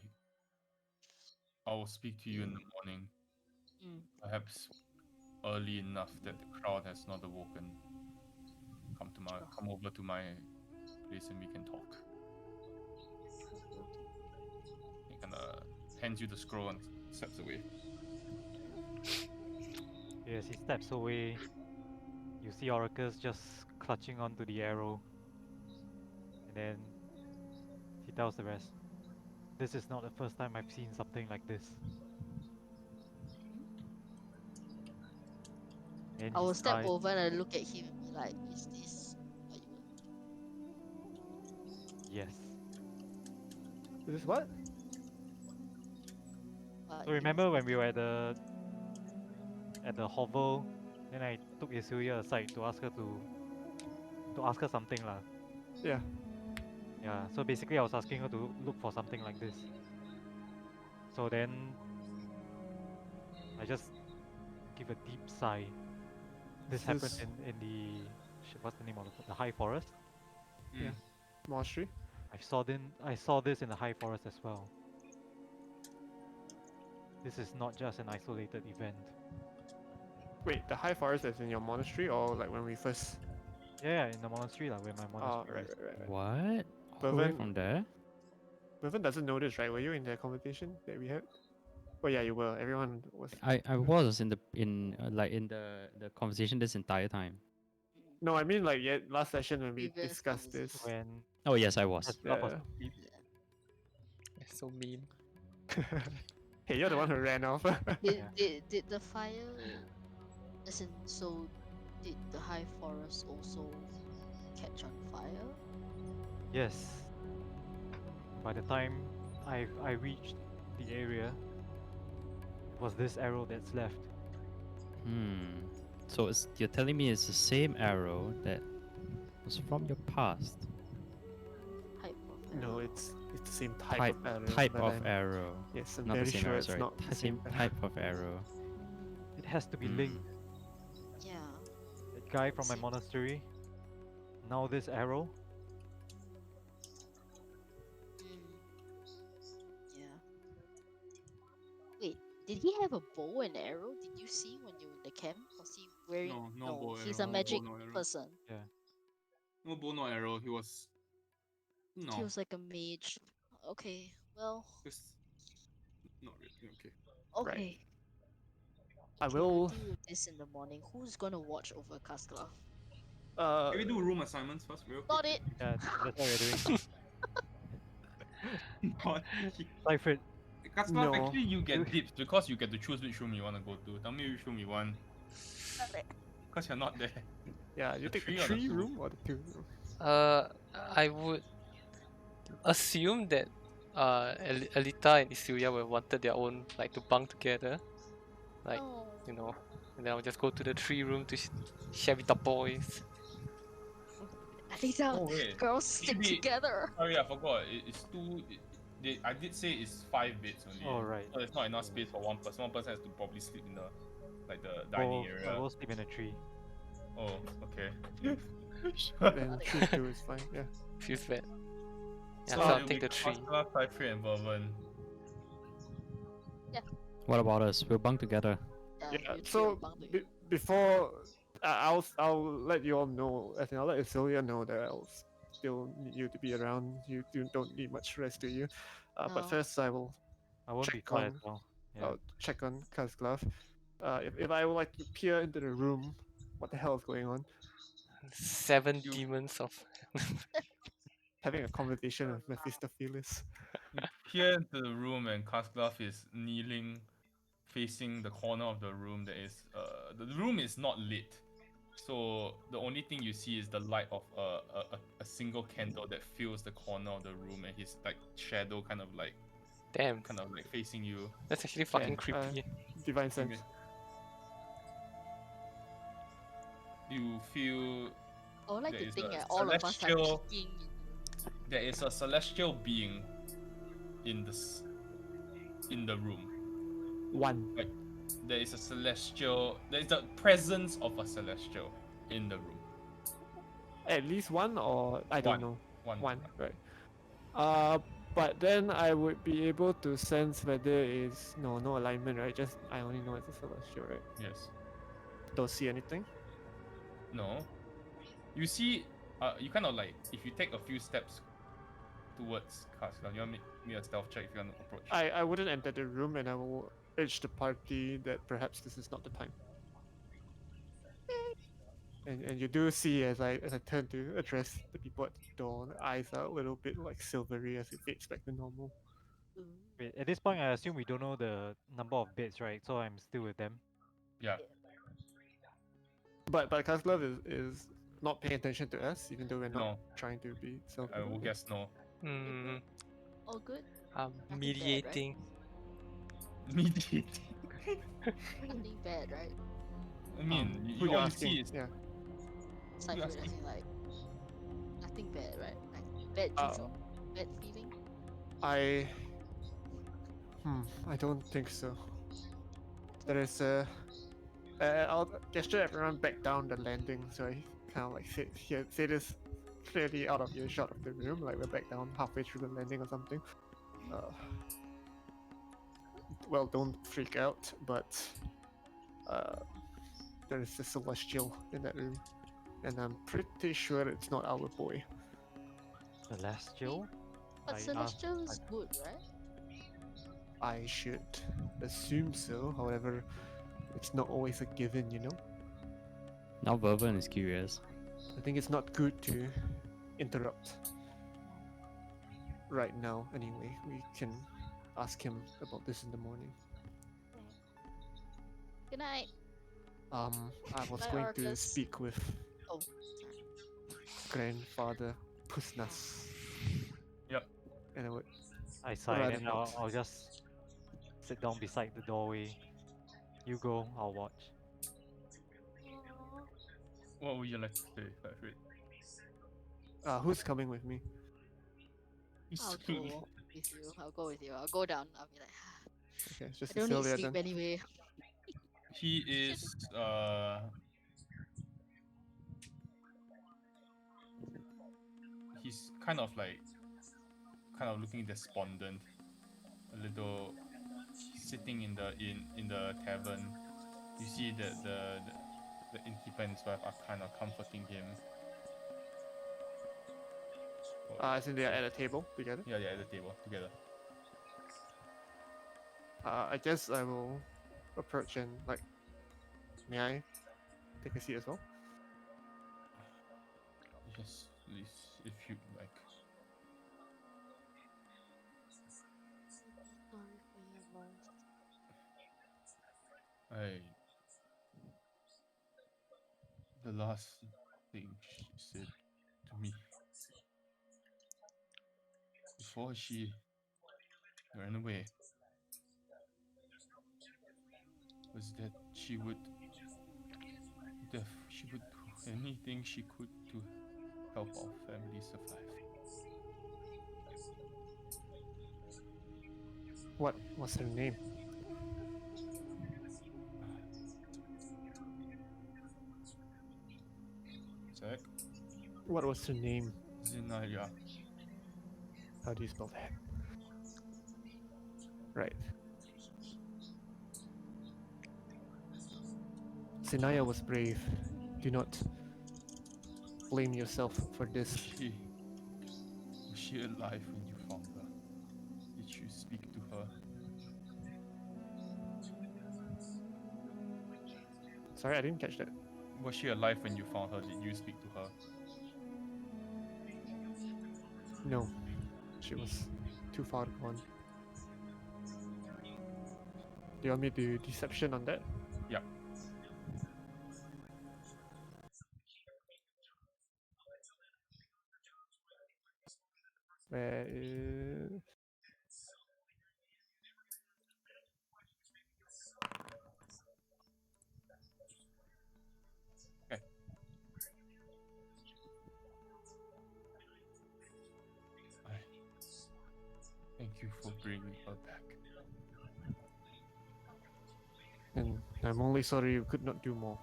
will speak to you in the morning. Mm. Perhaps early enough that the crowd has not awoken. Come over to my place and we can talk. He kind of hands you the scroll and steps away. As he steps away, you see Oracus just clutching onto the arrow. And then he tells the rest, "This is not the first time I've seen something like this." And I will his step eyes, over and look at him and be like, is this what you yes. This is what? what So you remember when we were at the hovel, then I took Isuya aside to ask her something lah. Yeah. Yeah, so basically I was asking her to look for something like this. So then I just give a deep sigh. This happened This- in the what's the name of the high forest? Yeah. Monastery? I saw this in the high forest as well. This is not just an isolated event. Wait, the high forest is in your monastery or like when we first... Yeah, in the monastery lah, where my Oh, monastery right, is. right, right. What? All the way Mervyn- from there? Mervyn doesn't know this, right? Were you in the conversation that we had? Oh yeah, you were. Everyone was. I was in the conversation this entire time. No, I mean like yeah, last session when we Previous discussed this. conversation. When Oh yes, I was. Asgraf was Yeah. asleep. That's so mean. Hey, you're the one who ran off. Did, Yeah. did the fire, as in, so did the high forest also catch on fire? Yes. By the time I reached the area, it was this arrow that's left. So you're telling me it's the same arrow that was from your past? Type of No, arrow? it's the same type, Type of arrow. type but of I'm- arrow. Yes, I'm Not the very same sure arrow, it's sorry. not the Same same type of arrow. It has to be Hmm. linked. Yeah. That guy from my Same. monastery. Now this arrow. Yeah. Wait, did he have a bow and arrow? Did you see when you were in the camp? Was he wearing? No bow, he's arrow, a no bow, magic no arrow. person. No bow, no arrow. He was. No. He was like a mage. Okay, well, Just not really. Okay. okay. I Okay, will. I'll deal with this in the morning. Who's gonna watch over Kaskla? Can we do room assignments first, real quick? Got it. Yeah, that's what we're doing. Not Cypher, Katsklav, No. actually you get dips because you get to choose which room you want to go to. Tell me which room you want. Got it. Because you're not there. Yeah, you The take the three or the 3 two? room or the 2 room? I would assume that Alita and Isuya will wanted their own, like, to bunk together, like, No. you know, and then I'll just go to the 3 room to share with the boys. Alita, Oh wait. girls stick Maybe- together. Sorry, I forgot. It's two. I did say it's 5 beds only. Oh, right. So there's not enough space for one person. One person has to probably sleep in the dining I area. will sleep in a tree. Oh, okay. Then 3 2 is fine. Yeah. Feels bad. Yeah, So so I'll it'll take be the 3. Katsklav, Cypher, and Vervin. What about us? We'll bunk together. Yeah. you three So will bunk together. before I'll let you all know. I think I'll let Isilia know that I'll still need you to be around. You don't need much rest, do you? No. But first, I will. I won't be Check quiet on- now. Yeah. I'll check on Kazglav. If I would like to peer into the room, what the hell is going on? 7 You- demons of. Having a conversation with Mephistopheles. Here into the room, and Katsklav is kneeling, facing the corner of the room. The room is not lit, so the only thing you see is the light of a single candle that fills the corner of the room, and his like shadow kind of like Damn, facing you. that's actually fucking Yeah, creepy. Divine sense. Okay. You feel I would like there to is think a that all of us are celestial- peeking in. there is a celestial being in the room. One. There is the presence of a celestial in the room. At least one, or I don't One. know. One. One, right. But then I would be able to sense whether it's no alignment, right? Just I only know it's a celestial, right? Yes. don't see anything. No. You see, you kind of like, if you take a few steps towards Casca, you want to make me a stealth check if you want to approach. I wouldn't enter the room, and I will urge the party that perhaps this is not the time. And you do see as I turn to address the people at the door, the eyes are a little bit like silvery as if they expect the normal. Ooh. Wait, at this point, I assume we don't know the number of bits, right? So I'm still with them. Yeah. But Kaslav is not paying attention to us, even though we're not No. trying to be self. I will guess no. Hmm. All good. I'm Nothing bad, right? mediating. Mediating. Nothing bad, right? I mean, Who all you you asking? see is Yeah. Aside from asking? anything like nothing bad, right? Like bad Uh, juju, bad feeling. I I don't think so. There is a. I'll gesture everyone back down the landing, so I kind of like say this clearly out of earshot of the room, like we're back down halfway through the landing or something. Well, don't freak out, but there is a celestial in that room, and I'm pretty sure it's not our boy. Celestial? But I asked- celestial is good, right? I should assume so. However, it's not always a given, you know. Now Verban is curious. I think it's not good to interrupt right now. Anyway, we can ask him about this in the morning. Good night. I was Bye, going to Arcus. speak with Oh, grandfather Pusnas. Yep. And I would I sighed rather and not. I'll just sit down beside the doorway. You go, I'll watch. aw. What would you like to say, Alfred? Who's coming with me? I'll go with you. I'll go with you. I'll go down. I'll be like, Okay, it's I just don't need Cecilia sleep then. anyway. He is he's kind of looking despondent, a little sitting in the tavern. You see that the innkeeper and his wife are kind of comforting him. As in they are at a table together. Yeah, they're at the table together. I guess I will approach and like, may I take a seat as well? Yes, please, if you like. Sorry for your loss. The last thing she said to me before she ran away was that she would do anything she could to help our family survive. What was her name? Zach, What was her name? Zinaya. How do you spell that? Right. Sinaya was brave. Do not blame yourself for this. Was she alive when you found her? Did you speak to her? Sorry, I didn't catch that. Was she alive when you found her? Did you speak to her? No, she was too far gone. Do you want me to do deception on that? Yeah. Where is... Okay. Thank you for bringing her back. And I'm only sorry you could not do more.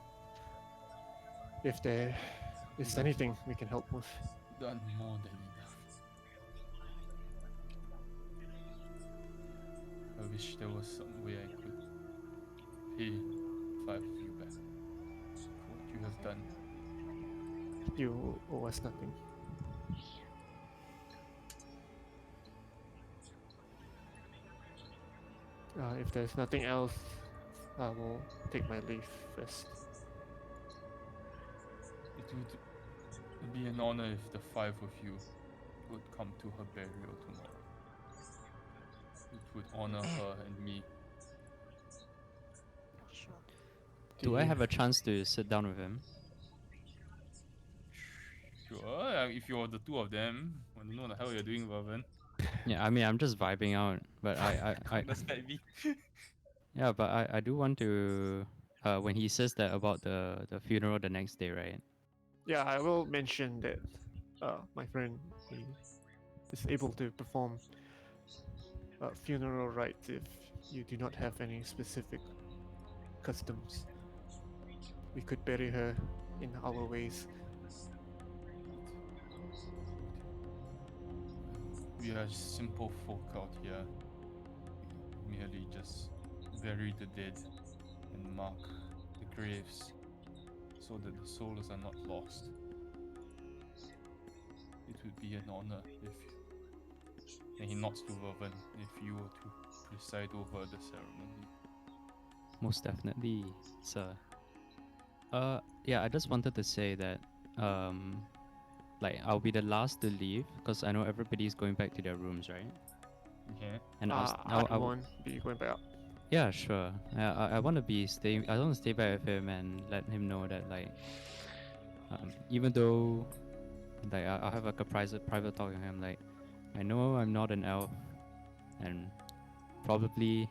If there is anything we can help with. Done more than enough. I wish there was some way I could pay 5 of you back. have done. You owe us nothing. If there's nothing else, I will take my leave first. It would be an honor if the five of you would come to her burial tomorrow. It would honor her and me. Sure. Do I have a chance to sit down with him? Sure, if you're the two of them, I don't know what the hell you're doing, Vervin. Yeah, I mean, I'm just vibing out, but I Does that be? yeah, but I do want to. When he says that about the funeral the next day, right? Yeah, I will mention that my friend he is able to perform funeral rites if you do not have any specific customs. We could bury her in our ways. We are simple folk out here. We merely just bury the dead and mark the graves so that the souls are not lost. It would be an honor if, and he nods to Vervin, if you were to preside over the ceremony. Most definitely, sir. Yeah, I just wanted to say that, like, I'll be the last to leave because I know everybody's going back to their rooms, right? Yeah. And I won't be going back up. yeah, sure. I want to be staying. I want to stay back with him and let him know that, like, even though, like, I'll have like a private talk with him. Like, I know I'm not an elf, and probably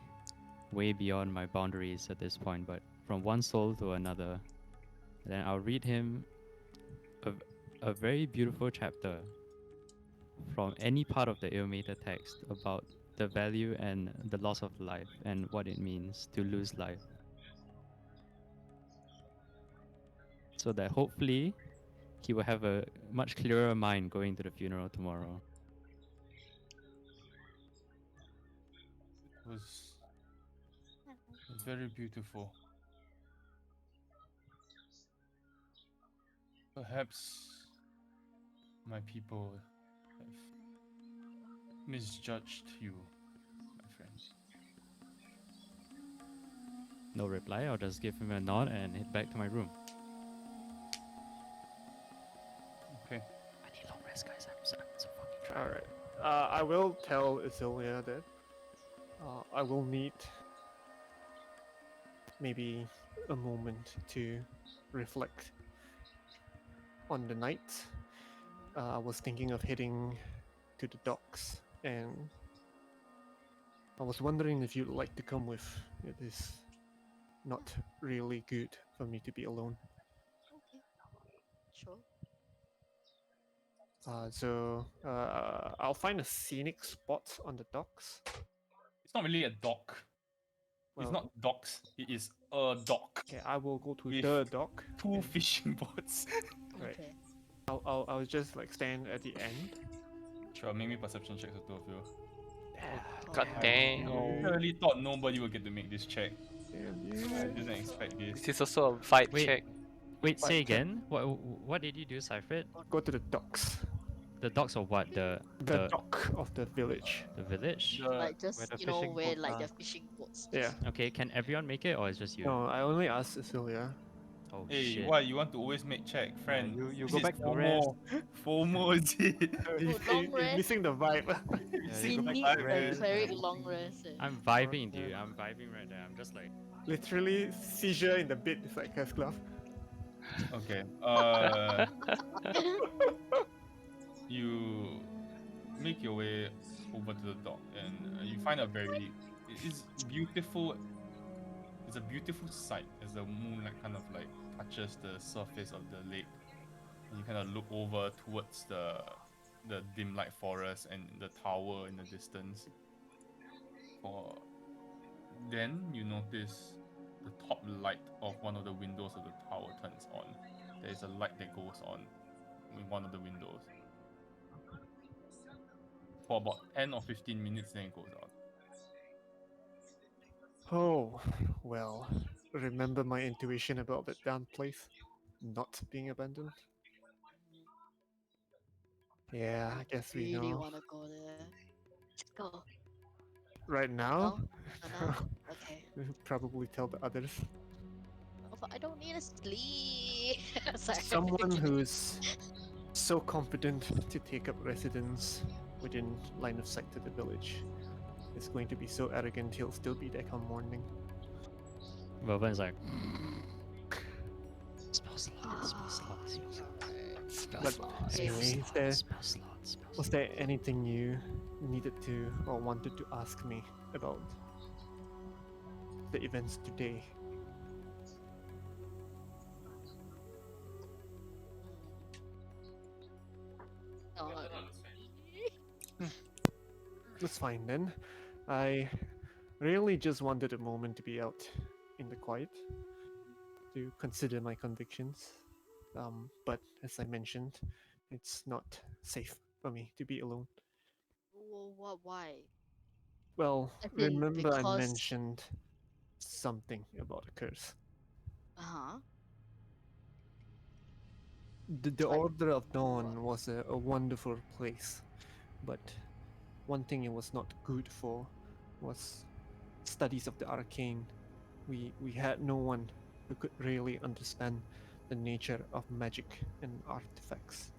way beyond my boundaries at this point. But from one soul to another, then I'll read him a very beautiful chapter from any part of the Ilmater text about the value and the loss of life and what it means to lose life. So that hopefully he will have a much clearer mind going to the funeral tomorrow. It was very beautiful. Perhaps my people have misjudged you, my friend. No reply, I'll just give him a nod and head back to my room. Okay. I need long rest, guys. I'm so fucking All right. I will tell Isilia that I will need maybe a moment to reflect on the night. I was thinking of heading to the docks, and I was wondering if you'd like to come with. It is not really good for me to be alone. Okay. Sure. So I'll find a scenic spot on the docks. It's not really a dock. It's Well, not docks. It is a dock. Okay, I will go to With the dock. Two and fishing boats. Right. Okay. I'll just like stand at the end. Sure, make me perception checks for two of you. God Oh, damn. I really thought nobody would get to make this check. Damn I you. didn't expect this. This is also a fight Wait. check. Wait, say Right, check. again? What did you do, Cypher? Go to the docks. The docks of what? The dock of the village. the village? like just where the you know fishing where boats like are. the fishing boats. Yeah. just- Okay, can everyone make it or is just you? No, I only asked Cecilia. Oh Hey, shit. why you want to always make check, friend? you This go is back to FOMO. FOMO is it? long You're rest. missing the vibe. Yeah, We you go need back to a rest, very man. long rest. I'm vibing, dude. I'm vibing right there. I'm just like, Literally seizure in the bit. It's like Cass Glove. Okay. You make your way over to the dock, and you find a very. It's beautiful. It's a beautiful sight as the moonlight kind of like touches the surface of the lake. And you kind of look over towards the dim light forest and the tower in the distance. Then you notice the top light of one of the windows of the tower turns on. There is a light that goes on in one of the windows. For about 10 or 15 minutes, then it goes out. Oh, well. Remember my intuition about that damn place? not being abandoned? Yeah, I guess we Really know. wanna go there. Let's go. Right now, No? No, no? Okay. we'll probably tell the others. Oh, but I don't need to sleep. Sorry. Someone who's so confident to take up residence within line of sight to the village is going to be so arrogant he'll still be there come morning. Velven's like, spell slot, spell slot, spell slot, Spell But slot. anyway, spell slot, spell was there anything you needed to or wanted to ask me about the events today? No, not really. That's fine then. I really just wanted a moment to be out in the quiet to consider my convictions. But as I mentioned, it's not safe for me to be alone. What? Why? Well, I think remember I because. mentioned something about a curse. Uh huh. The Like Order of what? Dawn was a wonderful place, but one thing it was not good for was studies of the arcane. We had no one who could really understand the nature of magic and artifacts.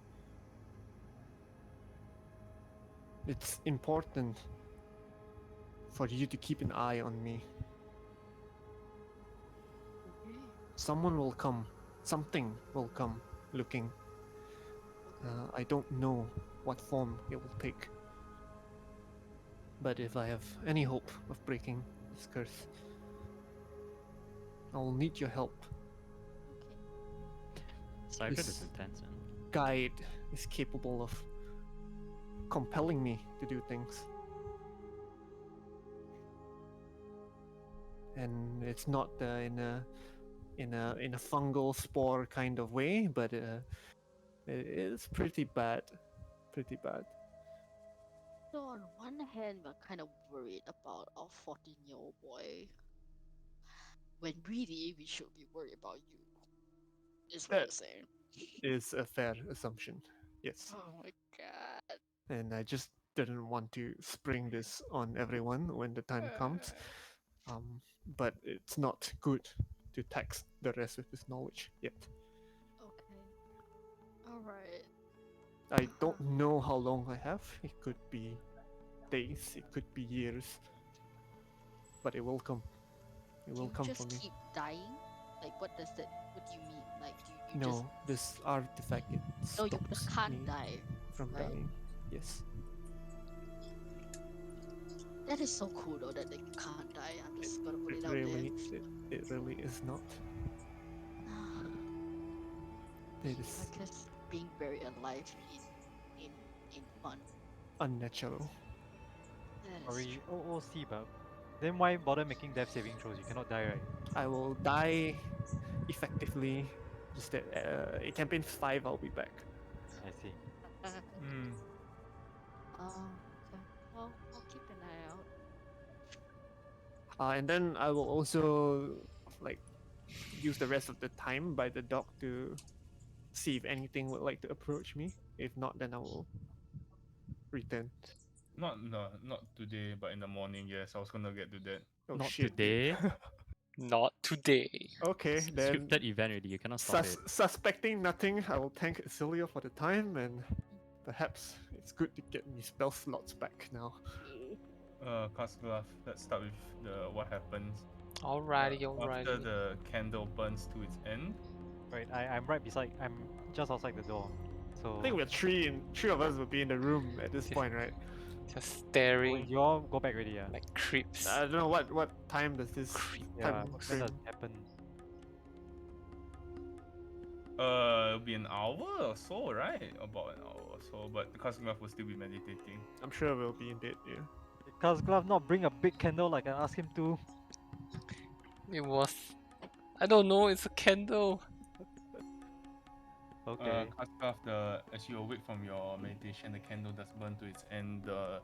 It's important for you to keep an eye on me. Okay. Someone will come, something will come looking. I don't know what form it will take. But if I have any hope of breaking this curse, I will need your help. Okay. Cyclid is This intense, man. guide is capable of compelling me to do things. And it's not in a fungal spore kind of way, but it's pretty bad. Pretty bad. So on one hand, we're kind of worried about our 14-year-old boy, when really we should be worried about you. Is what you're That saying. is a fair assumption. Yes. Oh my god. And I just didn't want to spring this on everyone when the time comes. But it's not good to tax the rest with this knowledge yet. Okay. Alright. I don't know how long I have. It could be days, it could be years. But it will come. It Do will you come for just me. keep dying? Like what does that what do you mean? Like you No, this artifact it just no you stops can't me die. from right? dying. Yes. That is so cool though that they can't die. I'm just gonna put It it out really it really is not. there. It is I guess being very alive in in fun. unnatural. That is Sorry, true. OOC, but then why bother making death saving throws? You cannot die, right? I will die effectively. Just that in campaign 5 I'll be back. I see. Okay. Well, I'll keep an eye out. And then I will also like use the rest of the time by the dock to see if anything would like to approach me. If not, then I will return. Not today, but in the morning. Yes, I was gonna get to that. Oh Not shit. today. Not today. Okay, It's a then scripted event already. You cannot stop it. suspecting nothing, I will thank Celia for the time, and perhaps it's good to get me spell slots back now. Casglove, let's start with the what happens. Alrighty, After alrighty. the candle burns to its end. Right, I'm right beside. I'm just outside the door. So I think we're three of us will be in the room at this Yeah. point, right? Just oh, staring you all go back already, yeah. like creeps. I don't know what time does this Yeah, time what frame. does happen? It'll be an hour or so, right? About an hour or so. But the Casglove will still be meditating. I'm sure we'll be in bed, yeah. Cause Glove not bring a big candle like I asked him to. It was. I don't know. It's a candle. Okay. Casglove, as you awake from your meditation, the candle does burn to its end. The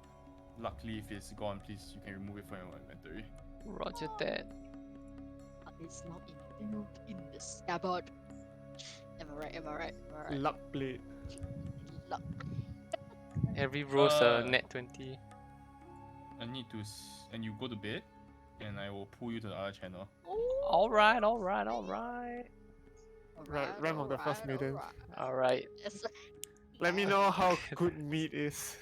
luck leaf is gone. Please, you can remove it from your inventory. Roger that. It's not imbued in the scabbard. Am I right? Am I right? Am I right? Luck blade. Luck. Every roll's a Uh, net 20. I need to, and you go to bed, and I will pull you to the other channel. Alright, alright, alright. Right, Ram of the First Maiden. Alright. Yes. Let me know how good meat is.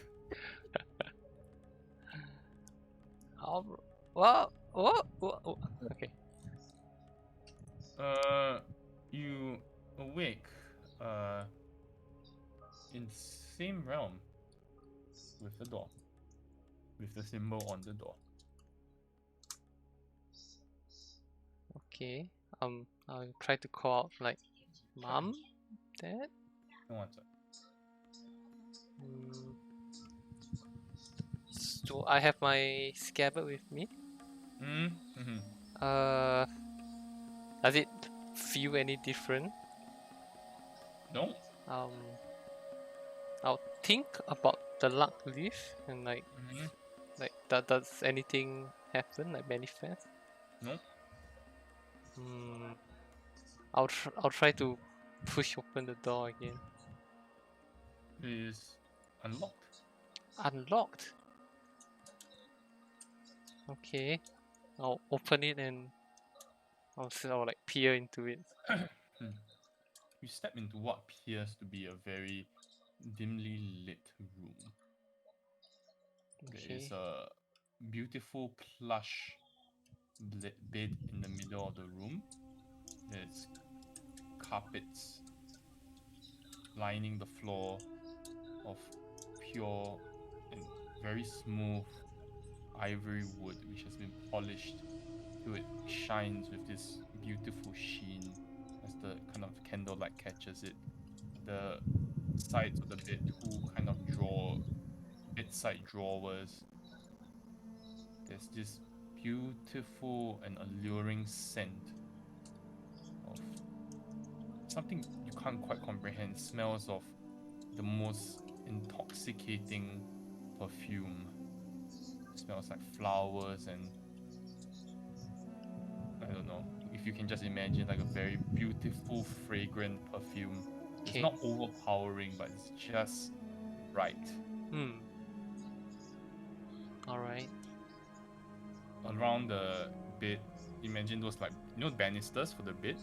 What? Okay. You awake, in same realm with the door, with the symbol on the door. Okay. I'll try to call out like, Mom? Dad? No answer. Mm. So I have my scabbard with me. Mm-hmm. Does it feel any different? No. I'll think about the luck leaf and like, does anything happen, like manifest? No. I'll try to push open the door again. It is unlocked. Unlocked. Okay. I'll open it and I'll like peer into it. You step into what appears to be a very dimly lit room. There is Okay. a beautiful plush bed in the middle of the room. There's carpets lining the floor of pure and very smooth ivory wood, which has been polished till it shines with this beautiful sheen as the kind of candlelight catches it. The sides of the bed, two kind of bedside drawers. There's this beautiful and alluring scent of something you can't quite comprehend. It smells of the most intoxicating perfume. It smells like flowers and I don't know if you can just imagine like a very beautiful, fragrant perfume. It's Okay. not overpowering, but it's just right. Alright. Around the bed, imagine those like banisters for the bed.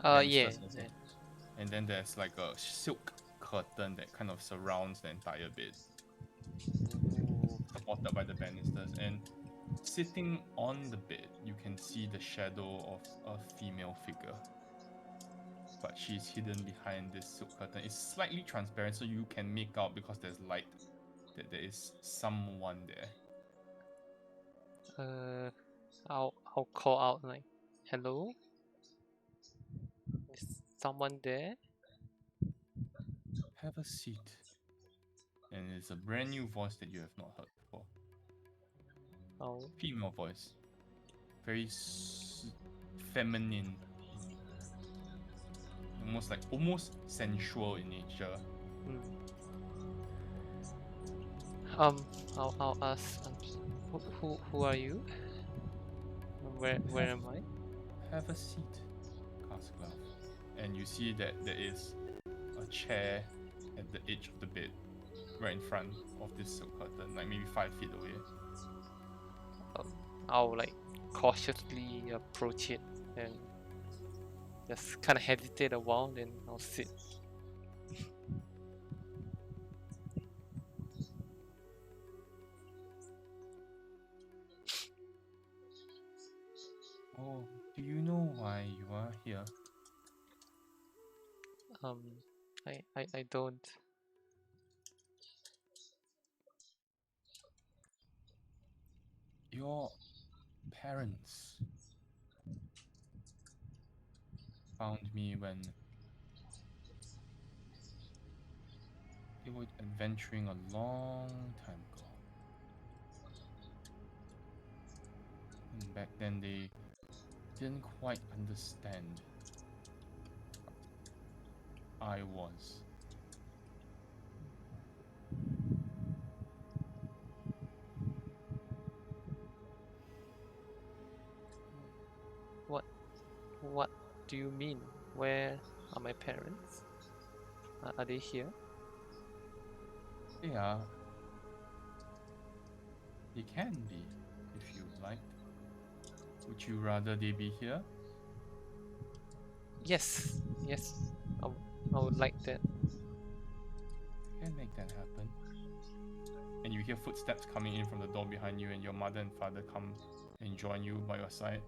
Yeah. Banisters also. And then there's like a silk curtain that kind of surrounds the entire bed, supported by the banisters. And sitting on the bed, you can see the shadow of a female figure. But she's hidden behind this silk curtain. It's slightly transparent, so you can make out because there's light that there is someone there. I'll call out like, hello? Is someone there? Have a seat. And it's a brand new voice that you have not heard before. Oh. Female voice. Very feminine. Almost sensual in nature. I'll ask. Who are you? Where am I? Have a seat, Casclav. And you see that there is a chair at the edge of the bed, right in front of this silk curtain, like maybe 5 feet away. I'll like cautiously approach it and just kind of hesitate a while, then I'll sit. Oh, do you know why you are here? I don't. Your parents found me when they were adventuring a long time ago. And back then they didn't quite understand what I was. What do you mean? Where are my parents? Are they here? Yeah. They can be, if you like. Would you rather they be here? Yes, yes. I would like that. Can make that happen. And you hear footsteps coming in from the door behind you, and your mother and father come and join you by your side.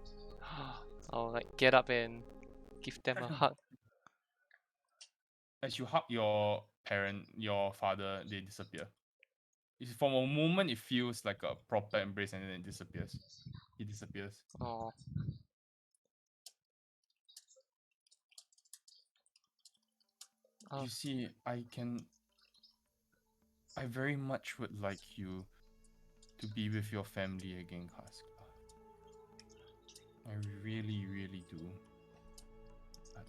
I'll like get up and give them a hug. As you hug your father, they disappear. For a moment, it feels like a proper embrace, and then it disappears. He disappears. Oh, You see, I very much would like you to be with your family again, Kaskla. I really, really do. But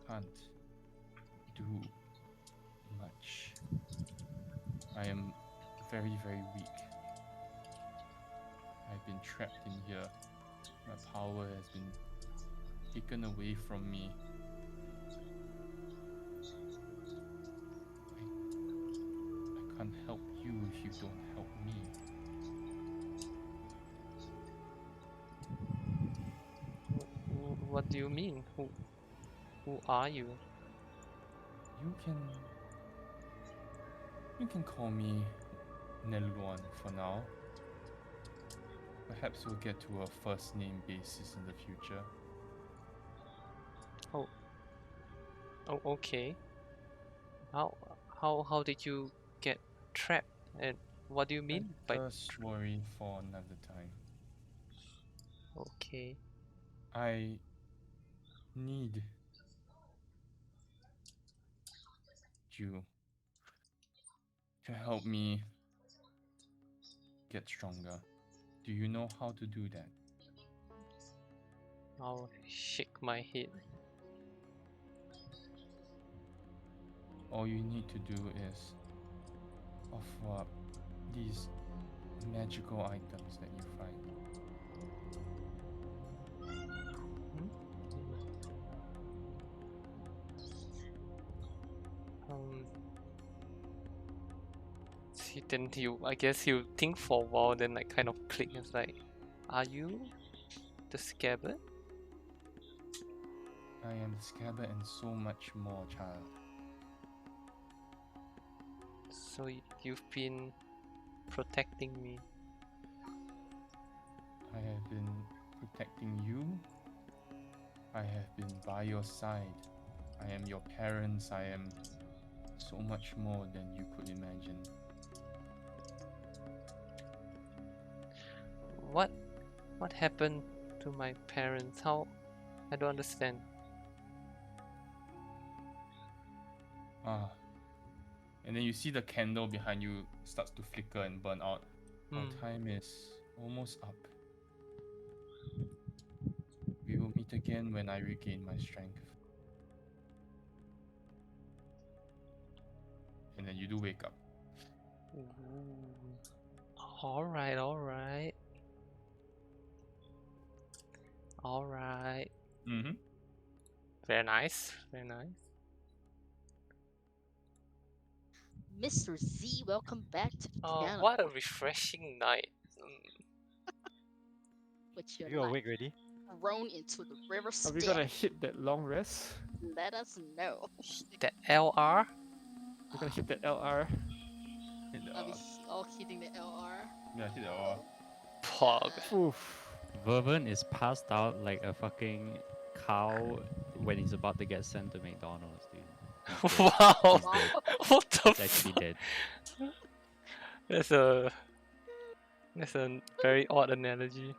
I can't do much. I am very, very weak. I've been trapped in here. My power has been taken away from me. I can't help you if you don't help me. what do you mean? Who are you? You can call me Neluan for now. Perhaps we'll get to a first name basis in the future. Oh, okay. How did you get trapped? And what do you mean by That's a story for another time. okay? I need you to help me get stronger. Do you know how to do that? I'll shake my head. All you need to do is offer up these magical items that you find. Um, I guess he'll think for a while, then like kind of click. It's like, are you the scabbard? I am the scabbard and so much more, child. So you've been protecting me. I have been protecting you. I have been by your side. I am your parents. I am so much more than you could imagine. What happened to my parents? How? I don't understand. And then you see the candle behind you starts to flicker and burn out. Our Hmm. time is almost up. We will meet again when I regain my strength. And then you do wake up. Alright. Mm-hmm. Very nice. Mr. Z, welcome back to the channel. What a refreshing night. Put your You life awake already? thrown into the river Are Styx. we gonna hit that long rest? Let us know. That LR? We're gonna hit that LR. Hit the Are we all hitting the LR? yeah, hit the R. Pog. Oof. Vervin is passed out like a fucking cow when he's about to get sent to McDonald's, dude. He's dead. Wow. He's dead. What the He's actually dead. That's a very odd analogy.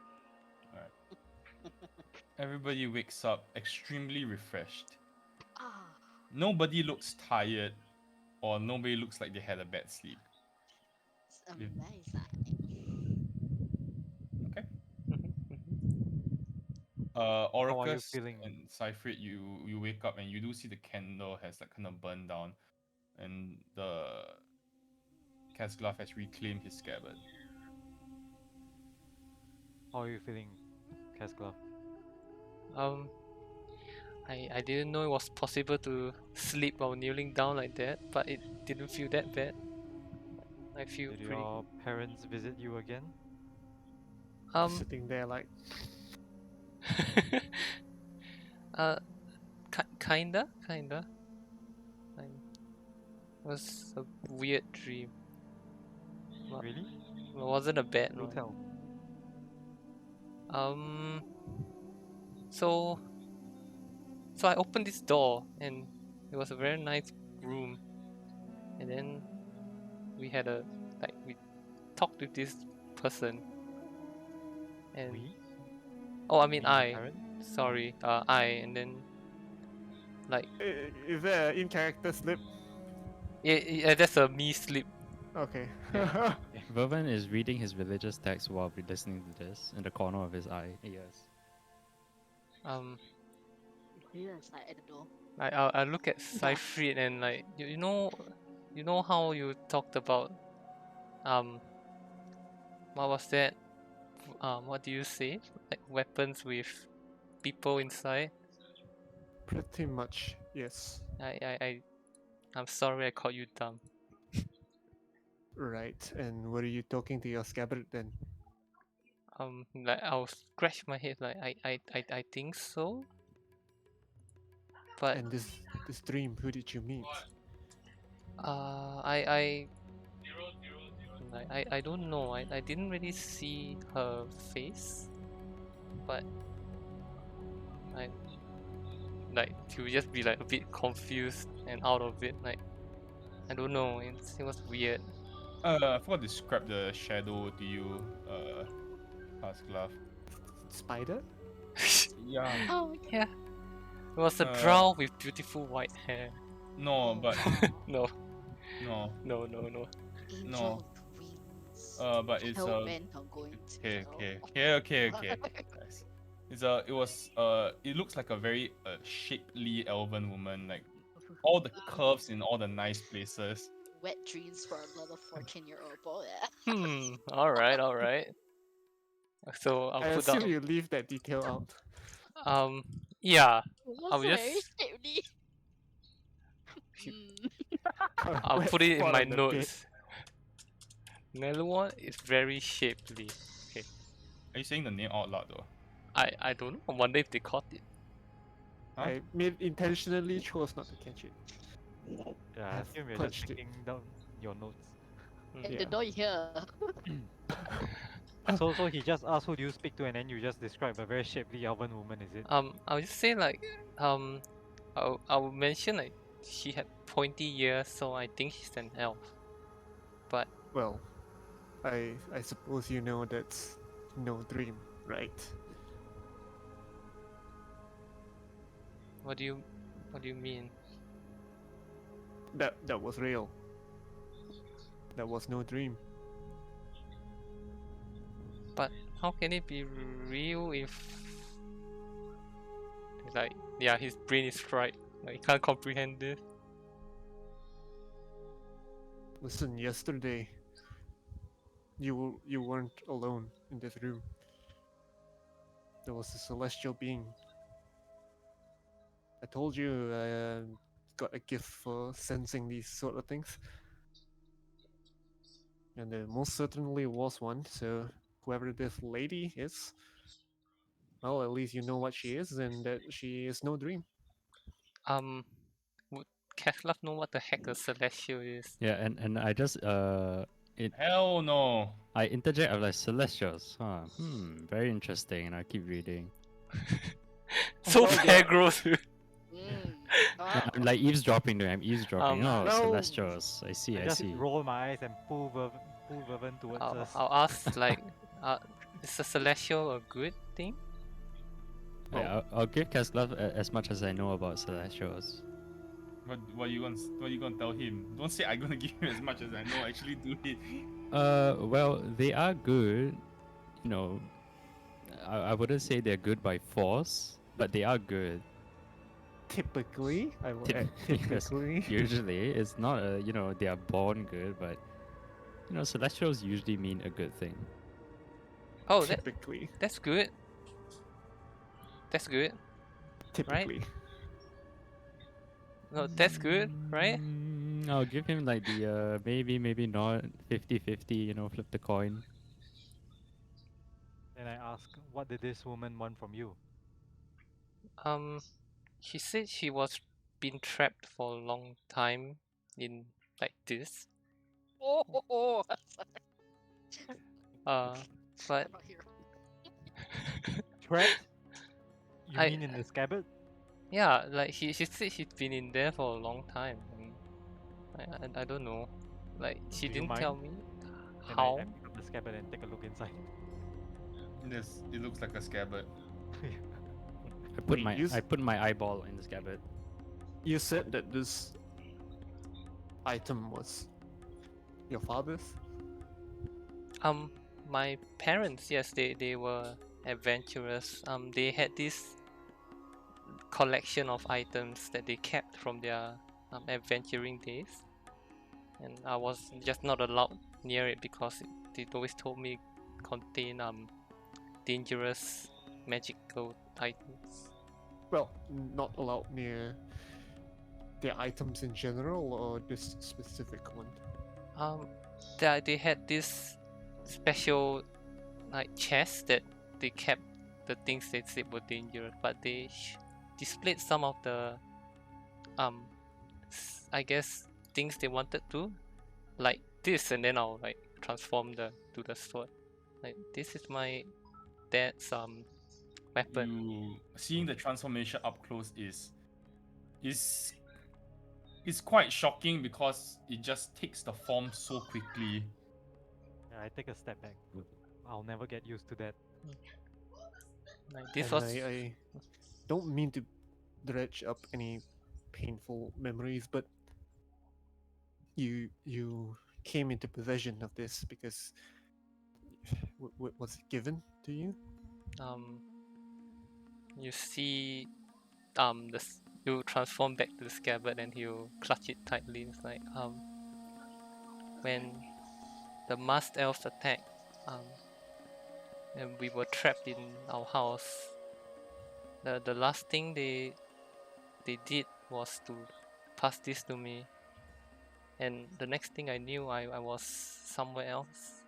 Everybody wakes up extremely refreshed. Ah, Nobody looks tired or nobody looks like they had a bad sleep. it's If- amazing. Okay. How are you Oracus feeling? and Cyprid, you wake up and you do see the candle has like kind of burned down, and the Casglove has reclaimed his scabbard. How are you feeling, Casglove? I didn't know it was possible to sleep while kneeling down like that, but it didn't feel that bad. I feel Did pretty. your parents visit you again? Sitting there like, uh, kinda. It was a weird dream. Well, Really? it wasn't a bad Do one. tell. So I opened this door and it was a very nice room, and then we talked with this person, and We? oh, I mean Me and your I, parents? sorry, and then like is there an in-character slip? yeah, that's a me sleep. Okay. Vervin is reading his religious text while we're listening to this in the corner of his eye. Yes. Yeah, it's like at the door. I look at Siegfried and like you know how you talked about what was that? What do you say? Like weapons with people inside. Pretty much, yes. I'm sorry I called you dumb. Right. And were you talking to your scabbard then? Like I'll scratch my head like I think so. But And this dream, who did you meet? I I don't know. I didn't really see her face, but I like to just be like a bit confused and out of it. Like I don't know. It was weird. I forgot to describe the shadow to you, Pasclav. Spider? Yeah. Oh, Yeah, it was a Uh, drow with beautiful white hair. No, but No, no. no. angel with wings. But it's Hell men are going to okay. Guys. It looks like a very shapely elven woman, like all the curves in all the nice places. Wet dreams for another 14-year-old boy. Yeah. All right. So I I'll put assume down. you leave that detail out. Yeah. It I'll was very just shapely. Phew. Mm. I'll Wet put it in spot my on the bed. notes. Nelua is very shapely. Okay. Are you saying the name out loud though? I don't know. I wonder if they caught it. Huh? I made intentionally chose not to catch it. Yeah, I Have assume you're just punched it. taking down your notes. Mm. At Yeah. the door here. So he just asked who do you speak to, and then you just describe a very shapely elven woman, is it? I'll just say like I'll mention like she had pointy ears, so I think she's an elf. But Well, I suppose you know that's no dream, right? what do you mean? That was real. That was no dream. But how can it be real if like yeah, his brain is fried. Like he can't comprehend this. Listen, yesterday you weren't alone in this room. There was a celestial being. I told you I got a gift for sensing these sort of things. And there most certainly was one, so whoever this lady is, well, at least you know what she is, and that she is no dream. Would Keslav know what the heck a celestial is? Yeah, and I just Hell no. I interject. I'm like celestials. Very interesting. And I keep reading. So Oh, fair yeah. growth. Mm. Yeah, I'm like eavesdropping. Though. I'm eavesdropping. Um, Oh, No. celestials. I see. I I just see. roll my eyes and pull Vervin towards us. I'll ask like, is a celestial a good thing? Yeah, I'll give Keslav as much as I know about celestials. What you gonna tell him? Don't say I'm gonna give him as much as I know. Actually, do it. Well, they are good. You know, I wouldn't say they're good by force, but they are good. Typically, I will Typ- add yes, typically. Usually, it's not they are born good, but celestials usually mean a good thing. Oh, Typically. that's good. That's good. Typically. No, that's good, right? I'll give him like the maybe, maybe not 50-50, you know, flip the coin. Then I ask, what did this woman want from you? She said she was been trapped for a long time in like this. Oh, Uh, but I'm not here. Trapped? You I- mean in the scabbard? yeah, like she said she'd been in there for a long time. And I don't know. Like she Do you didn't tell mind? me Then how. I pick up the scabbard and take a look inside. This it looks like a scabbard. Wait, you I put my eyeball in the scabbard. You said that this item was your father's? My parents, yes, they were adventurous. They had this collection of items that they kept from their adventuring days, and I was just not allowed near it because they always told me it contain dangerous magical items. Well, not allowed near the items in general or this specific one? They had this special like chest that they kept the things they said were dangerous, but they displayed some of the I guess things they wanted to, like this, and then I'll like transform to the sword. Like this is my dad's weapon. You seeing the transformation up close is quite shocking because it just takes the form so quickly. Yeah, I take a step back. I'll never get used to that. Like this And was I don't mean to dredge up any painful memories, but you came into possession of this because was it given to you? you see you transform back to the scabbard and he'll clutch it tightly. It's like when the masked elves attacked and we were trapped in our house, the last thing they did was to pass this to me, and the next thing I knew I was somewhere else.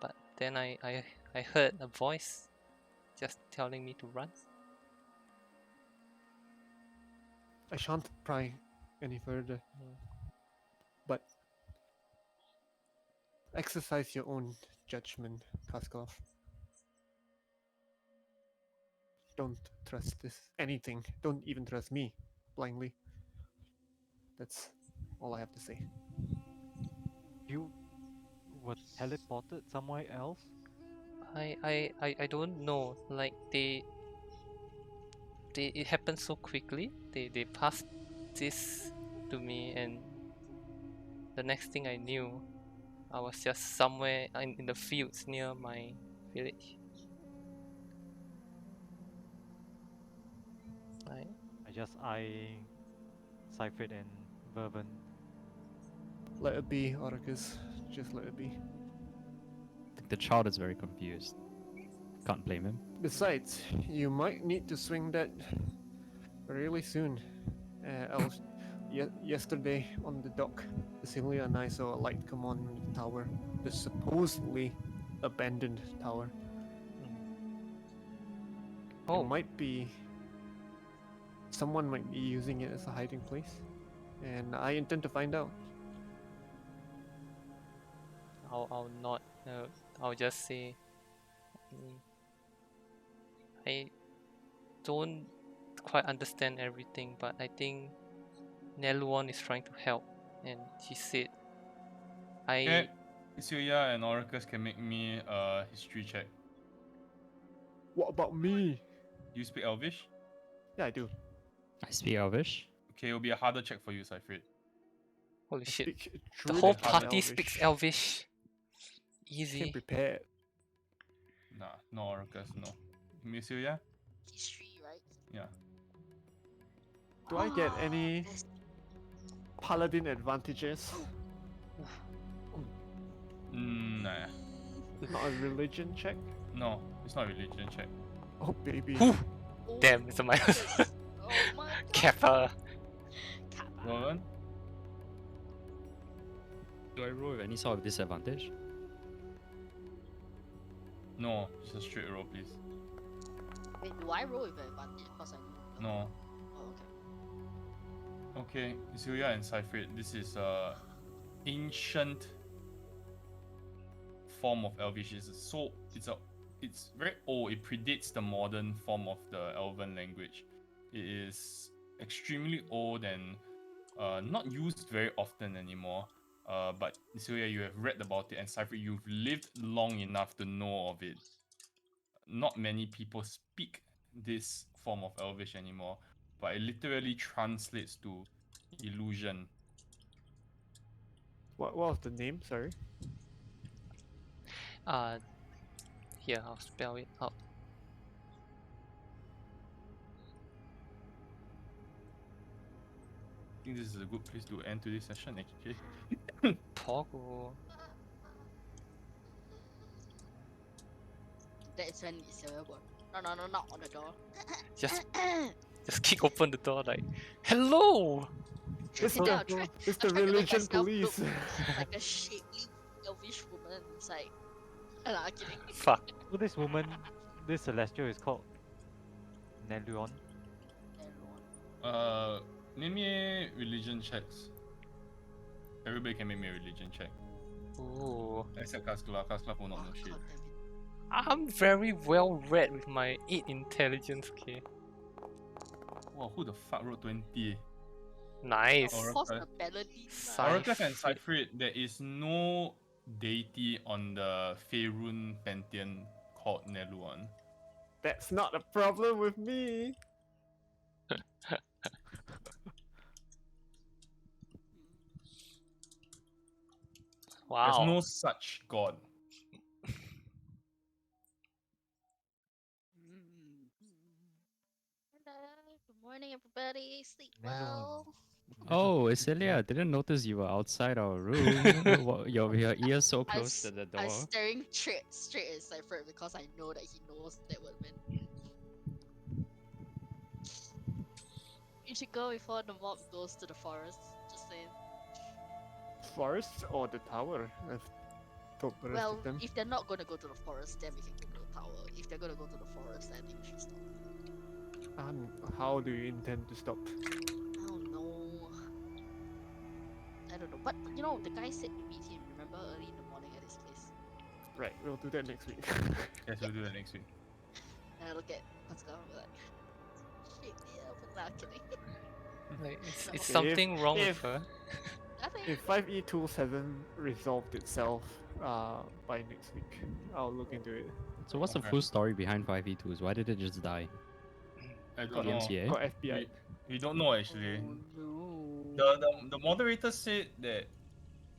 But then I heard a voice just telling me to run. I shan't pry any further, but exercise your own judgment, Kaskalov. Don't trust anything. Don't even trust me blindly. That's all I have to say. You were teleported somewhere else? I don't know. Like it happened so quickly. They passed this to me, and the next thing I knew, I was just somewhere in the fields near my village. Right? I just eye Seifert and Verban. Let it be, Orcus. Just let it be. The child is very confused. Can't blame him. Besides, you might need to swing that really soon. Yesterday on the dock, Cecilia and I saw a light come on in the tower, the supposedly abandoned tower. Oh, Someone might be using it as a hiding place, and I intend to find out. I'll not. I'll just say. I don't quite understand everything, but I think Neluon is trying to help, and she said, Okay, Isuya and Orcus can make me a history check. What about me? You speak Elvish? Yeah, I do. I speak Elvish. Okay, it'll be a harder check for you, Seifrid. holy I shit, speak the truly whole hard party speaks Elvish. Easy. Came prepared. Nah, no Orcus, no. Isuya? History, right? Yeah. Do I get any That's- paladin advantages? Nah. Not a religion check? No, it's not a religion check. Oh baby. Whew. Oh, Damn, it's a minus. oh my god. Kappa. Rowan? Do I roll with any sort of disadvantage? No, just a straight roll, please. Wait, do I roll with advantage? Because I know. No. Oh, okay. Okay, Zuya and Cypher, this is a ancient form of Elvish. It's very old. It predates the modern form of the Elven language. It is extremely old and not used very often anymore. But Zuya, you have read about it, and Cypher, you've lived long enough to know of it. Not many people speak this form of Elvish anymore, but it literally translates to illusion. What was the name? Sorry. Here, I'll spell it out. I think this is a good place to end today's session, actually. Pogo. That's when it's available. No, knock on the door. Just kick open the door like, hello! It's Sit down, the, try- it's I the tried to make religion myself look police. like a shapely elvish woman. It's like, I'm kidding. Fuck. So this woman, this celestial is called Neluon. Name me religion checks. Everybody can make me a religion check. Ooh. Except Kaskla. Kaskla will not know shit. God damn it. I'm very well read with my 8 intelligence, okay. Wow, who the fuck wrote 20? Nice. Alright. Of course, Okay. the paladin. Oracles and Cypher. Cypherid, there is no deity on the Faerun pantheon called Neluon. That's not a problem with me. Wow. There's no such god. Hello, good morning, everybody. Sleep Neluon. well. Oh, Isilia, I didn't notice you were outside our room. Your ears so I close to the I'm door. staring straight at Cypher because I know that he knows that word man. You should go before the mob goes to the forest. Just saying. Forest or the tower? I've told the rest Well, of them. if they're not gonna go to the forest, then we can go to the tower. If they're gonna go to the forest, I think we should stop. How do you intend to stop? I don't know. I don't know. But you know, the guy said to meet him, remember, early in the morning at his place. Right, we'll do that next week. Yes, we'll do that next week. And I look at what's going on, I'm like, shit, yeah, but not kidding. Like, So- is Okay, something wrong if- with her? Nothing. If 5e tools hasn't resolved itself by next week, I'll look into it. So what's the Okay. full story behind 5e2s? Why did it just die? I Got don't know. DMCA? Got FBI. We don't know actually. Oh, no. The moderator said that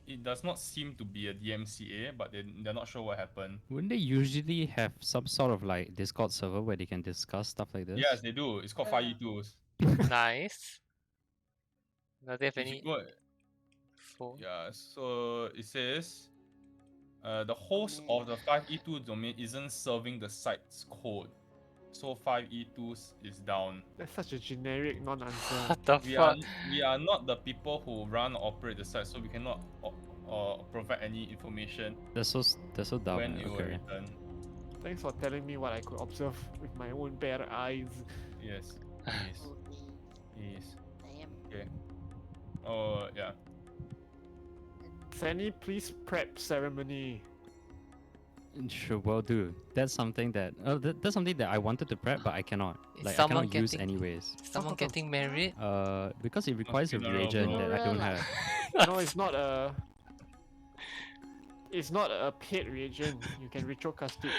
it does not seem to be a DMCA, but they're not sure what happened. Wouldn't they usually have some sort of like Discord server where they can discuss stuff like this? Yes, they do. It's called Yeah. 5e2s. Nice. Does they have If you any go, info? yeah, so it says the host of the 5e2 domain isn't serving the site's code. So 5e2s is down. That's such a generic non-answer. What the We are fuck? we are not the people who run or operate the site, so we cannot provide any information That's so dumb. when it will Okay. return. Thanks for telling me what I could observe with my own bare eyes. Yes. Yes. Okay, Yes. damn. Oh yeah. Sandy, please prep ceremony. Sure, will do. That's something that that's something that I wanted to prep, but I cannot. Is Like I someone cannot use getting- anyways. Someone getting married? Because it requires a funeral, reagent bro. that I don't Funeral, have. No, it's not a. It's not a paid reagent. You can ritual cast it.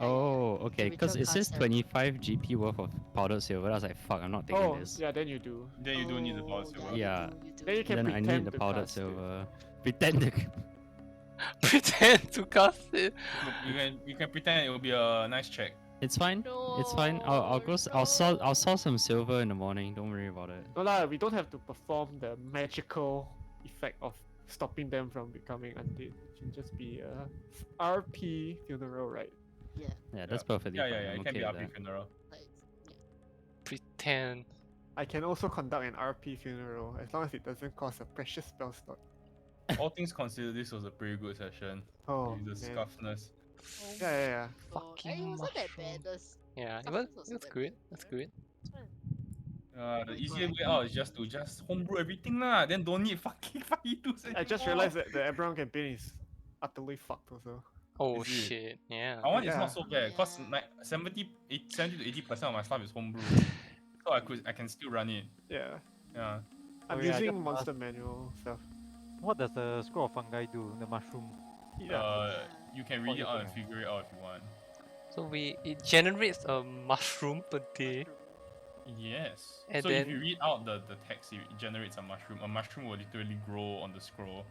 Oh, okay. we Because took it says cast 25 GP worth of powdered silver. I was like, fuck, I'm not taking Oh, this. yeah, then you do. Then you do need the power Oh, silver. Yeah. You do. Then you can Then I pretend need the to powdered cast it. silver. Pretend to. Pretend to cast it. You can pretend it will be a nice check. It's fine. It's fine. I'll go. I'll saw some silver in the morning. Don't worry about it. No lah, we don't have to perform the magical effect of stopping them from becoming undead. It can just be a RP funeral, right? Yeah, Yeah, that's perfectly Yeah, fine. yeah, yeah. I'm It can okay be with RP that. funeral. like, yeah. Pretend. I can also conduct an RP funeral as long as it doesn't cost a precious spell slot. All things considered, this was a pretty good session. Oh, With the man. scuffness. Oh Yeah, yeah, yeah. my god. Fucking It wasn't that mushroom. bad. Yeah, it Toughness was wasn't good. that bad, That's right? good. It's fine. The my easier god. way out is just to homebrew everything lah. Then don't need fucking 5e2s I just anymore. realized that the Ebron campaign is utterly fucked also. Oh Is it? shit, yeah. Our one is Yeah. not so bad because Yeah. 70 to 80% of my stuff is homebrew, so I can still run it. Yeah. Yeah. I'm Oh, yeah, I using just monster manual stuff. What does the scroll of fungi do? The mushroom. Yeah. You can read it you out think, and figure it out if you want. So it generates a mushroom per day. Mushroom. Yes. And So if you then- read out the text, it generates a mushroom. A mushroom will literally grow on the scroll.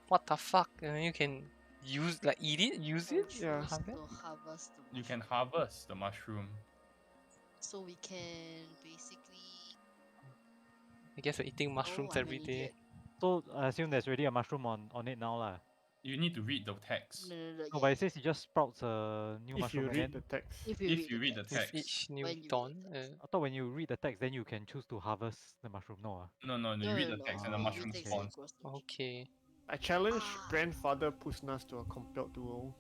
What the fuck? And then you can eat it, use it. Yeah. Choose Harvest? to harvest the You can mushroom. harvest the mushroom. So we can basically. I guess we're eating mushrooms I'm every an day. idiot. So I assume there's already a mushroom on it now lah. You need to read the text. No, No, yeah, but it says it just sprouts a new If you mushroom and read then the text. if If you read the With text. each new When you read the dawn. text. I thought when you read the text then you can choose to harvest the mushroom. No, No, you No, read no, the no. text and the You read mushroom text and spawns. it grows to Okay. I challenge Ah. Grandfather Pusnas to a compelled duel.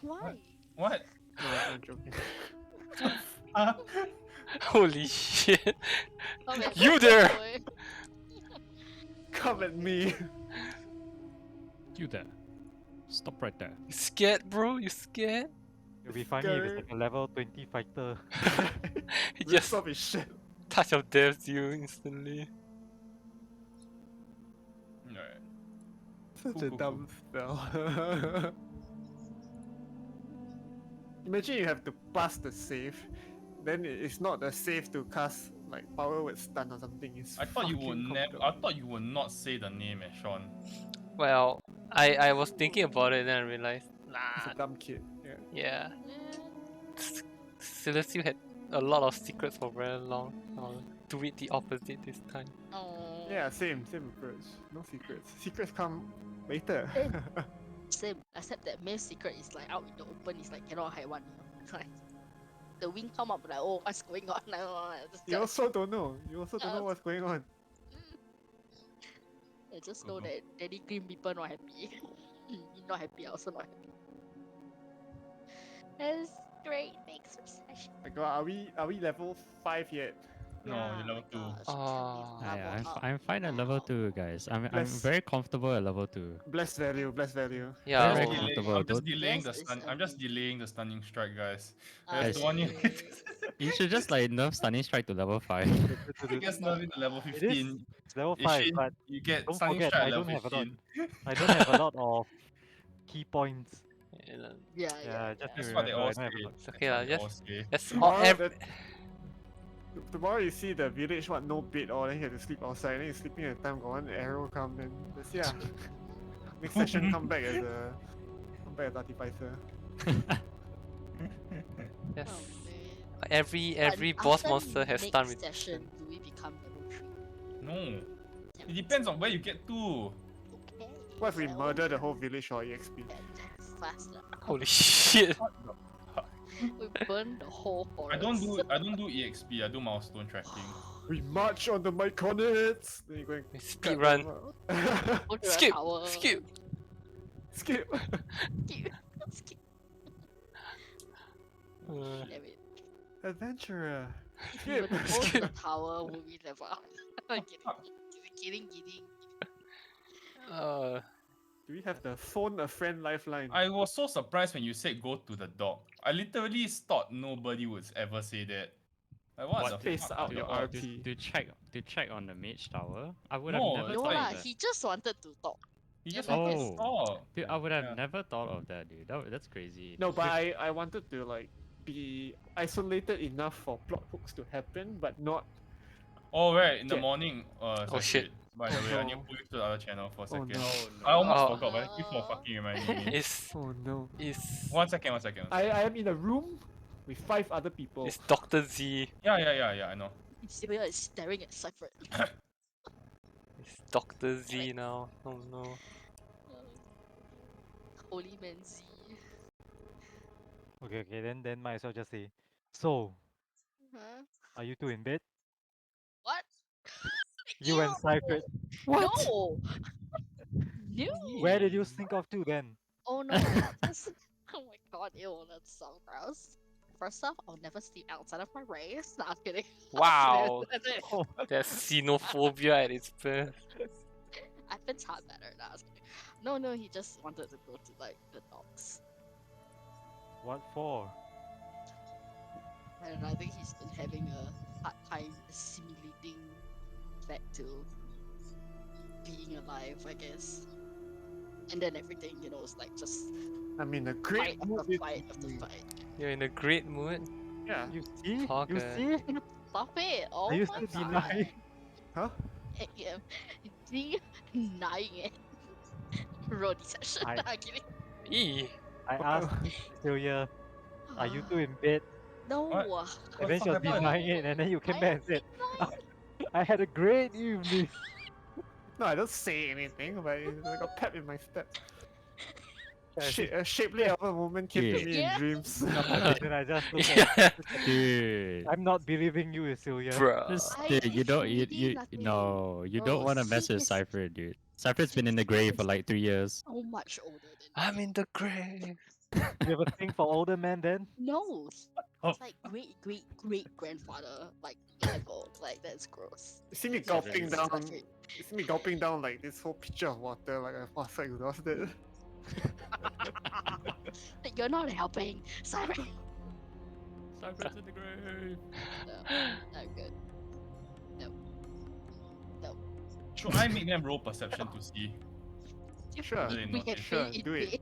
Why? What? No, I'm joking. Holy shit. Come at You me, there! boy. Come at me. You there. Stop right there. You scared, bro? You scared? it'll be funny if it's like a level 20 fighter. He Rips just off his shit. touch of death you instantly. Alright. Such Cool, a cool, dumb spell. Imagine you have to pass the save, then it's not a save to cast like power word stun or something. It's I thought you would fucking never. compelled. I thought you would not say the name, Sean. Well, I was thinking about it then I realized, He's nah, a dumb kid. Yeah. yeah. Yeah. Celestial had a lot of secrets for very long. I'll do it the opposite this time. Oh. Yeah, same approach. No secrets. Secrets come later. Same, except that main secret is like out in the open. It's like cannot hide one. It's like the wind come up, like oh, what's going on now? You also don't know. You also don't know what's going on. I just know that any green people not happy. You not happy, I also not happy. That's great. Next session. Like, are we level 5 yet? No, you're level 2. Ah. I'm fine at level 2, guys. I'm Bless. very comfortable at level 2. Bless value, bless value. Yeah, Very well, comfortable. I'm just Don't- delaying the Yes, stun. it's I'm just amazing. delaying the stunning strike, guys. I- That's the one you. You should just like nerf stunning strike to level 5. It gets nerfed to level It is 15. It's level It 5, should- but you get don't stunning forget strike I at level don't have a lot. 15. I don't have a lot of key points. yeah, Yeah, Yeah, just That's to what they remember, all I say. don't have a lot. it's okay lah, That's what they all just say. that's all Tomorrow, ev- tomorrow you see the village what no bed or then you have to sleep outside. Then you sleeping at the time got one arrow come then let's see. Next session come back as 35er. yes. Oh, man. Every But boss after monster has next stun with session, do we become level 3? No. It depends on where you get to. Okay. What if we well, murder the whole village for EXP? that's faster. holy shit. We burn the whole forest. I don't do EXP, I do milestone tracking. We march on the Myconids! Then you go and Speed cut run. them out. Go to the Skip, tower. skip. Skip! Skip. Skip. Damn it. Adventurer! If we were Skip! to go to the tower, will we level up? kidding. Do we have the phone a friend lifeline? I was so surprised when you said go to the dock. I literally thought nobody would ever say that. Like what, What? the Face fuck? out to, your Oh, RP. to check on the mage tower. I would No, have never it's No thought lah, of that. he just wanted to talk. He just Yeah, wanted because- to talk. Dude, I would have Yeah. never thought of that, dude. That's crazy. No, but I wanted to like be isolated enough for plot hooks to happen, but not. Oh right, in the Yeah. morning. Oh, shit. By the way, I need to no. put you to the other channel for a Oh second. no. I almost Oh. forgot, but thank you for fucking reminding me. Is Oh no. is One second. I am in a room with 5 other people. is Dr. Z Yeah, I know. Sylvia is staring at Cypher. is Dr. Z now. Oh no. Holy man Z. Okay, then might as well just say. So, Huh? are you two in bed? What? You and Ew. Cypher. No. No. Where did you sneak off to then? Oh no. That's... Oh my god. Ew. That's so gross. First off, I'll never sleep outside of my race. No, I'm kidding. Wow, That's it. Oh, that's xenophobia at its best. I've been taught better. No, I was kidding. No, he just wanted to go to like the dogs. what for? I don't know. I think he's been having a hard time assimilating back to being alive, I guess. And then everything, you know, is like just I'm in a fight great mood. after fight after fight. You're in a great mood. Yeah. You see? You Pocket. see? Stop it! Oh Are you my still god! denying? Huh? Yeah, denying it. Roll deception. I- I'm kidding. Eee. I What asked the- Celia, are you two in bed? No. What? And then the she was fuck happened? denying it, and then you came I back and said, I had a great evening. No, I don't say anything, but I got pep in my step. I A shapely elven woman came to Yeah. me Yeah. in dreams. Then I just looked at Dude. I'm not believing you, Celia. Bruh. This, I dude, you don't literally you nothing. no, you No, don't want to mess with she's- Cypher, dude. Cypher's been in the grave for like 3 years. So much older than I'm me. in the grave. You have a thing for older men then? No, Oh. it's like great grandfather like level. Like that's gross. You see me Yeah, gulping it's down. like it- You see me gulping down like this whole pitcher of water, like I was so exhausted. You're not helping. Sorry. Cypher's in the grave. Not good. Should I make them roll perception to see? Sure, Really We not can it. Sure, pay do it. pay.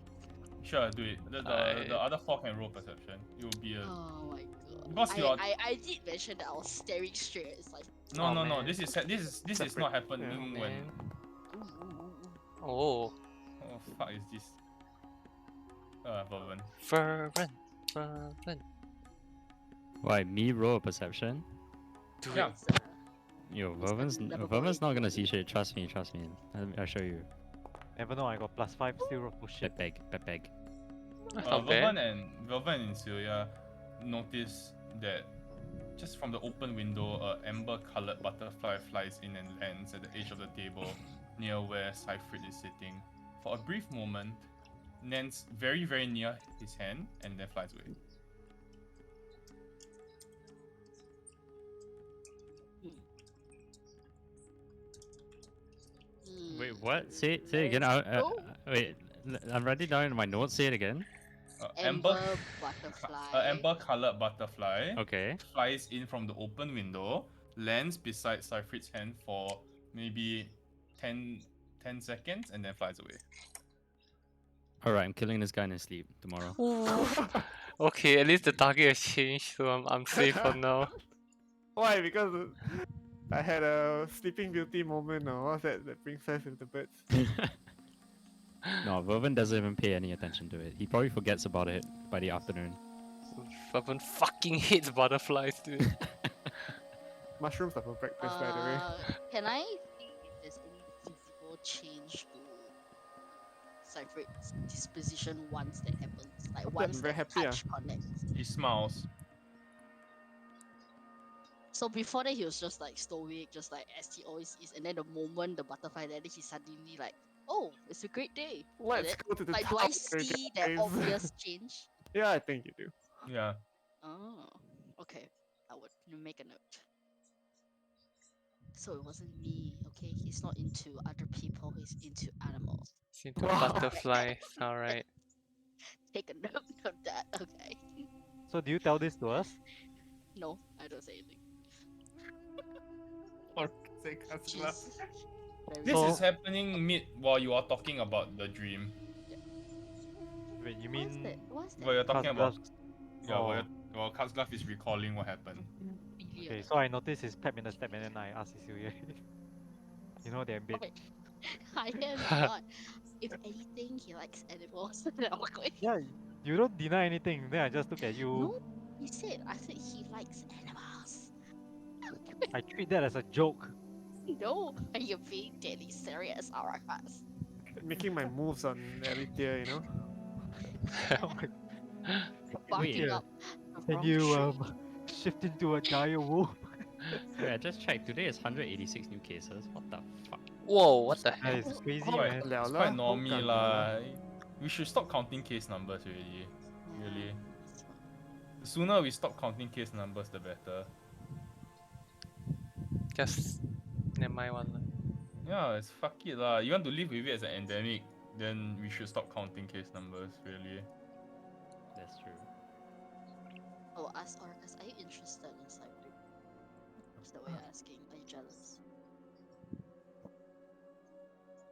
Sure, do it. The other four can roll perception. It will be a Oh my god. Because you're- I did mention that I was staring straight. It's like no, Oh, no, no. man. This is Separate. not happening Oh, when. man. ooh, ooh, ooh, ooh. Oh, Oh fuck is this? Vervin. fervent. Why, me roll a perception? Do Yeah. it. It's, Yo, It's the Vervin's lovable not gonna see ability. shit. Trust me. I'll show you. Never know, I got +5 still roll for shit. Pet bag. That's not bad. Vervin and Celia notice that just from the open window, a amber-colored butterfly flies in and lands at the edge of the table near where Cyfrid is sitting. For a brief moment, lands very, very near his hand and then flies away. Wait, Hmm. what? Say it again. Oh. Wait, I'm writing down in my notes. Say it again. Amber butterfly. Amber-colored butterfly Okay. flies in from the open window, lands beside Cyfrid's hand for maybe 10 seconds, and then flies away. All right, I'm killing this guy in his sleep tomorrow. Okay, at least the target has changed, so I'm safe for now. Why? Because I had a Sleeping Beauty moment, or what's that? The princess with the birds. No, Vervin doesn't even pay any attention to it. He probably forgets about it by the afternoon. Fervent fucking hates butterflies, dude. Mushrooms are for breakfast, by the way. Can I see if there's any visible change to Cyfrid's disposition once that happens? Like Okay, once I'm very that happy, touch connects. He smiles. So before that he was just like stoic, just like as he always is, and then the moment the butterfly landed, he suddenly like, oh, it's a great day. Let's it? go to the Like, do tower, I see that guys. obvious change? Yeah, I think you do. Yeah. Oh, okay. I would make a note. So it wasn't me, okay? He's not into other people, he's into animals. Seem to Wow. butterflies. Alright. Take a note of that, okay? So do you tell this to us? No, I don't say anything. For sake of She's love. very This So- is happening mid while you are talking about the dream. Wait, you What's mean that? What's that? While you're talking about Cosgrove? yeah, Oh. while Katsglaf is recalling what happened. Really Okay, a- so I noticed his pep in the step, and then I asked Cecilia. You know they're in bed. Okay. I am not. If anything, he likes animals. Okay. Yeah, you don't deny anything. Then I just look at you. No, he said. I said he likes animals. I treat that as a joke. No, you're being deadly serious, Arakas. Making my moves on Alethea, you know? Oh my- Barking Yeah. up. the Can wrong you tree. shift into a dire wolf? Wait, I just checked. Today is 186 new cases. What the fuck? Whoa, what the That hell? is crazy, Quite, man. it's Liao quite lah, normie bukan lah. We should stop counting case numbers really. Really. It's fine. The sooner we stop counting case numbers, the better. Just never mind one. Lah. Yeah, it's fuck it lah. You want to live with it as an endemic, then we should stop counting case numbers, really. That's true. Oh, ask Orcus, are you interested in cycling? Is that what you're asking? Are you jealous?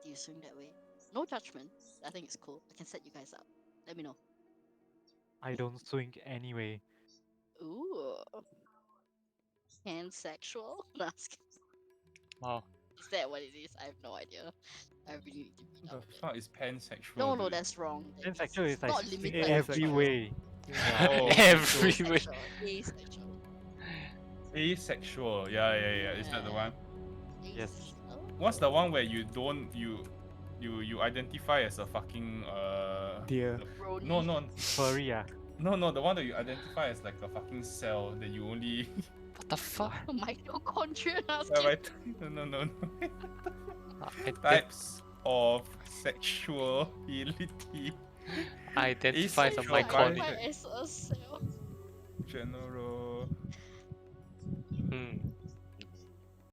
Do you swing that way? No judgment. I think it's cool. I can set you guys up. Let me know. I don't swing anyway. Ooh. Pansexual? No, I'm just kidding. Wow. Is that what it is? I have no idea. I really need to read The up. fuck is pansexual? No, no, dude? that's wrong. That Pansexual is like not swing limited. every Asexual. way. Oh, Everywhere. Asexual. asexual. Yeah. Is that the one? Yes. Asexual? What's the one where you don't you identify as a fucking Dear. Brony. no Furry, ah. no the one that you identify as like a fucking cell that you only What the fuck? Mitochondria. I was Yeah, kidding. right. No. Types. Types of sexuality. Identifies a Asexual mitochondria. biology. As a cell. General